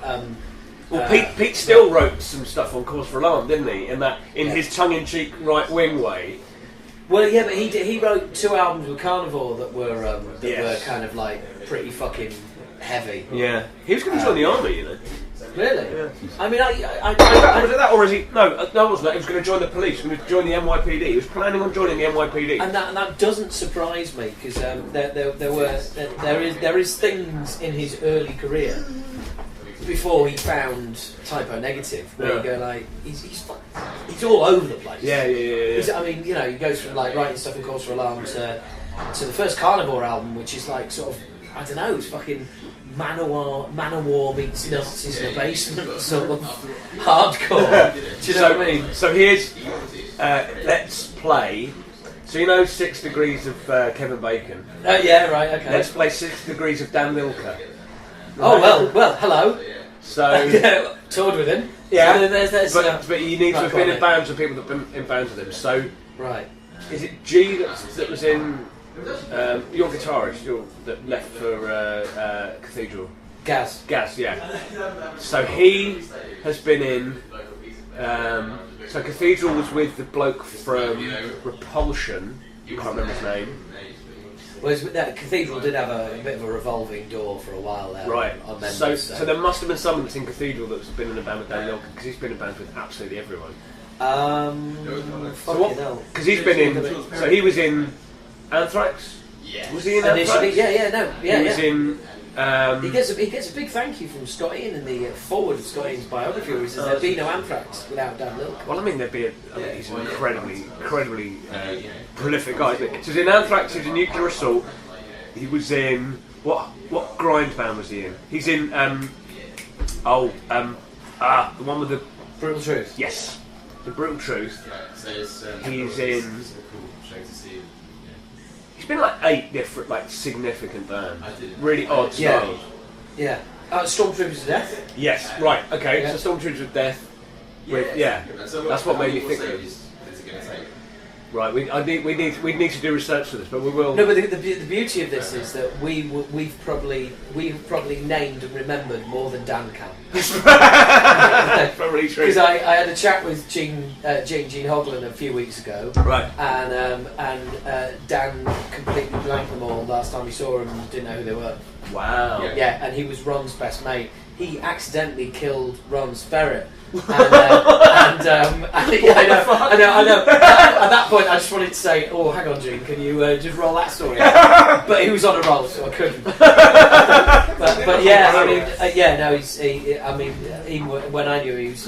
Pete Steele wrote some stuff on Cause for Alarm, didn't he? In his tongue-in-cheek right-wing way. Well, yeah, but he wrote 2 albums with Carnivore that were kind of like pretty fucking heavy. Yeah. He was going to join the army, you know. Really? Yeah. I mean, was it that, or is he? No, that wasn't that. He was going to join the police. He was going to join the NYPD. He was planning on joining the NYPD. And that doesn't surprise me because there is things in his early career before he found Typo Negative where you go like he's all over the place. Yeah. I mean, you know, he goes from like writing stuff in Cause for Alarm to the first Carnivore album, which is like sort of, I don't know, it's fucking Manowar meets Nazis in a basement, sort of hardcore. Do you know what I mean? So here's let's play. So you know 6 Degrees of Kevin Bacon. Yeah, right, okay. Let's play 6 Degrees of Dan Lilker. Right? Oh well, hello. So toured with him. Yeah, so but you need to have been in bands with people that've been in bands with him. So right, is it G that was in? Your guitarist that left for Cathedral. Gaz, yeah. So he has been in. So Cathedral was with the bloke from Repulsion. I can't remember his name. Well, that Cathedral did have a bit of a revolving door for a while there. Right. On members, so there must have been someone that's in Cathedral that's been in a band with Dan Lilker, because he's been in bands with absolutely everyone. Because he's been in. So he was in Anthrax. Yeah. Was he in Anthrax? Initially, yeah. He was in. He gets a big thank you from Scott Ian in the forward of Scott Ian's biography, where he says there'd be no Anthrax without Dan Lilker. Well, I mean, he's an incredibly prolific guy. Isn't he? So he's in Anthrax, he's in Nuclear Assault. He was in what grind band was he in? He's in the one with the Brutal Truth. Yes, the Brutal Truth. He's in. He's been like 8 different, like significant bands. Really odd styles. Yeah. Stormtroopers of Death. Yes. Right. Okay. Yeah. So Stormtroopers of Death. That's what made me think of it. Right. We need to do research for this, but we will. No, but the beauty of this is that we've probably named and remembered more than Dan can. That's probably true. Because I had a chat with Gene Hoglan a few weeks ago. Right. And Dan completely blanked them all last time we saw him and didn't know who they were. Wow. Yeah, and he was Ron's best mate. He accidentally killed Ron's ferret. I know. At that point, I just wanted to say, "Oh, hang on, Gene, can you just roll that story out?" But he was on a roll, so I couldn't. but yeah, I mean, when I knew he was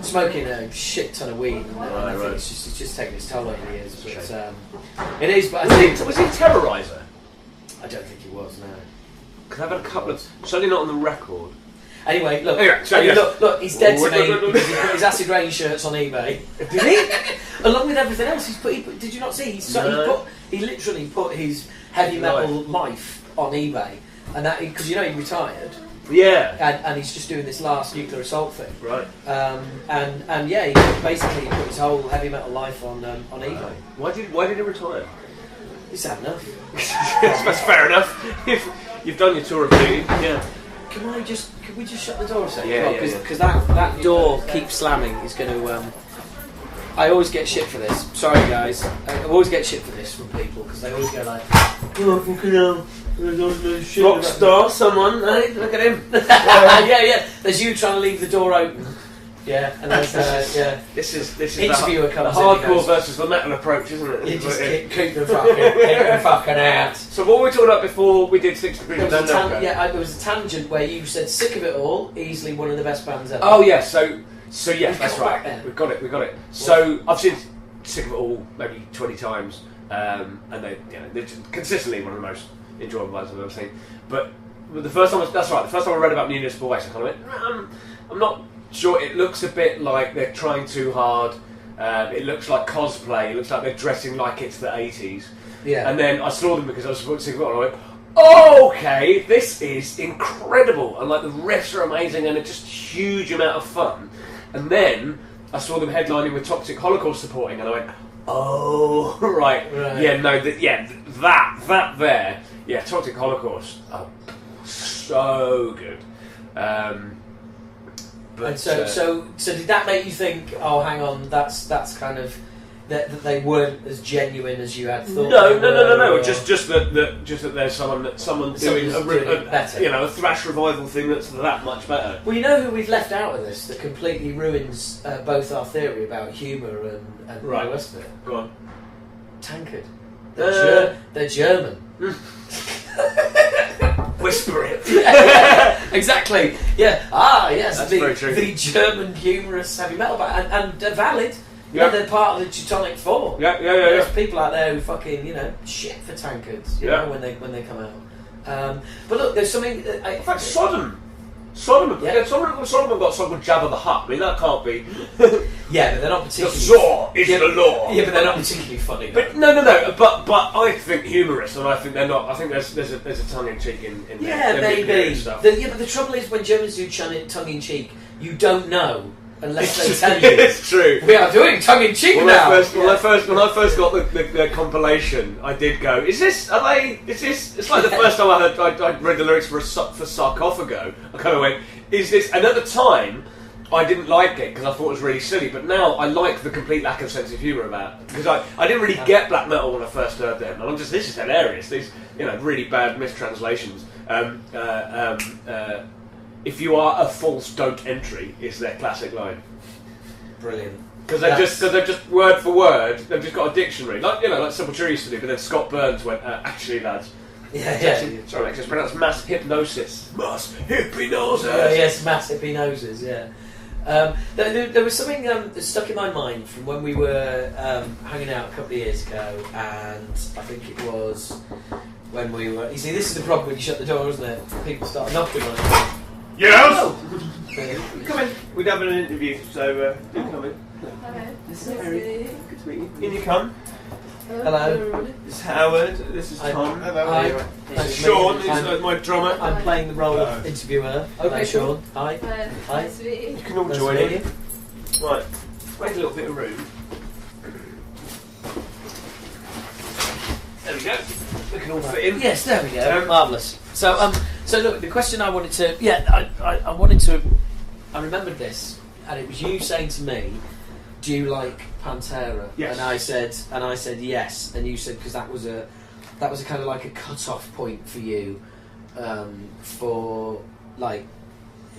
smoking a shit ton of weed, and I think it's just taken its toll over the years. But it is. But I think was he Terrorizer? I don't think he was. No. Because I've had a couple of. Certainly not on the record. Anyway, look, look, he's dead to me because he put his Acid Rain shirts on eBay. Did he? Along with everything else, he put, did you not see? He literally put his heavy metal life on eBay, and that because he retired. Yeah. And he's just doing this last Nuclear Assault thing. Right. And he basically put his whole heavy metal life on eBay. Why did he retire? He's had enough. That's fair enough. You've done your tour of duty. Yeah. Can we just shut the door a second? Yeah, because that door keeps slamming. Is going to. I always get shit for this. Sorry, guys. I always get shit for this from people because they always go like, "Oh, fucking hell, rock star, someone. Hey, look at him." yeah. There's you trying to leave the door open. Yeah, and there's This is interviewer the hardcore versus the metal approach, isn't it? You just keep them fucking out. So what were we talking about before we did 6 Degrees of Kevin? There was a tangent where you said "Sick of It All," easily one of the best bands ever. Oh yeah, so yes, that's right. We got it. So I've seen "Sick of It All" maybe 20 times, and they're consistently one of the most enjoyable bands I've ever seen. But the first time I read about Municipal Waste, I kind of went, I'm not sure. It looks a bit like they're trying too hard. It looks like cosplay. It looks like they're dressing like it's the 80s. Yeah. And then I saw them because I was supporting Sick of It All, and I went, oh, okay, this is incredible, and like the riffs are amazing, and it's just a huge amount of fun. And then I saw them headlining with Toxic Holocaust supporting, and I went, oh, right. Yeah, no, that there, yeah, Toxic Holocaust, oh, so good. But and so did that make you think? Oh, hang on, that's kind of that they weren't as genuine as you had thought. No. Just that there's someone doing it better. A thrash revival thing that's that much better. Well, you know who we've left out of this that completely ruins both our theory about humour and the rest of it. Go on. Tankard. They're German. Whisper it. Yeah, exactly. Yeah. Yes. That's very true. The German humorous heavy metal band, and they're valid. Yeah. They're part of the Teutonic Four. Yeah. There's people out there who fucking shit for tankards. You know when they come out. But look, there's something. In fact, Sodom have got a song called Jabba the Hutt. I mean, that can't be. Yeah, but they're not The particularly. Saw is the law. Yeah, but they're not particularly funny. But no. But I think humorous, and I think they're not. I think there's a tongue in cheek in Yeah, their maybe. stuff. But the trouble is when Germans do tongue in cheek, you don't know unless they tell you. It's true. We are doing tongue in cheek now. When I first got the compilation, I did go, Is this? It's like the first time I read the lyrics for Sarcophago. I kind of went, is this? And at the time, I didn't like it because I thought it was really silly. But now I like the complete lack of sense of humour about it, because I didn't really get black metal when I first heard them, and this is hilarious. These really bad mistranslations. If you are a false don't entry is their classic line. Brilliant. Because they've just word for word, they've just got a dictionary, like Sepultura used to do. But then Scott Burns went, actually, lads. Sorry, Alex, it's pronounced mass hypnosis. Mass hypnosis. Yes, mass hypnosis. Yeah. There was something that stuck in my mind from when we were hanging out a couple of years ago, and I think it was when we were. You see, this is the problem when you shut the door, isn't it? People start knocking on it. Yes. Come in. We'd have an interview, so do come in. Hello. This is Harry. Good to meet you. In you come. Hello. This is Howard. This is Tom. Hello. Hi. This is Sean. He's my drummer. I'm playing the role of interviewer. Hello, Sean. Hi. Hello. Hi. Nice to meet you. You can all Nice join to meet in. you. Right. Make a little bit of room. There we go. We can all fit in. Yes, there we go. Marvellous. So look, the question I wanted to, I wanted to, I remembered this, and it was you saying to me, "Do you like Pantera?" Yes. And I said yes, and you said because that was a kind of like a cut-off point for you, for like,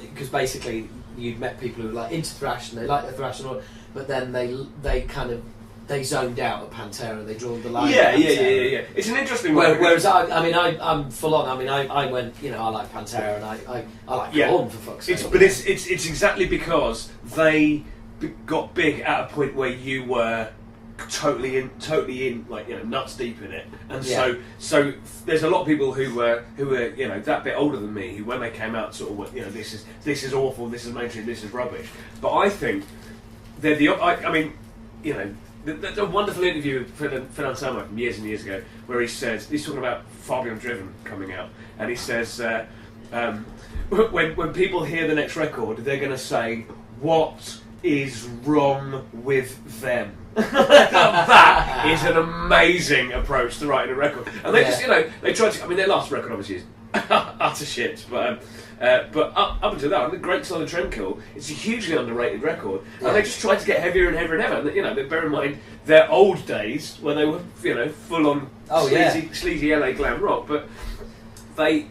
because basically you'd met people who were like into thrash and they like the thrash and all, but then they zoned out at Pantera. They drew the line. Yeah. at Pantera. It's an interesting one. Whereas I'm full on. I mean, I went. I like Pantera and I like Korn for fuck's sake. But it's exactly because they got big at a point where you were totally in, like nuts deep in it, and so there's a lot of people who were that bit older than me who when they came out sort of went, this is awful, this is mainstream, this is rubbish. But I think they're the a wonderful interview with Phil Anselmo from years and years ago, where he says he's talking about Far Beyond Driven coming out, and he says when people hear the next record, they're going to say, "What is wrong with them?" That is an amazing approach to writing a record, and they just they tried to. I mean, their last record obviously is utter shit, but up until that, the Great Solid Trendkill, it's a hugely underrated record, and they just tried to get heavier and heavier and heavier. They bear in mind their old days when they were full on sleazy LA glam rock, but they.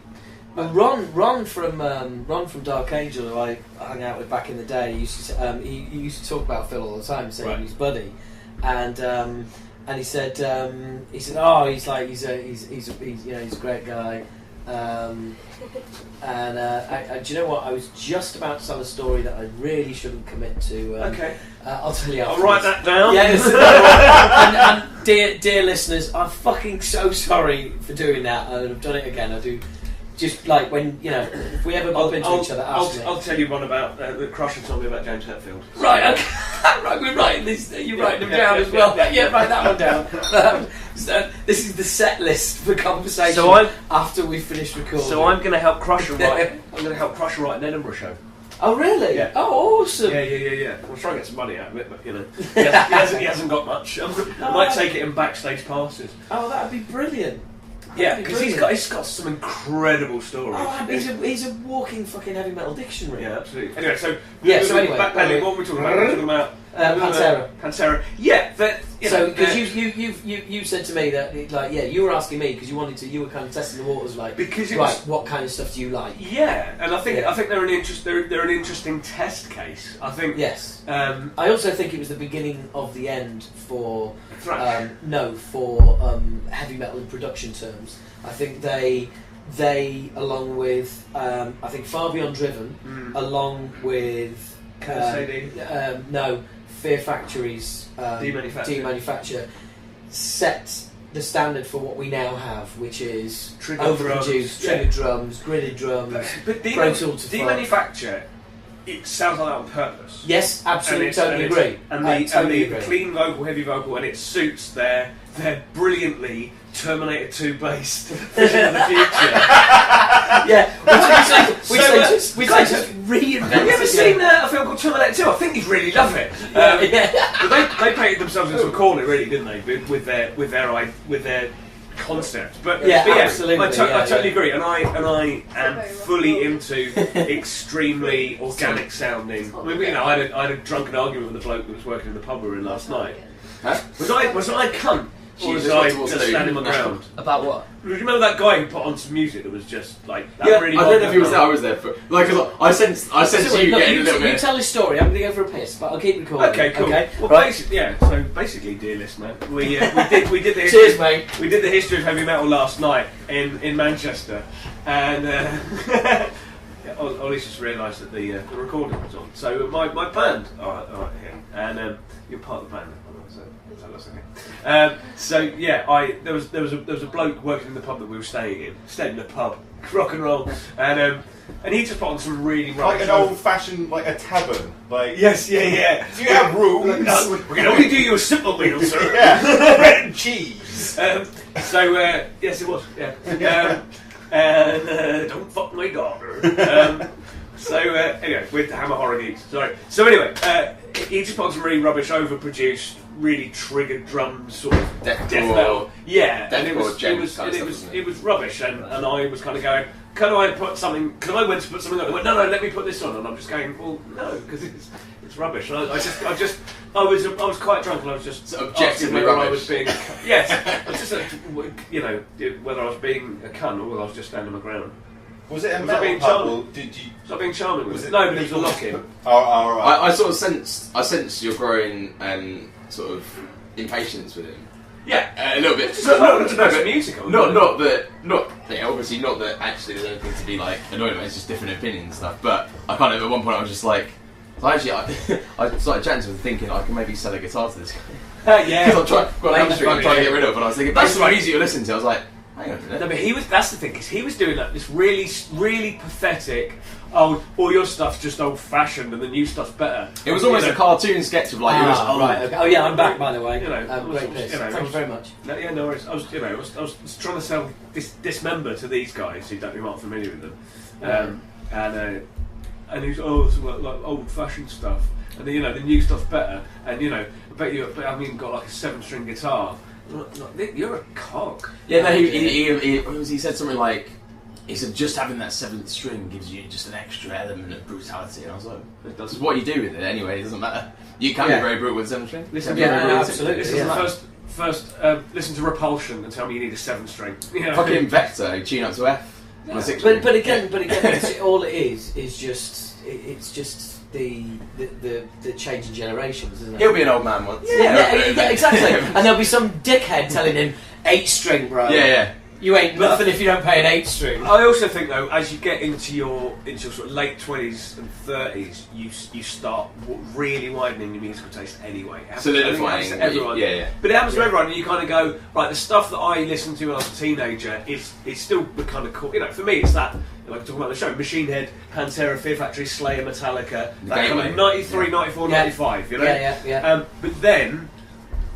Well, Ron from Dark Angel, who I hung out with back in the day, he used to used to talk about Phil all the time, saying he's buddy, and he said he's a great guy. And do you know what? I was just about to tell a story that I really shouldn't commit to. Okay. I'll tell you. I'll write that down. Yes. and dear listeners, I'm fucking so sorry for doing that. I've done it again. I do. Just like when if we ever bump into each other, I'll tell you one about the Crusher told me about James Hetfield. Right. Okay. Right, we're writing this. You're writing them down as well. Yeah, write that one down. So this is the set list for conversation. After we finish recording. So I'm going to help Crusher write. I'm going to help Crusher write an Edinburgh show. Oh really? Yeah. Oh awesome. Yeah. I'm trying to get some money out of it, but you know, he hasn't got much. I might take it in backstage passes. Oh, that'd be brilliant. Yeah, because he's got some incredible stories. Oh, he's a walking fucking heavy metal dictionary. Yeah, absolutely. Anyway, so anyway, backpedaling, what were we talking about? We're talking about Pantera. Pantera. Yeah, but because you said to me that you were asking me because you were kind of testing the waters because what kind of stuff do you like? Yeah, and I think they're an interesting test case. I think yes. I also think it was the beginning of the end for thrash. For heavy metal in production terms. I think they along with I think Far Beyond Driven, along with Fear Factory's demanufacture set the standard for what we now have, which is overproduced trigger drums, gridded drums, but demanufacture. It sounds like that on purpose. Yes, absolutely, totally agree. And the clean vocal, heavy vocal, and it suits their brilliantly Terminator 2 based vision of the future. We just reinvent. Have you ever seen a film called Terminator 2? I think you'd really love it. But they painted themselves into a corner, really, didn't they? With their concept. But absolutely. I totally agree, and I am fully into extremely organic sounding. I mean, I had a drunken argument with the bloke that was working in the pub we were in last night. Huh? Was I a cunt? Or was I just standing my ground? About what? Do you remember that guy who put on some music that was just like that? Yeah, really I don't know if he was there. I was there for cause I sensed you getting a little bit. You tell his story. I'm going to go for a piss, but I'll keep recording. Okay, cool. Okay, well, so basically, dear listener, we did the history, cheers, mate. We did the history of heavy metal last night in Manchester, and Ollie's just realised that the recording was on. So my band, all right, here, and you're part of the band. That's okay. There was a bloke working in the pub that we were staying in the pub, rock and roll, and he just put on some really like an old-fashioned, like a tavern, like yes, yeah. Do you have rules? We can only do you a simple meal, sir. Bread and cheese. Yes, it was. Yeah. And don't fuck my daughter. Anyway, with Hammer Horror Geeks. Sorry. So anyway, he just put on some really rubbish, overproduced, really triggered drums, sort of death metal. Yeah, and it was rubbish, and I was kind of going, can I put something? Because I went to put something on. I went, no, let me put this on, and I'm just going, well, no, because it's rubbish. And I was quite drunk, and I was just objectively whether rubbish. I was being I was just whether I was being a cunt or whether I was just standing my ground. Was it a metal pub, or did you? Was I being charming with it? No, but it was a lock-in. Oh, right. I sort of sense your growing sort of impatience with him. Yeah, a little bit. Obviously not that actually there's anything to be like annoyed about. It's just different opinions and stuff. But I kind of at one point I was just like, I started chatting to him thinking I can maybe sell a guitar to this guy. Yeah, I'm trying to get rid of, and I was thinking that's quite easy to listen to. I was like, hang on a minute. No, but that's the thing, because he was doing this really, really pathetic. Oh, all your stuff's just old-fashioned, and the new stuff's better. It was almost a cartoon sketch of like. Right. Okay. Oh yeah, I'm back by the way. Great piss. Thank you very much. No worries. I was trying to sell Dismember to these guys who don't be not familiar with them, and he was it's like old-fashioned stuff, and the new stuff's better, and I bet you haven't even got like a 7-string guitar. You're a cock. Yeah, no, he said something like, he said just having that 7th string gives you just an extra element of brutality, and I was like, that's what you do with it anyway, it doesn't matter. You can be very brutal with 7th string. Absolutely. This is the first listen to Repulsion and tell me you need a 7th string. Fucking Vector, tune up to F. Yeah. But again, all it is just the change in generations, isn't it? He'll be an old man once. Yeah, exactly. And there'll be some dickhead telling him 8-string, bro. Yeah. You ain't nothing if you don't pay an 8-string. I also think though, as you get into your sort of late 20s and 30s, you start really widening your musical taste anyway. Solidifying. Everyone. Yeah. But it happens to everyone, and you kind of go, right, the stuff that I listened to when I was a teenager is still kind of cool. You know, for me, it's that, like talking about the show, Machine Head, Pantera, Fear Factory, Slayer, Metallica, that kind of 93, 94, 95, you know? Yeah. But then,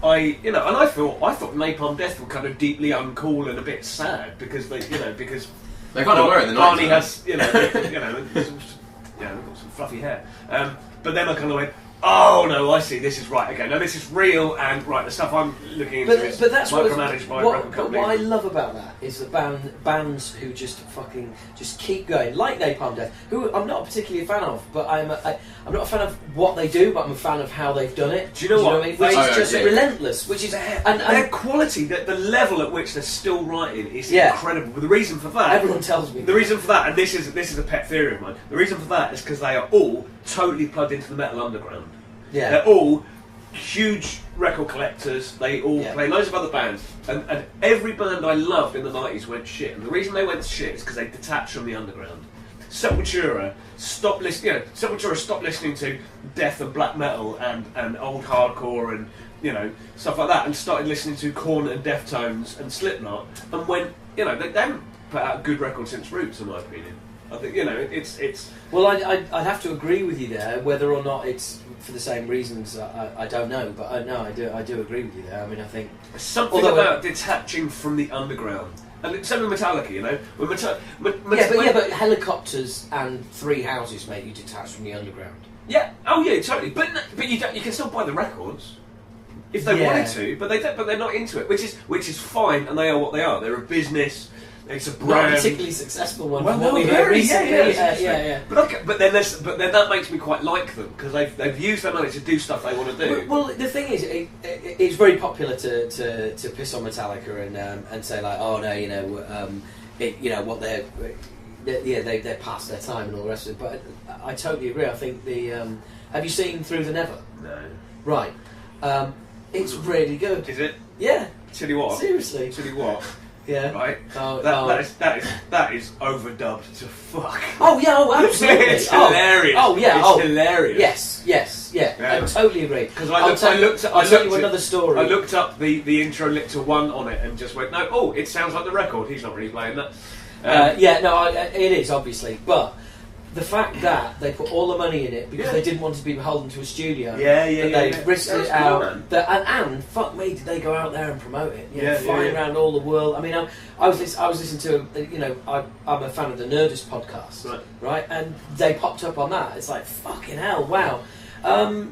I thought Napalm Death were kind of deeply uncool and a bit sad because they kind of were in the 90s. Barney has, they've got some fluffy hair. But then I kind of went, oh no, I see. This is right. Okay, no, this is real, and right, the stuff I'm looking into is micromanaged by a record company. What I love about that is the bands who just keep going, like Napalm Death, who I'm not particularly a fan of, but I'm not a fan of what they do, but I'm a fan of how they've done it. Do you know what? I mean? Which is just relentless. Which is and their quality, the level at which they're still writing is incredible. But the reason for that, everyone tells me. The reason for that, and this is a pet theory of mine. The reason for that is because they are all totally plugged into the metal underground. Yeah. They're all huge record collectors. They all play loads of other bands, and every band I loved in the 90s went shit. And the reason they went shit is because they detached from the underground. Sepultura stopped listening. Sepultura stopped listening to death and black metal and old hardcore and stuff like that, and started listening to Korn and Deftones and Slipknot, and went. They haven't put out a good record since Roots, in my opinion. I think it's. Well, I'd have to agree with you there. Whether or not it's for the same reasons, I don't know. But I do agree with you there. I mean, I think something about detaching from the underground. And same with Metallica, but helicopters and three houses make you detach from the underground. Yeah. Oh yeah, totally. But you can still buy the records if they wanted to. But they don't. But they're not into it, which is fine. And they are what they are. They're a business. It's a brand. Not a particularly successful one. Well, what we heard recently. Yeah. But then that makes me quite like them because they've used their money to do stuff they want to do. Well, the thing is, it's very popular to piss on Metallica and say like, oh no, what they're past their time and all the rest of it. But I totally agree. I think have you seen Through the Never? No. Right. It's really good. Is it? Yeah. Tell you what. Seriously. Tell you what. Yeah. Right. That is overdubbed to fuck. Oh yeah. Oh, absolutely. It's hilarious. Oh yeah. It's hilarious. Yes. Yeah. I totally agree. Because I'll tell you another story. I looked up the intro lit to 1 on it and just went, no. Oh, it sounds like the record. He's not really playing that. It is obviously, but the fact that they put all the money in it because they didn't want to be beholden to a studio. They risked it out. And fuck me, did they go out there and promote it? Flying around all the world. I mean, I was listening to I'm a fan of the Nerdist podcast, right? And they popped up on that. It's like fucking hell, wow. Why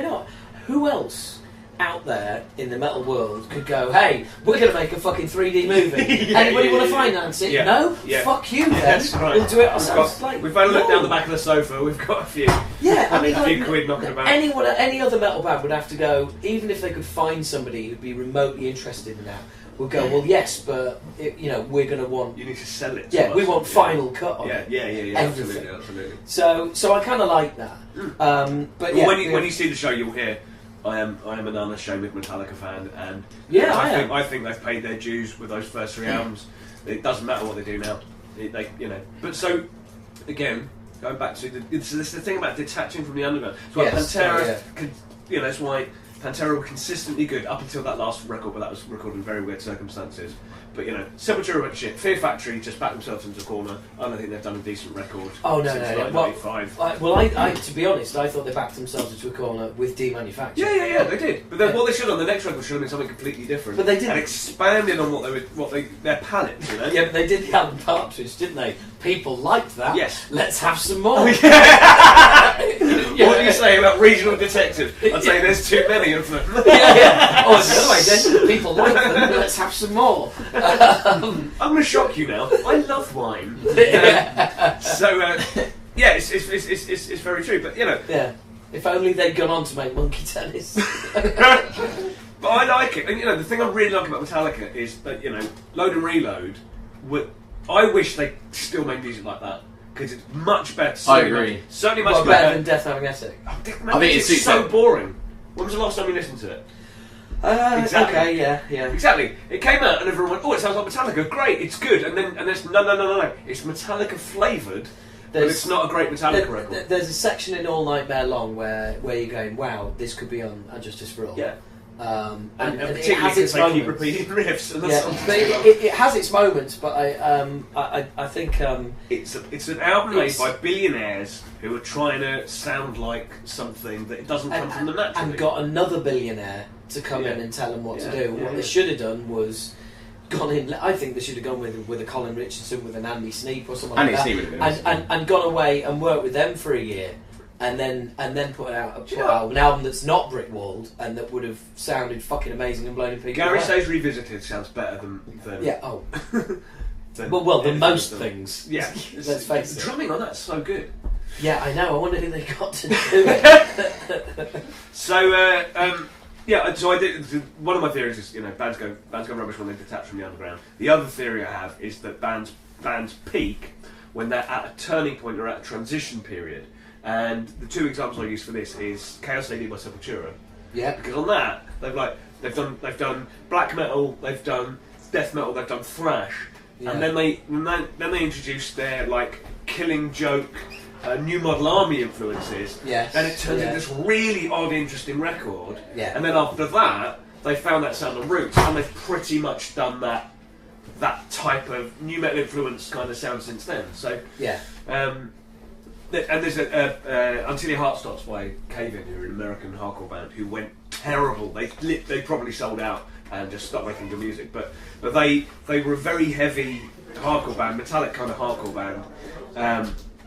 not? Who else out there in the metal world could go, hey, we're going to make a fucking 3D movie. Anybody want to finance it? No? Fuck you then. That's right. We'll do it ourselves. We've had a look down the back of the sofa, we've got a few. Yeah, I mean, a few quid knocking about. Any other metal band would have to go, even if they could find somebody who'd be remotely interested in that, would go, well, yes, but we're going to want. You need to sell it. Yeah, we want final cut on it. Yeah. Everything. Absolutely. So I kind of like that. But when you see the show, you'll hear. I am an unashamed Metallica fan, and I think they've paid their dues with those first 3 albums. It doesn't matter what they do now. But so again, going back to the thing about detaching from the underground. It's why Pantera, it's why Pantera were consistently good up until that last record, but that was recorded in very weird circumstances. But Sepultura went shit. Fear Factory just backed themselves into a corner. I don't think they've done a decent record. Oh no, since no. 1995. I to be honest, I thought they backed themselves into a corner with demanufacturing. Yeah, they did. But then what they should have on the next record should have been something completely different. But they didn't. And expanded on their palette. Yeah, but they did the album Partridge, didn't they? People liked that. Yes. Let's have some more. What do you say about Regional Detective? I'd say there's too many of them. Oh, it's the other way then. People like them. Let's have some more. I'm going to shock you now. I love wine. It's very true. But Yeah. If only they'd gone on to make Monkey Tennis. But I like it. And the thing I really like about Metallica is that Load and Reload. I wish they still made music like that because it's much better. I agree. Certainly much better than Death Having Ethic. I think it's so boring. When was the last time you listened to it? Exactly. Okay, yeah. Exactly. It came out and everyone went, "Oh, it sounds like Metallica. Great, it's good." And it's no. It's Metallica flavoured, but it's not a great Metallica record. There's a section in All Nightmare Long where you're going, "Wow, this could be on Justice for All." Yeah. And particularly it has its because they keep moments. repeating riffs. And Yeah, but it has its moments. But I think it's an album made by billionaires who are trying to sound like something that it doesn't come from them naturally. and got another billionaire to come in and tell them what to do. What they should have done was gone in. I think they should have gone with a Colin Richardson, with an Andy Sneap or something like that, and gone away and worked with them for a year. And then put out an album that's not brick walled and that would have sounded fucking amazing and blown people Gary away. Says Revisited sounds better than Yeah. Oh. than Well, than most anything. things. Yeah. Let's face The it. drumming on that's so good. Yeah, I know. I wonder who they got to do it. So so I did. One of my theories is bands go rubbish when they detach from the underground. The other theory I have is that bands peak when they're at a turning point or at a transition period. And the two examples I use for this is Chaos AD by Sepultura. Yeah. Because on that they've done black metal, they've done death metal, they've done thrash, and then they introduced their like Killing Joke, New Model Army influences. Yes. And it turned into this really odd, interesting record. Yeah. And then after that, they found that sound and roots, and they've pretty much done that type of new metal influence kind of sound since then. So Yeah. And there's Until Your Heart Stops by Cave-In, who are an American hardcore band who went terrible. They probably sold out and just stopped making good music. But they were a very heavy hardcore band, metallic kind of hardcore band.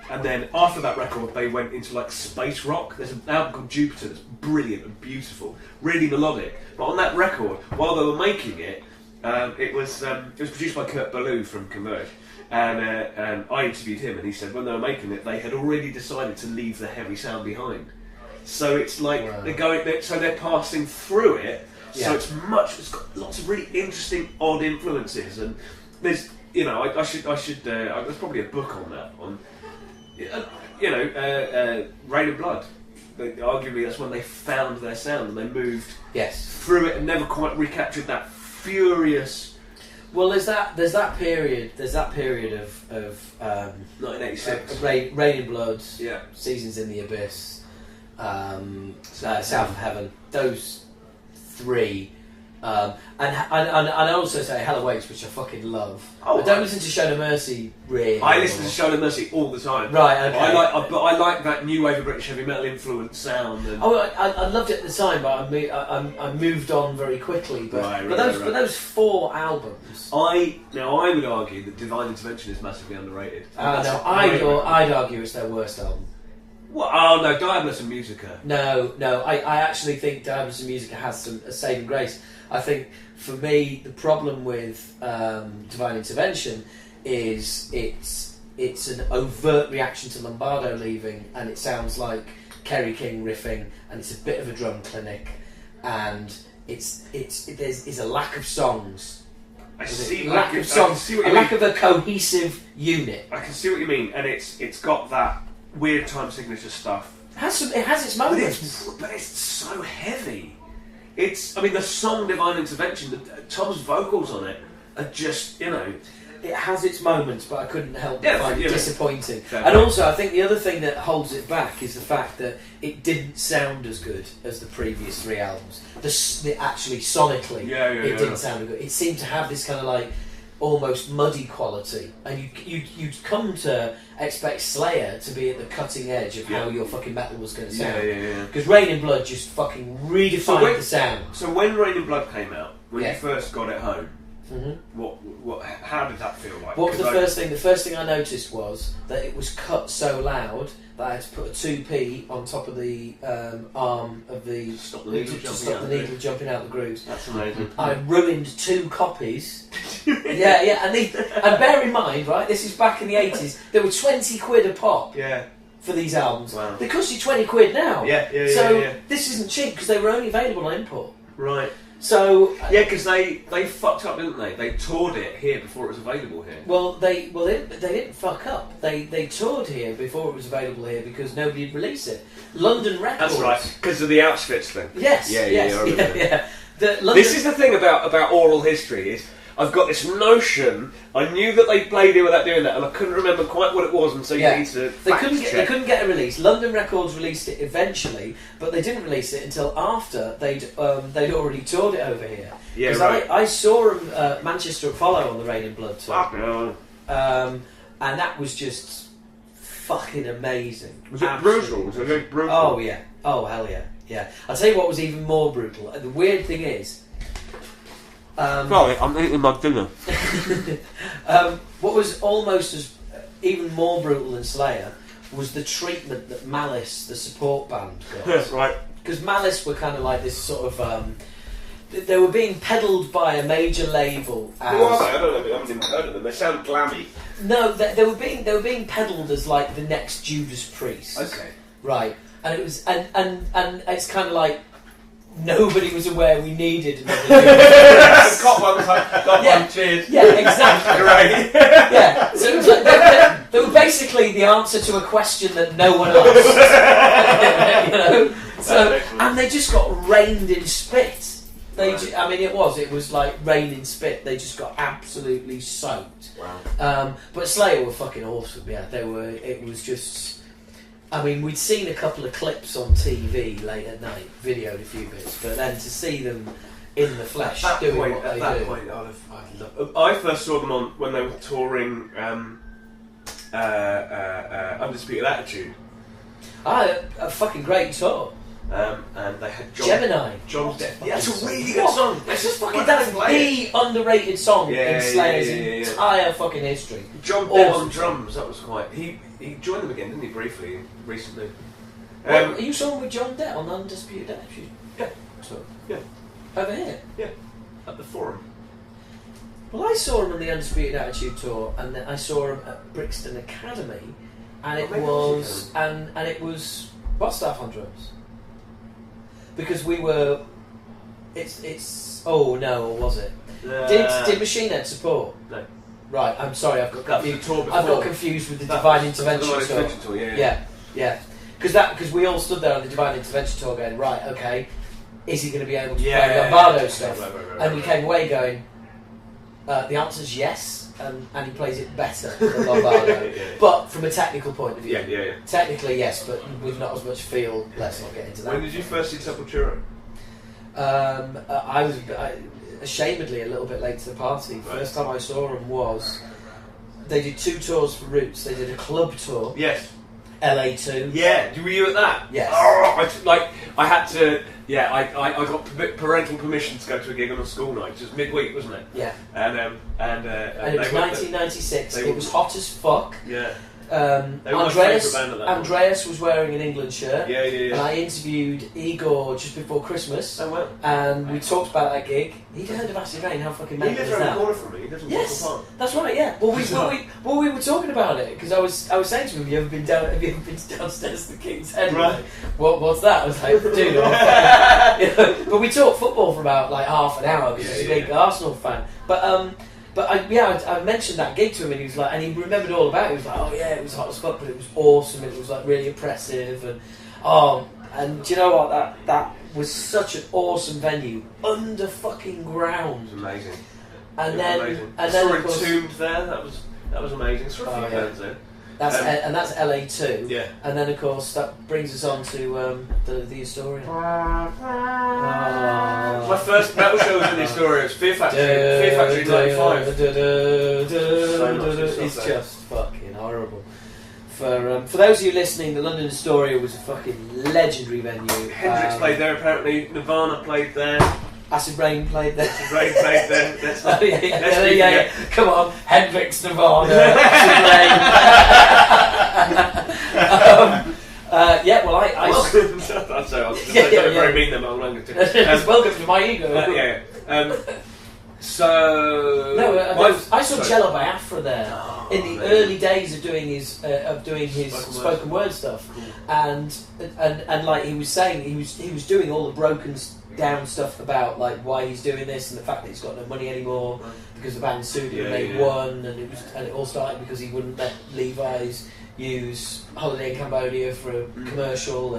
And then after that record, they went into like space rock. There's an album called Jupiter that's brilliant and beautiful, really melodic. But on that record, while they were making it, it was produced by Kurt Ballou from Converge. And I interviewed him, and he said when they were making it, they had already decided to leave the heavy sound behind. So it's like they're passing through it. Yeah. So it's got lots of really interesting, odd influences, and there's there's probably a book on that Rain and Blood. Arguably, that's when they found their sound and they moved through it and never quite recaptured that furious. Well, there's that period of 1986, Rain and Blood, Seasons in the Abyss, South of Heaven. Those three, and I also say Hell Awaits, which I fucking love. I don't listen to Show No Mercy really. I listen to Show No Mercy all the time. Right, okay. I like that new wave of British heavy metal influence sound. And I loved it at the time, but I moved on very quickly. But those four albums. I would argue that Divine Intervention is massively underrated. I'd argue it's their worst album. What? Oh no, Diabolus and Musica. No, I actually think Diabolus and Musica has a saving grace. I think for me the problem with Divine Intervention is it's an overt reaction to Lombardo leaving, and it sounds like Kerry King riffing, and it's a bit of a drum clinic, and there's a lack of songs. A lack of a cohesive unit. I can see what you mean, and it's got that weird time signature stuff. It has its moments, but it's so heavy. The song Divine Intervention, Tom's vocals on it are just, It has its moments, but I couldn't help but find it disappointing. Fair and also, I think the other thing that holds it back is the fact that it didn't sound as good as the previous three albums. Actually, sonically, it didn't sound good. It seemed to have this kind of like almost muddy quality, and you'd come to expect Slayer to be at the cutting edge of how your fucking metal was going to sound. Because Rain in Blood just fucking redefined the sound. So when Rain in Blood came out, when you first got it home, how did that feel like? What was the first thing? The first thing I noticed was that it was cut so loud that I had to put a 2p on top of the arm of the stop the needle jumping out the grooves. That's amazing. I ruined 2 copies. and bear in mind, right? This is back in the 80s. There were 20 quid a pop. Yeah. For these albums, wow. They cost you 20 quid now. So this isn't cheap because they were only available on import. Right. So because they fucked up, didn't they? They toured it here before it was available here. Well, they didn't fuck up. They toured here before it was available here because nobody would release it. London Records. That's right, because of the Auschwitz thing. Yes. I remember. This is the thing about oral history is I've got this notion. I knew that they played it without doing that, and I couldn't remember quite what it was, and so you need to. They couldn't get a release. London Records released it eventually, but they didn't release it until after they'd already toured it over here. Yeah, because right. I saw them Manchester Apollo on the Rain and Blood tour. Fuck no. And that was just fucking amazing. Was it brutal? Was it very brutal? Oh yeah. Oh hell yeah. Yeah. I'll tell you what was even more brutal. The weird thing is. Sorry, I'm eating my dinner. What was almost as even more brutal than Slayer was the treatment that Malice, the support band, got. Right. Because Malice were kind of like this sort of. They were being peddled by a major label. As, Who are they? I don't know. I haven't even heard of them. They sound glammy. No, they were being peddled as like the next Judas Priest. Okay. Right, and it was and it's kind of like. Nobody was aware we needed another Got one, cheers. Yeah, exactly. Right. Yeah, so it was like they were basically the answer to a question that no one asked. You know, so and they just got rained in spit. I mean, it was like rain in spit. They just got absolutely soaked. Wow. But Slayer were fucking awesome. Yeah, they were. It was just. I mean, we'd seen a couple of clips on TV late at night, videoed a few bits, but then to see them in the flesh doing what they do. I first saw them when they were touring Undisputed Attitude. A fucking great tour. And they had Gemini. John's Death. Yeah, it's a really good song. That's the underrated song in Slayer's entire fucking history. John Death on drums. That was quite. He joined them again, didn't he? Briefly, recently. Are you saw him with John Depp on Undisputed Attitude? Yeah. So, yeah. Over here? Yeah. At the Forum. Well, I saw him on the Undisputed Attitude tour, and then I saw him at Brixton Academy, and it was Bostaf on drums. Because we were, oh no, or was it? Did Machine Head support? No. Right, I'm sorry, I've got confused with the That Divine was Intervention tour. Yeah. Because we all stood there on the Divine Intervention tour going, right, okay, is he going to be able to play Lombardo stuff? Right. And we came away going, the answer's yes, and he plays it better than Lombardo. But from a technical point of view. Yeah. Technically, yes, but with not as much feel. Let's not get into that. When did you first see Sepultura? I was ashamedly a little bit late to the party. Right. First time I saw them was they did 2 tours for Roots. They did a club tour. Yes. LA2. Yeah. Were you at that? Yes. Oh, I had to. Yeah, I got parental permission to go to a gig on a school night. It was midweek, wasn't it? Yeah. And it was 1996. It was hot as fuck. Yeah. Andreas was wearing an England shirt. Yeah. And I interviewed Igor just before Christmas. Oh well. And we talked about that gig. He'd heard of Acid Rain. How fucking mental is that? He lives around the corner from me. He lives in Yes, Park. that's right. Yeah. Well, we were talking about it because I was saying to him, "Have you ever been downstairs to the King's Head?" Right. What's that? I was like, "Dude, but we talked football for about like half an hour because he's a big Arsenal fan. But I mentioned that gig to him, and he was like, and he remembered all about it. He was like, "Oh yeah, it was hot as fuck, but it was awesome. It was like really impressive, and do you know what? That was such an awesome venue under fucking ground. It was amazing. And then of course, Entombed there. That was amazing. Saw a few bands there. That's LA2. Yeah. And then of course that brings us on to the Historian. My first metal show was in the Historian. It was Fear Factory 95. It's just fucking horrible. For those of you listening, the London Historia was a fucking legendary venue. Hendrix played there apparently. Nirvana played there. Acid Rain played there. Acid Rain played there. Let's not, yeah. Come on, Hendrix, Nirvana, Acid Rain. Well, I I'm sorry, I was very mean then, but I'm not going to. Welcome to my ego. I saw Jello Biafra there in the early days of doing his spoken word stuff, and like he was saying, he was doing all the broken down stuff about like why he's doing this and the fact that he's got no money anymore because the band sued him and they won, and it all started because he wouldn't let Levi's use Holiday in Cambodia for a commercial,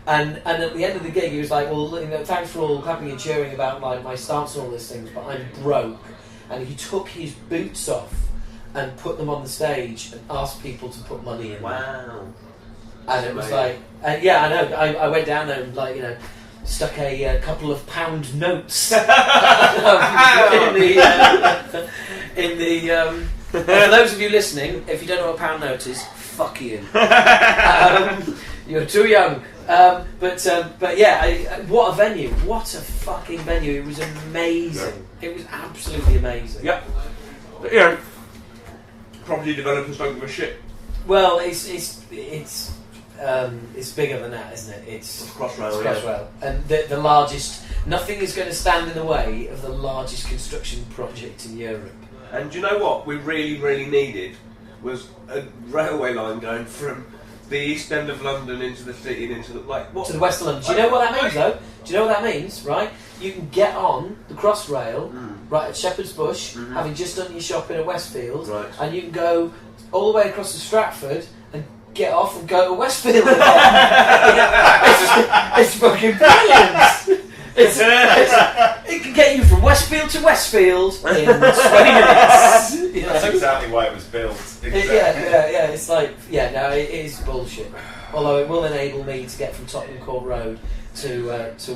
And at the end of the gig, he was like, "Well, thanks for all clapping and cheering about like my stance and all these things, but I'm broke." And he took his boots off and put them on the stage and asked people to put money in. Wow. And it was like, yeah, I know. I went down there and stuck a couple of pound notes in the. For those of you listening, if you don't know what a pound note is, fuck you. You're too young. But yeah, what a venue! What a fucking venue! It was amazing. Yeah. It was absolutely amazing. Yep. Yeah. Property developers don't give a shit. Well, it's bigger than that, isn't it? It's Crossrail. Crossrail, and the largest. Nothing is going to stand in the way of the largest construction project in Europe. And do you know what we really, really needed was a railway line going from the east end of London into the city and into the to the west of London. Do you know what that means, though? Do you know what that means? Right, you can get on the Crossrail right at Shepherd's Bush, having just done your shopping at Westfield, and you can go all the way across to Stratford and get off and go to Westfield. It's fucking brilliant. It can get you from Westfield to Westfield in 20 minutes. That's exactly why it was built. Exactly. Yeah. It's like, it is bullshit. Although it will enable me to get from Tottenham Court Road to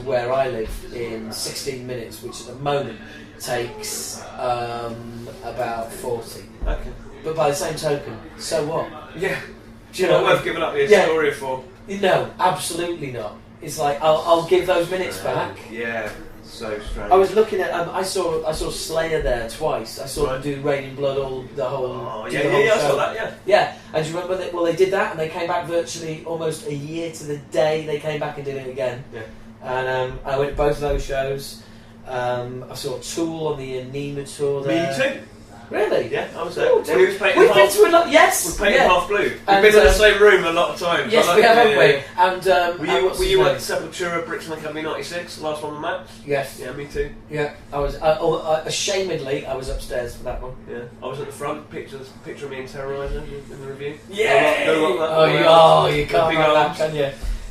where I live in 16 minutes, which at the moment takes about 40. Okay. But by the same token, so what? Yeah. Do you know not worth giving up the Astoria for? No, absolutely not. It's like I'll give those minutes back. Yeah, so strange. I was looking at I saw Slayer there twice. I saw them do Rain in Blood I saw that. Yeah. And do you remember that? Well, they did that, and they came back virtually almost a year to the day. They came back and did it again. Yeah. And I went to both of those shows. I saw Tool on the Anima tour there. Me too. Really? Yeah, I was there. Oh, We've been to a lot. Yes, we've painted Half Blue. We've And, been in the same room a lot of times. Yes, we have, haven't we? And were you at Sepultura Brixton Academy '96, the last one on the map? Yes. Yeah, me too. Yeah, I was. Ashamedly, I was upstairs for that one. Yeah, I was at the front. Picture of me and Terrorizer in the review. Yeah. You can't like that, can you?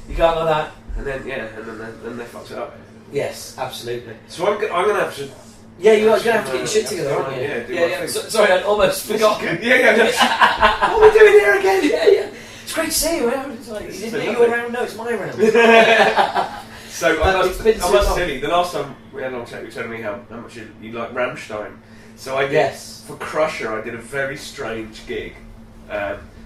You can't like that. And then then they fucked it up. Yes, absolutely. So I'm gonna have to. Yeah, you are going to have to get your shit together, aren't you? Yeah. Sorry, I'd almost forgotten. Yeah. What are we doing here again? Yeah. It's great to see you. It's like, is it your round? No, it's my round. So I must tell you, the last time we had a long chat, you were telling me how much you like Rammstein. So I did, for Crusher, I did a very strange gig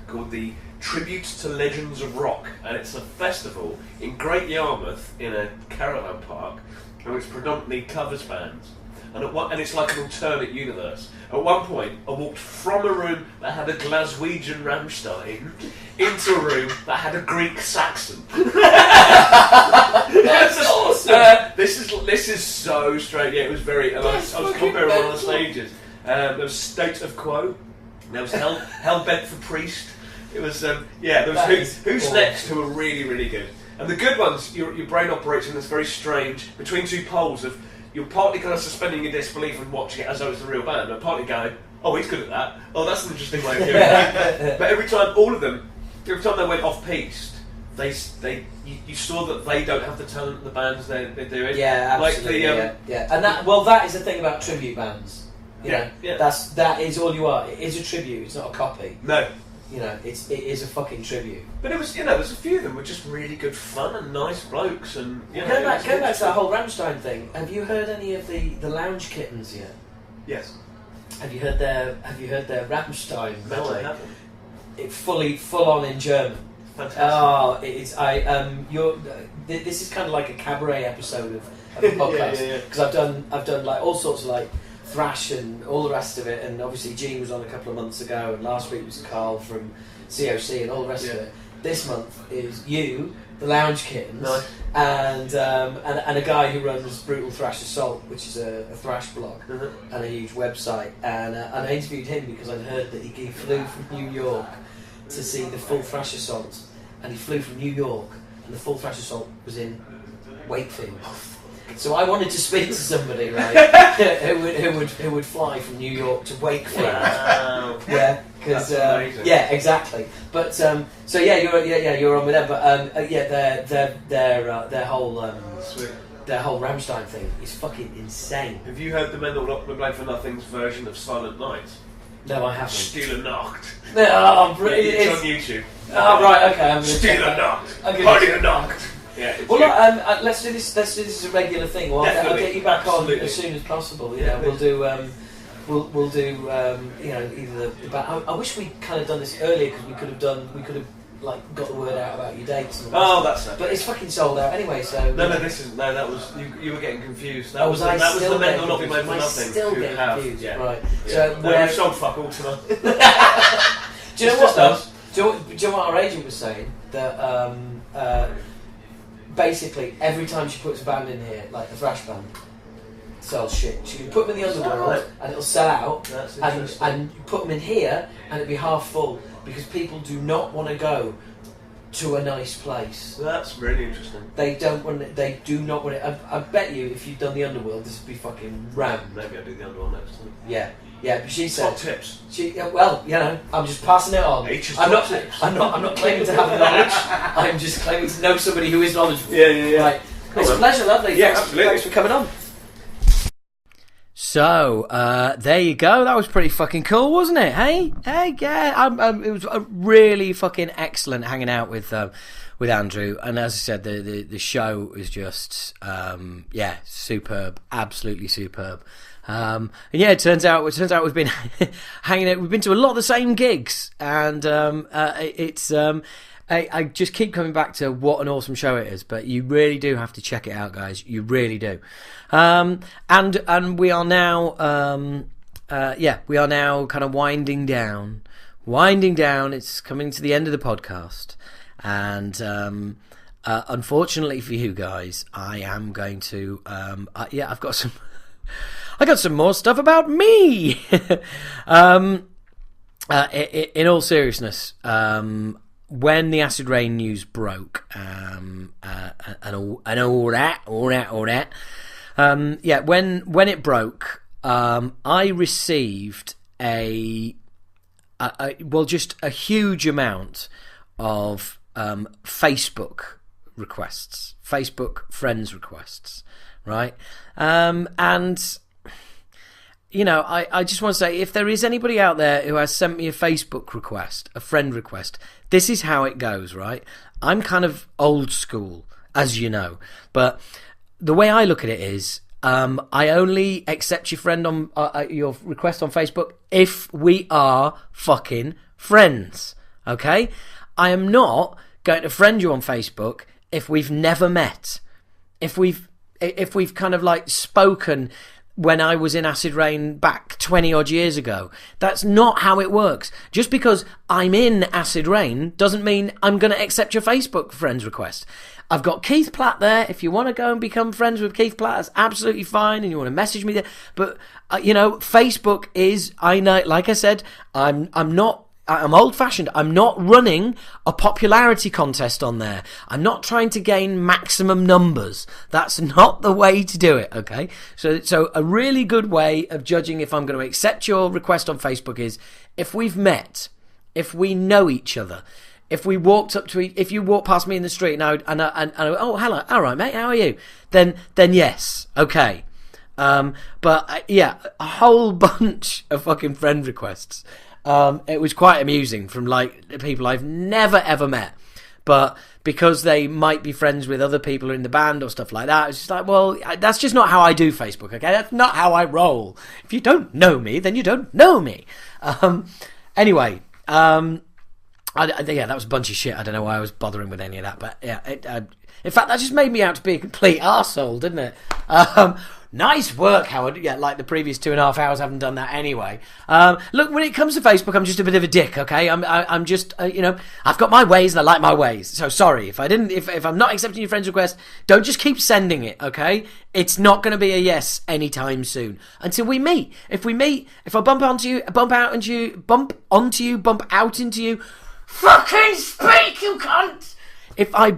called the Tribute to Legends of Rock, and it's a festival in Great Yarmouth in a caravan park, and it's predominantly covers bands. And it's like an alternate universe. At one point, I walked from a room that had a Glaswegian Rammstein into a room that had a Greek Saxon. That's awesome. This is so strange. Yeah, it was very. I was comparing one of the stages. There was State of Quo. There was Hell Bent for Priest. It was there was Who's Next, who were really, really good. And the good ones, your brain operates in this very strange between two poles of. You're partly kind of suspending your disbelief and watching it as though it's the real band, but partly going, oh, he's good at that. Oh, that's an interesting way of doing it. But every time they went off-piste, you saw that they don't have the talent of the bands they're doing. Yeah, absolutely. And that is the thing about tribute bands. You know, that is all you are. It is a tribute. It's not a copy. No. You know, it is a fucking tribute. But it was, there's a few of them were just really good fun and nice blokes and. Going back to that whole Rammstein thing. Have you heard any of the Lounge Kittens yet? Yes. Have you heard their Rammstein No, I medley? haven't. It full on in German. Fantastic. Oh, it's this is kind of like a Cabaret episode of the podcast because I've done like all sorts of like thrash and all the rest of it, and obviously Gene was on a couple of months ago, and last week was Carl from COC and all the rest of it. This month is you, the Lounge Kittens, and a guy who runs Brutal Thrash Assault, which is a thrash blog and a huge website, and I interviewed him because I'd heard that he flew from New York to see the full Thrash Assault, and he flew from New York, and the full Thrash Assault was in Wakefield. So I wanted to speak to somebody, right, who would fly from New York to Wakefield. Wow. Yeah. Because That's amazing. yeah, exactly. But so yeah, you're on with them. But their whole Sweet. their whole Rammstein thing is fucking insane. Have you heard the Men Not Blame for Nothing's version of Silent Night? No, I haven't. Stille Nacht. Oh, It's on YouTube. Oh right, okay. I'm gonna check Stille that. Nacht. I'm gonna Heilige Nacht. Yeah. It's Well, good. look, let's do this. Let's do this as a regular thing. Well, I'll Definitely. get you back on Absolutely. as soon as possible. Yeah, We'll do. We'll do. You know, either the. I wish we'd kind of done this earlier because we could have like got the word out about your dates. And all that Oh, stuff. that's But it's fucking sold out anyway. So No, this isn't. No, that was you were getting confused. That Oh, was was I that was still the Men getting Not Blame for confused? Nothing. Still who getting have- confused. Yeah. Right. Yeah. So No, where? we've sold fuck all tonight. Do you know It's what? just Though? us. Do you know what our agent was saying? That basically every time she puts a band in here, like a thrash band, sells shit. She can put them in the underworld Right. and it'll sell out. That's And interesting. you put them in here and it'll be half full because people do not want to go to a nice place. That's really interesting. They don't want it, they do not want it. I bet you if you'd done the underworld, this would be fucking rammed. Maybe I'll do the other one next time. Yeah, but she Top said tips. well, you know, I'm just passing it on. H's I'm top not tips. I'm not claiming to have the knowledge. I'm just claiming to know somebody who is knowledgeable. Yeah. Right. It's a pleasure, lovely. Yeah, Thanks, absolutely. Thanks for coming on. So there you go. That was pretty fucking cool, wasn't it? Hey, yeah. It was really fucking excellent hanging out with Andrew. And as I said, the show is just superb, absolutely superb. And yeah, it turns out we've been hanging out. We've been to a lot of the same gigs, and it's. I just keep coming back to what an awesome show it is, but you really do have to check it out, guys. You really do. And we are now, we are now kind of winding down. It's coming to the end of the podcast, and unfortunately for you guys, I am going to. I've got some. I got some more stuff about me. In all seriousness. When the acid rain news broke, and all that, when it broke, I received just a huge amount of Facebook requests, Facebook friends requests, right? And you know, I just want to say, if there is anybody out there who has sent me a Facebook request, a friend request, this is how it goes, right? I'm kind of old school, as you know, but the way I look at it is, I only accept your friend on your request on Facebook if we are fucking friends, okay? I am not going to friend you on Facebook if we've never met, if we've kind of like spoken when I was in Acid Rain back 20 odd years ago. That's not how it works. Just because I'm in Acid Rain doesn't mean I'm going to accept your Facebook friends request. I've got Keith Platt there. If you want to go and become friends with Keith Platt, that's absolutely fine, and you want to message me there. But Facebook is, I know, like I said, I'm old-fashioned. I'm not running a popularity contest on there. I'm not trying to gain maximum numbers. That's not the way to do it, okay? So a really good way of judging if I'm going to accept your request on Facebook is if we've met, if we know each other, if we walked up to if you walk past me in the street and I oh, hello, all right, mate, how are you? Then yes, okay. But a whole bunch of fucking friend requests. It was quite amusing from like people I've never ever met, but because they might be friends with other people in the band or stuff like that, it's just like, well, that's just not how I do Facebook, okay? That's not how I roll. If you don't know me, then you don't know me. Anyway, that was a bunch of shit. I don't know why I was bothering with any of that, but yeah, in fact, that just made me out to be a complete arsehole, didn't it? Nice work, Howard. Yeah, like the previous 2.5 hours, I haven't done that anyway. Look, when it comes to Facebook, I'm just a bit of a dick, okay? I'm just, I've got my ways and I like my ways. So sorry if I'm not accepting your friend's request, don't just keep sending it, okay? It's not going to be a yes anytime soon until we meet. If I bump onto you, bump out into you, fucking speak, you cunt! If I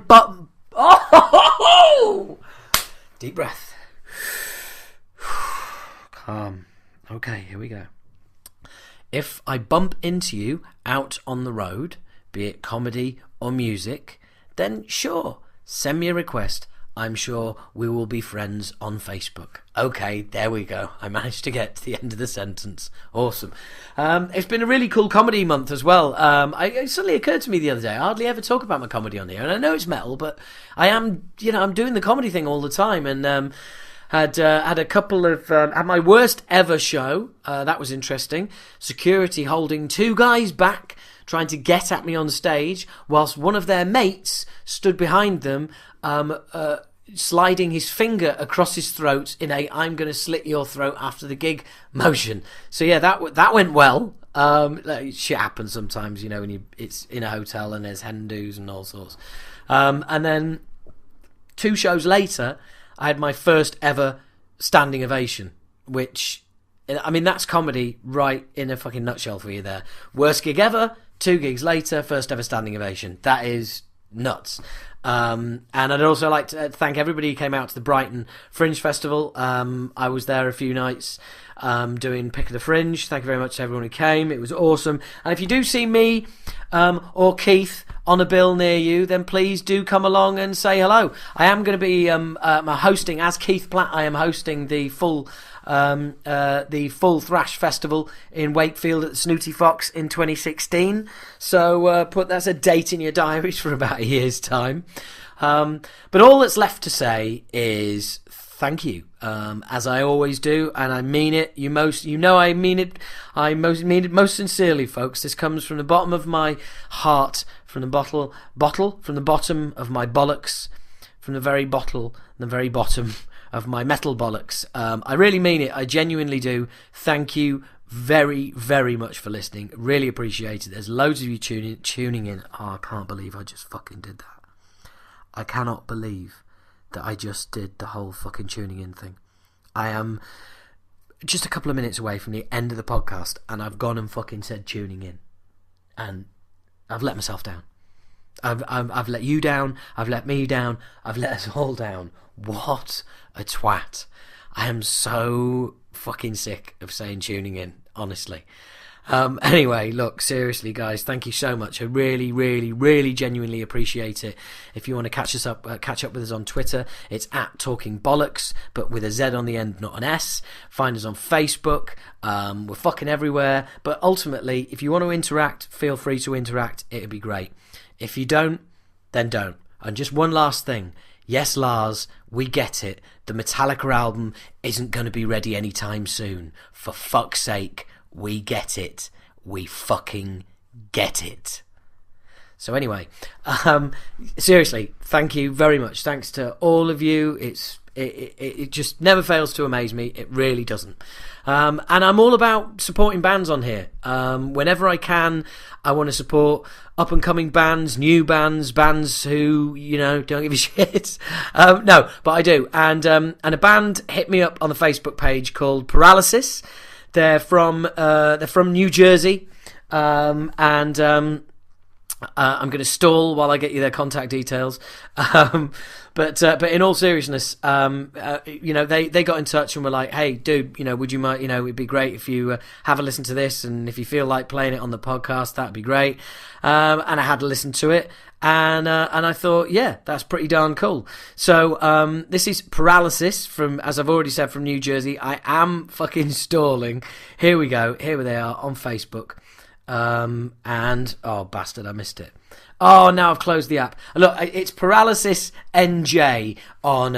deep breath. Calm. Okay, here we go. if I bump into you out on the road, be it comedy or music, then sure, send me a request. I'm sure we will be friends on Facebook. Okay, there we go. I managed to get to the end of the sentence. Awesome. It's been a really cool comedy month as well. It suddenly occurred to me the other day, I hardly ever talk about my comedy on here. And I know it's metal, but I am, I'm doing the comedy thing all the time. And had a couple of... had my worst ever show. That was interesting. Security holding two guys back, trying to get at me on stage, whilst one of their mates stood behind them, sliding his finger across his throat in a "I'm going to slit your throat after the gig" motion. So yeah, that went well. Shit happens sometimes, when it's in a hotel and there's hen do's and all sorts. And then 2 shows later, I had my first ever standing ovation, which, I mean, that's comedy right in a fucking nutshell for you there. Worst gig ever, 2 gigs later, first ever standing ovation. That is nuts. And I'd also like to thank everybody who came out to the Brighton Fringe Festival. I was there a few nights doing Pick of the Fringe. Thank you very much to everyone who came. It was awesome. And if you do see me or Keith on a bill near you, then please do come along and say hello. I am going to be hosting, as Keith Platt, I am hosting the full Thrash Festival in Wakefield at the Snooty Fox in 2016. So that's a date in your diaries for about a year's time. But all that's left to say is thank you, as I always do, and I mean it. I mean it. I mean it most sincerely, folks. This comes from the bottom of my heart, from the bottle, from the bottom of my bollocks, from the very bottom of my metal bollocks. I really mean it. I genuinely do. Thank you very, very much for listening. Really appreciate it. There's loads of you tuning in. Oh, I can't believe I just fucking did that. I cannot believe that I just did the whole fucking tuning in thing. I am just a couple of minutes away from the end of the podcast, and I've gone and fucking said tuning in, and I've let myself down. I've let you down. I've let me down. I've let us all down. What a twat. I am so fucking sick of saying tuning in, honestly. Anyway, look, seriously, guys, thank you so much. I really, really, really genuinely appreciate it. If you want to catch up with us on Twitter, it's at Talking Bollocks, but with a Z on the end, not an S. Find us on Facebook. We're fucking everywhere. But ultimately, if you want to interact, feel free to interact. It'd be great. If you don't, then don't. And just one last thing. Yes, Lars, we get it. The Metallica album isn't going to be ready anytime soon. For fuck's sake, we get it. We fucking get it. So anyway, seriously, thank you very much. Thanks to all of you. It just never fails to amaze me. It really doesn't. And I'm all about supporting bands on here. Whenever I can, I want to support up-and-coming bands, new bands, bands who, don't give a shit. No, but I do. And a band hit me up on the Facebook page called Paralysis. They're from New Jersey. I'm going to stall while I get you their contact details. But in all seriousness, they got in touch and were like, "Hey, dude, would you mind? It'd be great if you have a listen to this, and if you feel like playing it on the podcast, that'd be great." And I had to listen to it, and I thought, yeah, that's pretty darn cool. So this is Paralysis from, as I've already said, from New Jersey. I am fucking stalling. Here we go. Here they are on Facebook. And oh bastard, I missed it. Oh, now I've closed the app. Look, it's Paralysis NJ on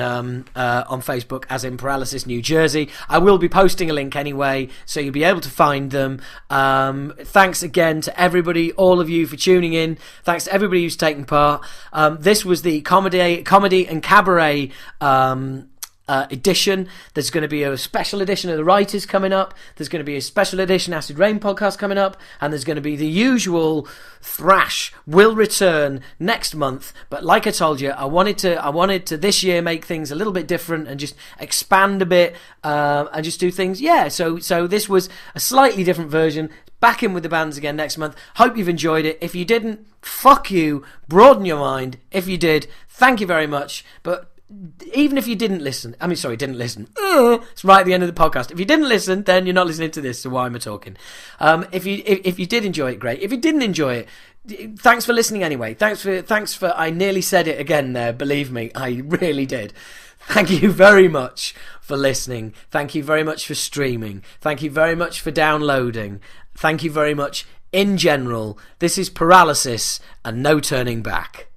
Facebook, as in Paralysis New Jersey. I will be posting a link anyway, so you'll be able to find them. Thanks again to everybody, all of you, for tuning in. Thanks to everybody who's taken part. This was the comedy and cabaret edition. There's going to be a special edition of The Writers coming up. There's going to be a special edition Acid Rain podcast coming up, and there's going to be the usual Thrash will return next month. But like I told you, I wanted to this year make things a little bit different and just expand a bit and just do things. Yeah, so this was a slightly different version. Back in with the bands again next month. Hope you've enjoyed it. If you didn't, fuck you. Broaden your mind. If you did, thank you very much. But even if you didn't listen, didn't listen. It's right at the end of the podcast. If you didn't listen, then you're not listening to this, so why am I talking? If you did enjoy it, great. If you didn't enjoy it, thanks for listening anyway. Thanks for I nearly said it again there, believe me, I really did. Thank you very much for listening. Thank you very much for streaming. Thank you very much for downloading. Thank you very much in general. This is Paralysis and no turning back.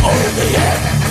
Only